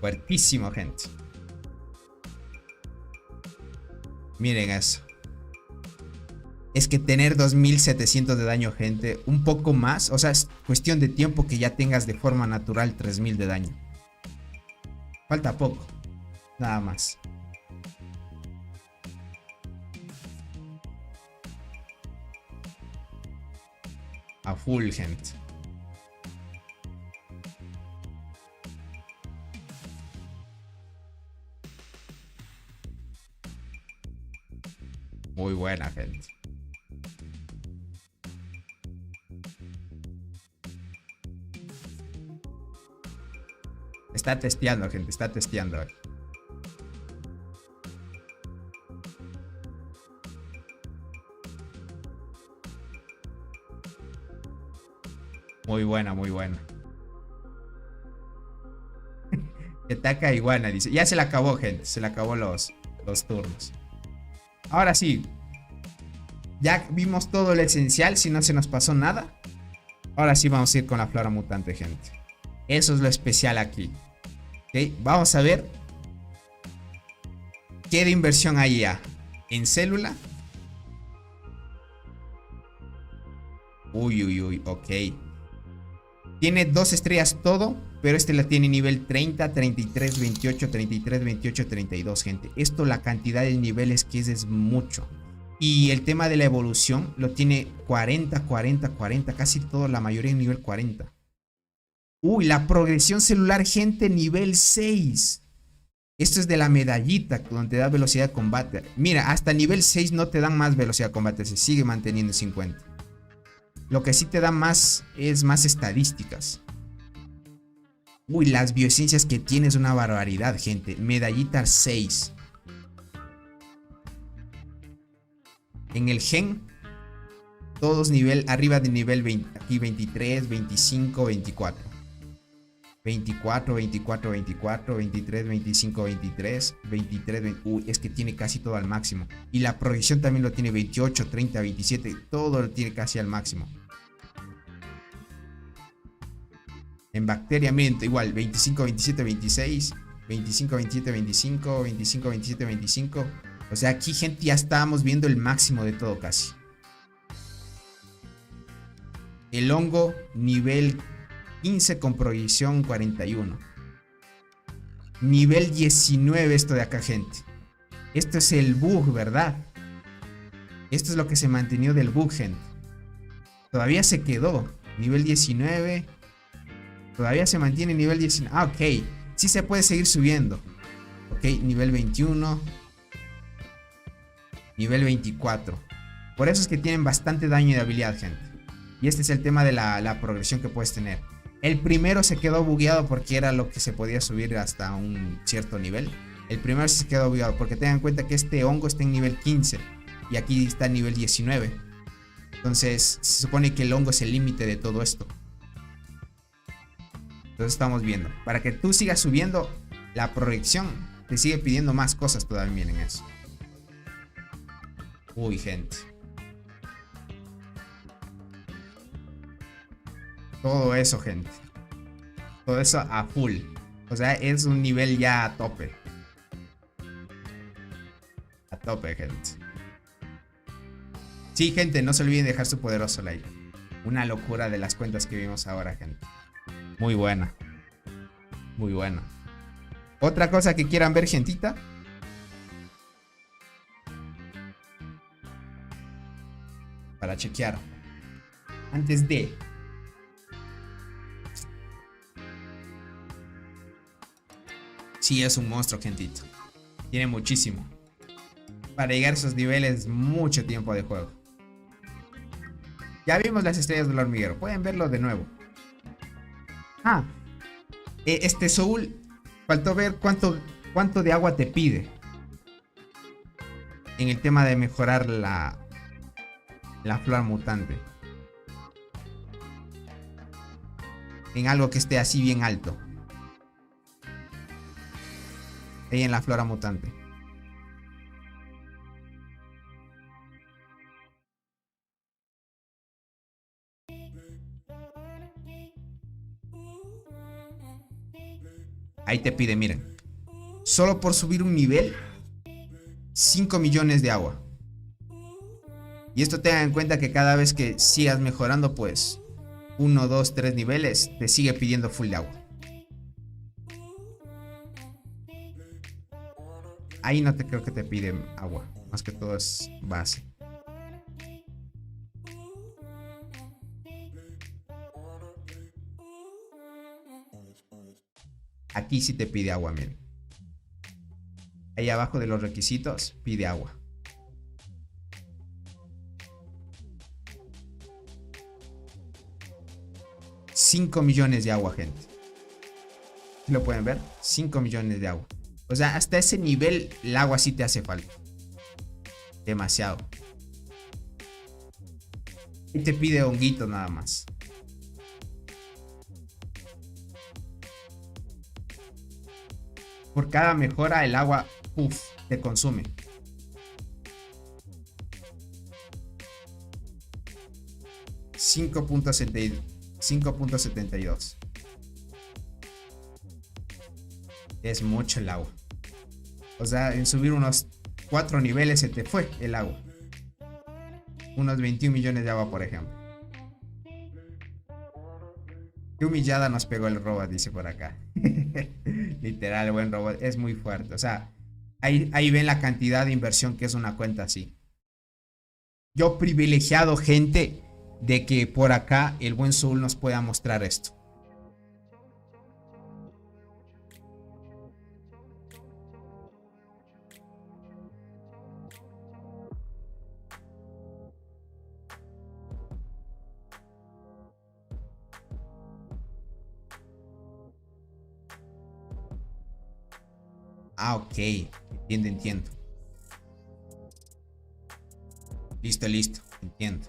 Fuertísimo, gente. Miren eso. Es que tener 2700 de daño, gente, un poco más, o sea, es cuestión de tiempo que ya tengas de forma natural 3000 de daño. Falta poco, nada más. A full, gente. Muy buena, gente. Está testeando, gente. Está testeando. Muy buena, muy buena. Ataca iguana, dice. Ya se le acabó, gente. Se le acabó los turnos. Ahora sí. Ya vimos todo lo esencial. Si no se nos pasó nada. Ahora sí vamos a ir con la flora mutante, gente. Eso es lo especial aquí. ¿Okay? Vamos a ver qué de inversión hay ya. En célula. Uy, uy, uy. Ok. Tiene 2 estrellas todo. Pero este la tiene nivel 30, 33, 28, 33, 28, 32, gente. Esto, la cantidad de niveles que es mucho. Y el tema de la evolución lo tiene 40, 40, 40. Casi todo, la mayoría en nivel 40. Uy, la progresión celular, gente, nivel 6. Esto es de la medallita, donde te da velocidad de combate. Mira, hasta nivel 6 no te dan más velocidad de combate, se sigue manteniendo en 50. Lo que sí te da más es más estadísticas. Uy, las bioesencias que tiene es una barbaridad, gente. Medallita 6. En el gen, todos nivel arriba de nivel 20. Aquí 23, 25, 24. 24, 24, 24, 23, 25, 23, 23, 20. Uy, es que tiene casi todo al máximo. Y la proyección también lo tiene 28, 30, 27. Todo lo tiene casi al máximo. En bacteria, miren, igual 25, 27, 26, 25, 27, 25, 25, 27, 25. O sea, aquí, gente, ya estábamos viendo el máximo de todo casi. El hongo nivel 15 con proyección 41. Nivel 19 esto de acá, gente. Esto es el bug, ¿verdad? Esto es lo que se mantenió del bug, gente. Todavía se quedó. Nivel 19. Todavía se mantiene nivel 19. Ah, ok. Sí se puede seguir subiendo. Ok, nivel 21. Nivel 24. Por eso es que tienen bastante daño de habilidad, gente. Y este es el tema de la progresión que puedes tener. El primero se quedó bugueado porque era lo que se podía subir hasta un cierto nivel. El primero se quedó bugueado porque tengan en cuenta que este hongo está en nivel 15. Y aquí está en nivel 19. Entonces se supone que el hongo es el límite de todo esto. Entonces estamos viendo. Para que tú sigas subiendo, la proyección te sigue pidiendo más cosas todavía. Miren eso. Uy, gente. Todo eso, gente. Todo eso a full. O sea, es un nivel ya a tope. A tope, gente. Sí, gente, no se olviden dejar su poderoso like. Una locura de las cuentas que vimos ahora, gente. Muy buena. Muy buena. Otra cosa que quieran ver, gentita. Para chequear. Antes de... Sí, es un monstruo, gentito. Tiene muchísimo. Para llegar a esos niveles, mucho tiempo de juego. Ya vimos las estrellas del hormiguero. Pueden verlo de nuevo. Ah. Este Soul. Faltó ver cuánto de agua te pide. En el tema de mejorar la flor mutante. En algo que esté así bien alto. Ahí en la flora mutante. Ahí te pide, miren. Solo por subir un nivel, 5 millones de agua. Y esto tengan en cuenta que cada vez que sigas mejorando, pues 1, 2, 3 niveles, te sigue pidiendo full de agua. Ahí no te creo que te piden agua. Más que todo es base. Aquí sí te pide agua, miren. Ahí abajo de los requisitos pide agua. $5 millones de agua, gente. ¿Lo pueden ver? 5 millones de agua. O sea, hasta ese nivel el agua sí te hace falta. Demasiado. Y te pide honguito nada más. Por cada mejora el agua, te consume. $5.72. Es mucho el agua. O sea, en subir unos 4 niveles se te fue el agua. Unos 21 millones de agua, por ejemplo. Qué humillada nos pegó el robot, dice por acá. Literal, buen robot. Es muy fuerte. O sea, ahí ven la cantidad de inversión que es una cuenta así. Yo privilegiado, gente, de que por acá el buen Soul nos pueda mostrar esto. Ah, ok. Entiendo. Listo. Entiendo.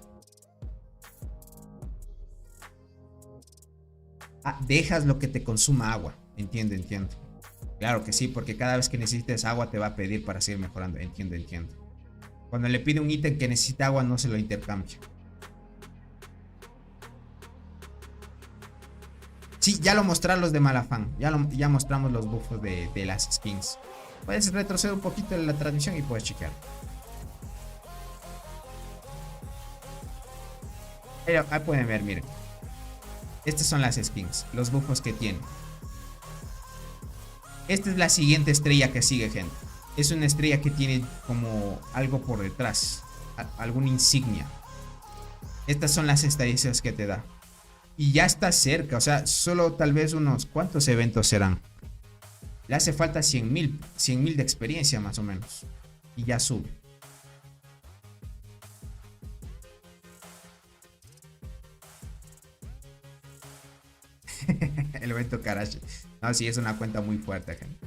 Ah, dejas lo que te consuma agua. Entiendo. Claro que sí, porque cada vez que necesites agua te va a pedir para seguir mejorando. Entiendo. Cuando le pide un ítem que necesita agua, no se lo intercambia. Sí, ya lo mostraron los de Malafán. Ya mostramos los buffos de las skins. Puedes retroceder un poquito en la transmisión y puedes chequear. Pero ahí pueden ver, miren. Estas son las skins, los buffos que tienen. Esta es la siguiente estrella que sigue, gente. Es una estrella que tiene como algo por detrás, alguna insignia. Estas son las estadísticas que te da. Y ya está cerca, o sea, solo tal vez unos cuantos eventos serán. Le hace falta 100.000 de experiencia más o menos. Y ya sube. El evento Karashi. No, sí, es una cuenta muy fuerte, gente.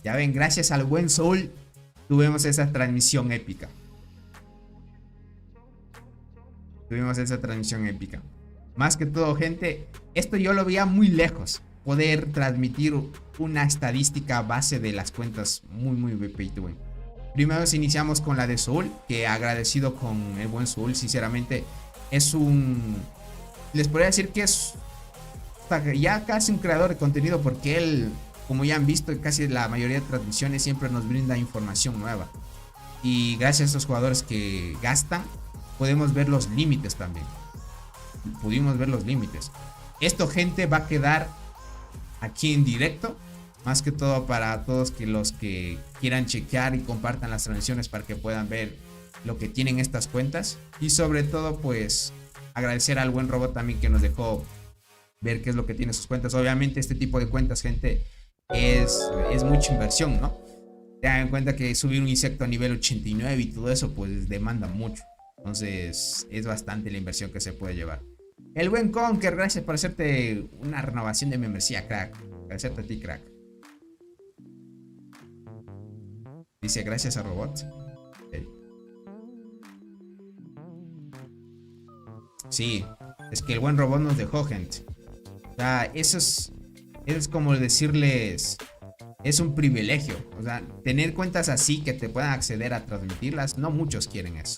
Ya ven, gracias al buen Soul tuvimos esa transmisión épica. Más que todo, gente, esto yo lo veía muy lejos. Poder transmitir una estadística base de las cuentas muy pay to win. Primero iniciamos con la de Soul, que agradecido con el buen Soul, sinceramente es un... Les podría decir que es ya casi un creador de contenido, porque él, como ya han visto, casi la mayoría de transmisiones siempre nos brinda información nueva. Y gracias a estos jugadores que gastan, podemos ver los límites también. Pudimos ver los límites. Esto, gente, va a quedar aquí en directo. Más que todo para todos los que quieran chequear y compartan las transmisiones para que puedan ver lo que tienen estas cuentas. Y sobre todo, pues, agradecer al buen Robot también que nos dejó ver qué es lo que tiene sus cuentas. Obviamente este tipo de cuentas, gente, es mucha inversión, ¿no? Tengan en cuenta que subir un insecto a nivel 89 y todo eso, pues demanda mucho. Entonces es bastante la inversión que se puede llevar. El buen Conker, gracias por hacerte una renovación de membresía, crack. Gracias a ti, crack. Dice gracias a Robot. Okay. Sí, es que el buen Robot nos dejó, gente. O sea, eso es como decirles, es un privilegio. O sea, tener cuentas así que te puedan acceder a transmitirlas, no muchos quieren eso.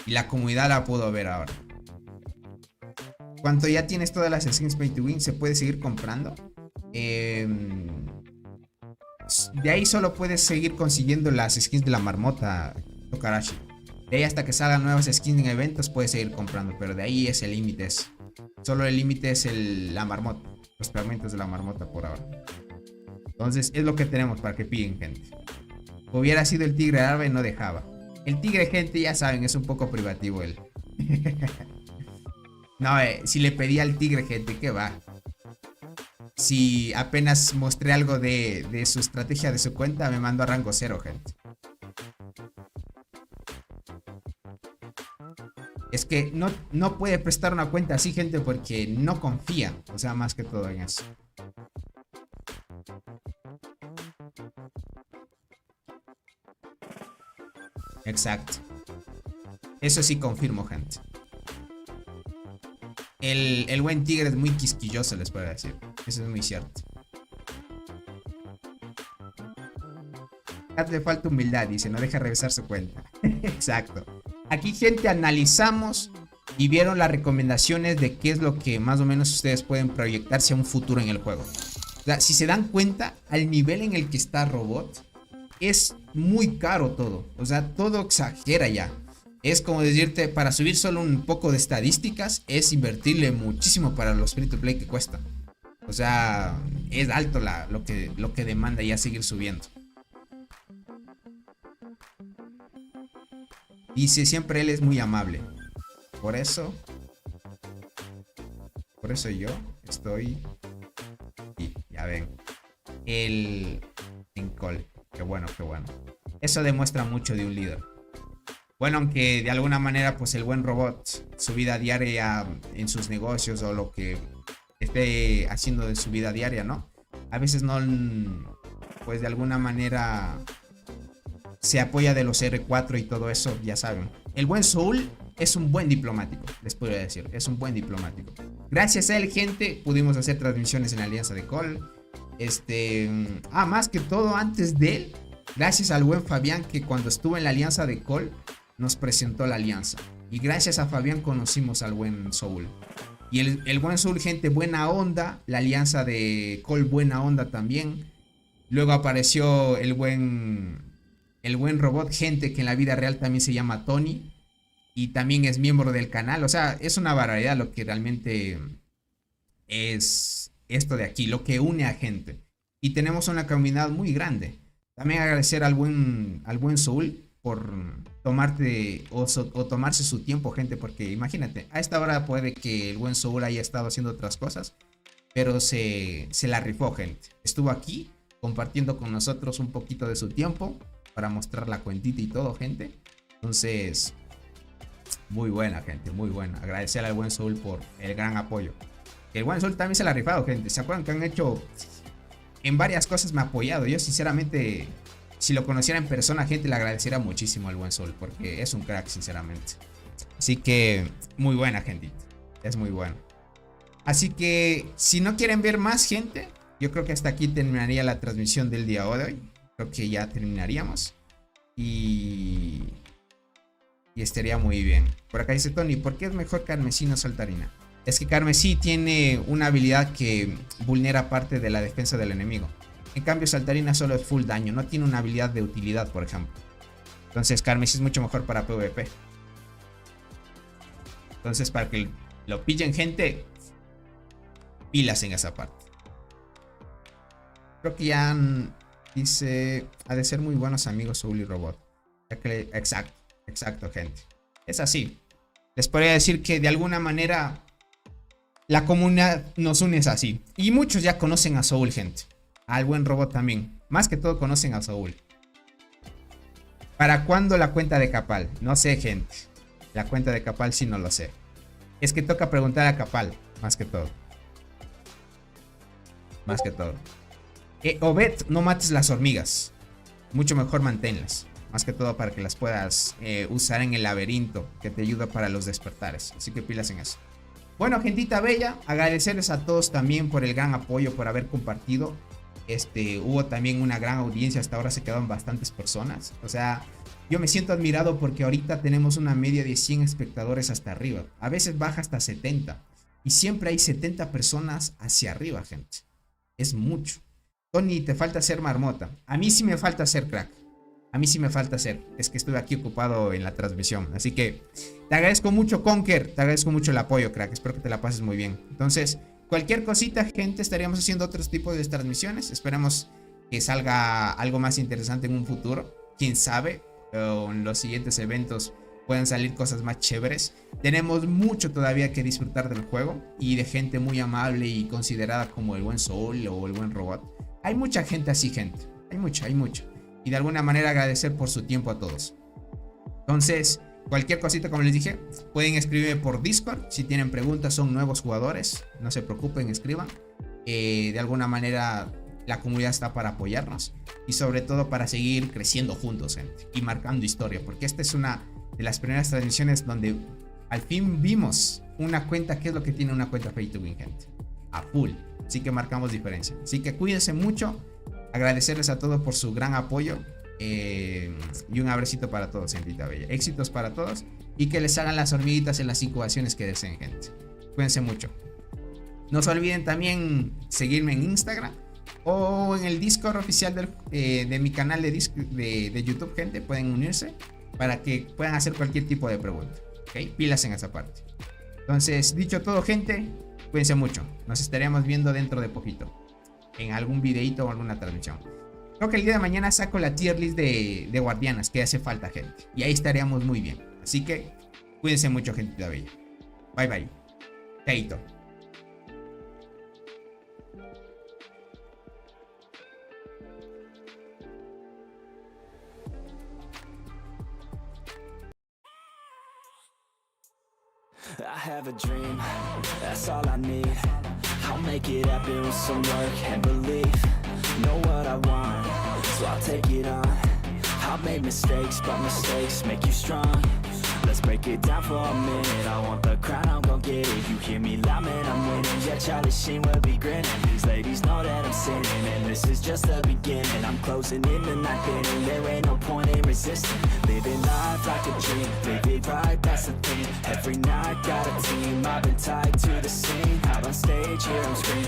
Y la comunidad la pudo ver ahora. Cuando ya tienes todas las skins pay to win, se puede seguir comprando. De ahí solo puedes seguir consiguiendo las skins de la marmota Tokarashi. De ahí hasta que salgan nuevas skins en eventos puedes seguir comprando, pero de ahí es el límite. Solo el límite es la marmota, los fragmentos de la marmota por ahora. Entonces es lo que tenemos para que piden, gente. Hubiera sido el tigre árabe, no dejaba. El tigre, gente, ya saben, es un poco privativo él. No, si le pedí al tigre, gente, ¿qué va? Si apenas mostré algo de su estrategia de su cuenta, me mandó a rango 0, gente. Es que no puede prestar una cuenta así, gente, porque no confía. O sea, más que todo en eso. Exacto. Eso sí confirmo, gente. El buen tigre es muy quisquilloso, les puedo decir. Eso es muy cierto. Le falta humildad, dice, no deja revisar su cuenta. Exacto. Aquí, gente, analizamos y vieron las recomendaciones de qué es lo que más o menos ustedes pueden proyectarse a un futuro en el juego. O sea, si se dan cuenta, al nivel en el que está Robot, es muy caro todo. O sea, todo exagera ya. Es como decirte, para subir solo un poco de estadísticas, es invertirle muchísimo para los free to play que cuestan. O sea, es alto lo que demanda ya seguir subiendo. Dice, siempre él es muy amable. Por eso yo estoy... Y ya ven. El Encol. Qué bueno, qué bueno. Eso demuestra mucho de un líder. Bueno, aunque de alguna manera, pues el buen Robot, su vida diaria en sus negocios o lo que esté haciendo de su vida diaria, ¿no? a veces no, pues de alguna manera se apoya de los R4 y todo eso, ya saben. El buen Soul es un buen diplomático, les podría decir, es un buen diplomático. Gracias a él, gente, pudimos hacer transmisiones en la Alianza de Call. Más que todo, antes de él, gracias al buen Fabián, que cuando estuvo en la Alianza de Call nos presentó la alianza. Y gracias a Fabián conocimos al buen Soul. Y el buen Soul, gente, buena onda. La Alianza de Call, buena onda también. Luego apareció el buen robot, gente, que en la vida real también se llama Tony. Y también es miembro del canal. O sea, es una barbaridad lo que realmente es esto de aquí, lo que une a gente. Y tenemos una comunidad muy grande. También agradecer al buen Soul por tomarse su tiempo, gente, porque imagínate, a esta hora puede que el buen Soul haya estado haciendo otras cosas, pero se la rifó, gente. Estuvo aquí compartiendo con nosotros un poquito de su tiempo para mostrar la cuentita y todo, gente. Entonces, muy buena, gente, muy buena. Agradecer al buen Soul por el gran apoyo. El buen Soul también se la ha rifado, gente. ¿Se acuerdan que han hecho en varias cosas? Me ha apoyado. Yo sinceramente, si lo conociera en persona, gente, le agradecería muchísimo al buen Soul, porque es un crack, sinceramente. Así que muy buena, gente. Es muy bueno. Así que si no quieren ver más, gente, yo creo que hasta aquí terminaría la transmisión del día de hoy. Creo que ya terminaríamos. Y estaría muy bien. Por acá dice Tony, ¿por qué es mejor Carmesí no Saltarina? Es que Carmesí tiene una habilidad que vulnera parte de la defensa del enemigo. En cambio, Saltarina solo es full daño. No tiene una habilidad de utilidad, por ejemplo. Entonces, Carmesí es mucho mejor para PvP. Entonces, para que lo pillen, gente, pilas en esa parte. Creo que ya dice, ha de ser muy buenos amigos Soul y Robot. Exacto, gente. Es así. Les podría decir que de alguna manera la comunidad nos une así. Y muchos ya conocen a Soul, gente. Al buen Robot también. Más que todo conocen a Soul. ¿Para cuándo la cuenta de Capal? No sé, gente. La cuenta de Capal sí no lo sé. Es que toca preguntar a Capal. Más que todo. Más que todo. Obed, no mates las hormigas. Mucho mejor manténlas. Más que todo para que las puedas usar en el laberinto, que te ayuda para los despertares. Así que pilas en eso. Bueno, gentita bella, agradecerles a todos también por el gran apoyo, por haber compartido. Hubo también una gran audiencia, hasta ahora se quedaron bastantes personas. O sea, yo me siento admirado porque ahorita tenemos una media de 100 espectadores hasta arriba. A veces baja hasta 70. Y siempre hay 70 personas hacia arriba, gente. Es mucho. Tony, te falta ser marmota. A mí sí me falta ser crack. A mí sí me falta ser. Es que estuve aquí ocupado en la transmisión. Así que te agradezco mucho, Conker. Te agradezco mucho el apoyo, crack. Espero que te la pases muy bien. Entonces, cualquier cosita, gente, estaríamos haciendo otros tipos de transmisiones. Esperemos que salga algo más interesante en un futuro. Quién sabe, en los siguientes eventos puedan salir cosas más chéveres. Tenemos mucho todavía que disfrutar del juego y de gente muy amable y considerada como el buen Soul o el buen Robot. Hay mucha gente así, gente. Hay mucha. Y de alguna manera agradecer por su tiempo a todos. Entonces, cualquier cosita, como les dije, pueden escribirme por Discord. Si tienen preguntas, son nuevos jugadores, no se preocupen, escriban. De alguna manera la comunidad está para apoyarnos. Y sobre todo para seguir creciendo juntos, gente. Y marcando historia. Porque esta es una de las primeras transmisiones donde al fin vimos una cuenta. ¿Qué es lo que tiene una cuenta Pay to Win, gente? A full. Así que marcamos diferencia. Así que cuídense mucho. Agradecerles a todos por su gran apoyo. Y un abracito para todos, gentita bella. Éxitos para todos. Y que les hagan las hormiguitas en las incubaciones que deseen, gente. Cuídense mucho. No se olviden también seguirme en Instagram o en el Discord oficial de mi canal de YouTube, gente. Pueden unirse para que puedan hacer cualquier tipo de pregunta. ¿Ok? Pilas en esa parte. Entonces, dicho todo, gente, cuídense mucho. Nos estaremos viendo dentro de poquito en algún videito o alguna transmisión. Creo que el día de mañana saco la tier list de guardianas que hace falta, gente. Y ahí estaríamos muy bien. Así que cuídense mucho, gente de bella. Bye bye. Chaito. I have a dream, that's all I need. I'll make it happen with some work and belief. know what I want, so I'll take it on. I've made mistakes, but mistakes make you strong. Let's break it down for a minute. I want the crown, I'm gon' get it. You hear me loud, man, I'm winning. Yeah, Charlie Sheen will be grinning. These ladies know that I'm sinning, and this is just the beginning. I'm closing in the night inning. There ain't no point in resisting. Living life like a dream, live it right, that's the thing. Every night got a team, I've been tied to the scene. Out on stage, here I'm screaming.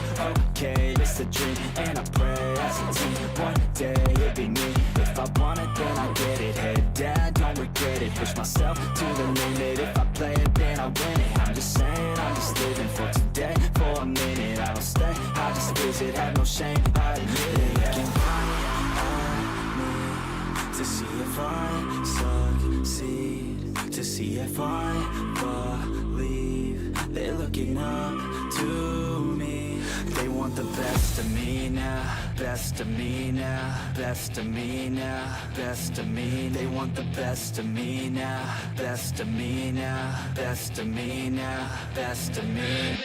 Okay, it's a dream, and I pray as a team. One day it'll be me. If I want it, then I get it. Head down, don't regret it. Push myself to the limit. If I play it, then I win it. I'm just saying, I'm just living for today. For a minute, I don't stay, I just visit. Have no shame, I admit it. Looking right at me to see if I succeed, to see if I believe. They're looking up to me. They want the best of me now, best of me now, best of me now, best of me. They want the best of me now, best of me now, best of me now, best of me.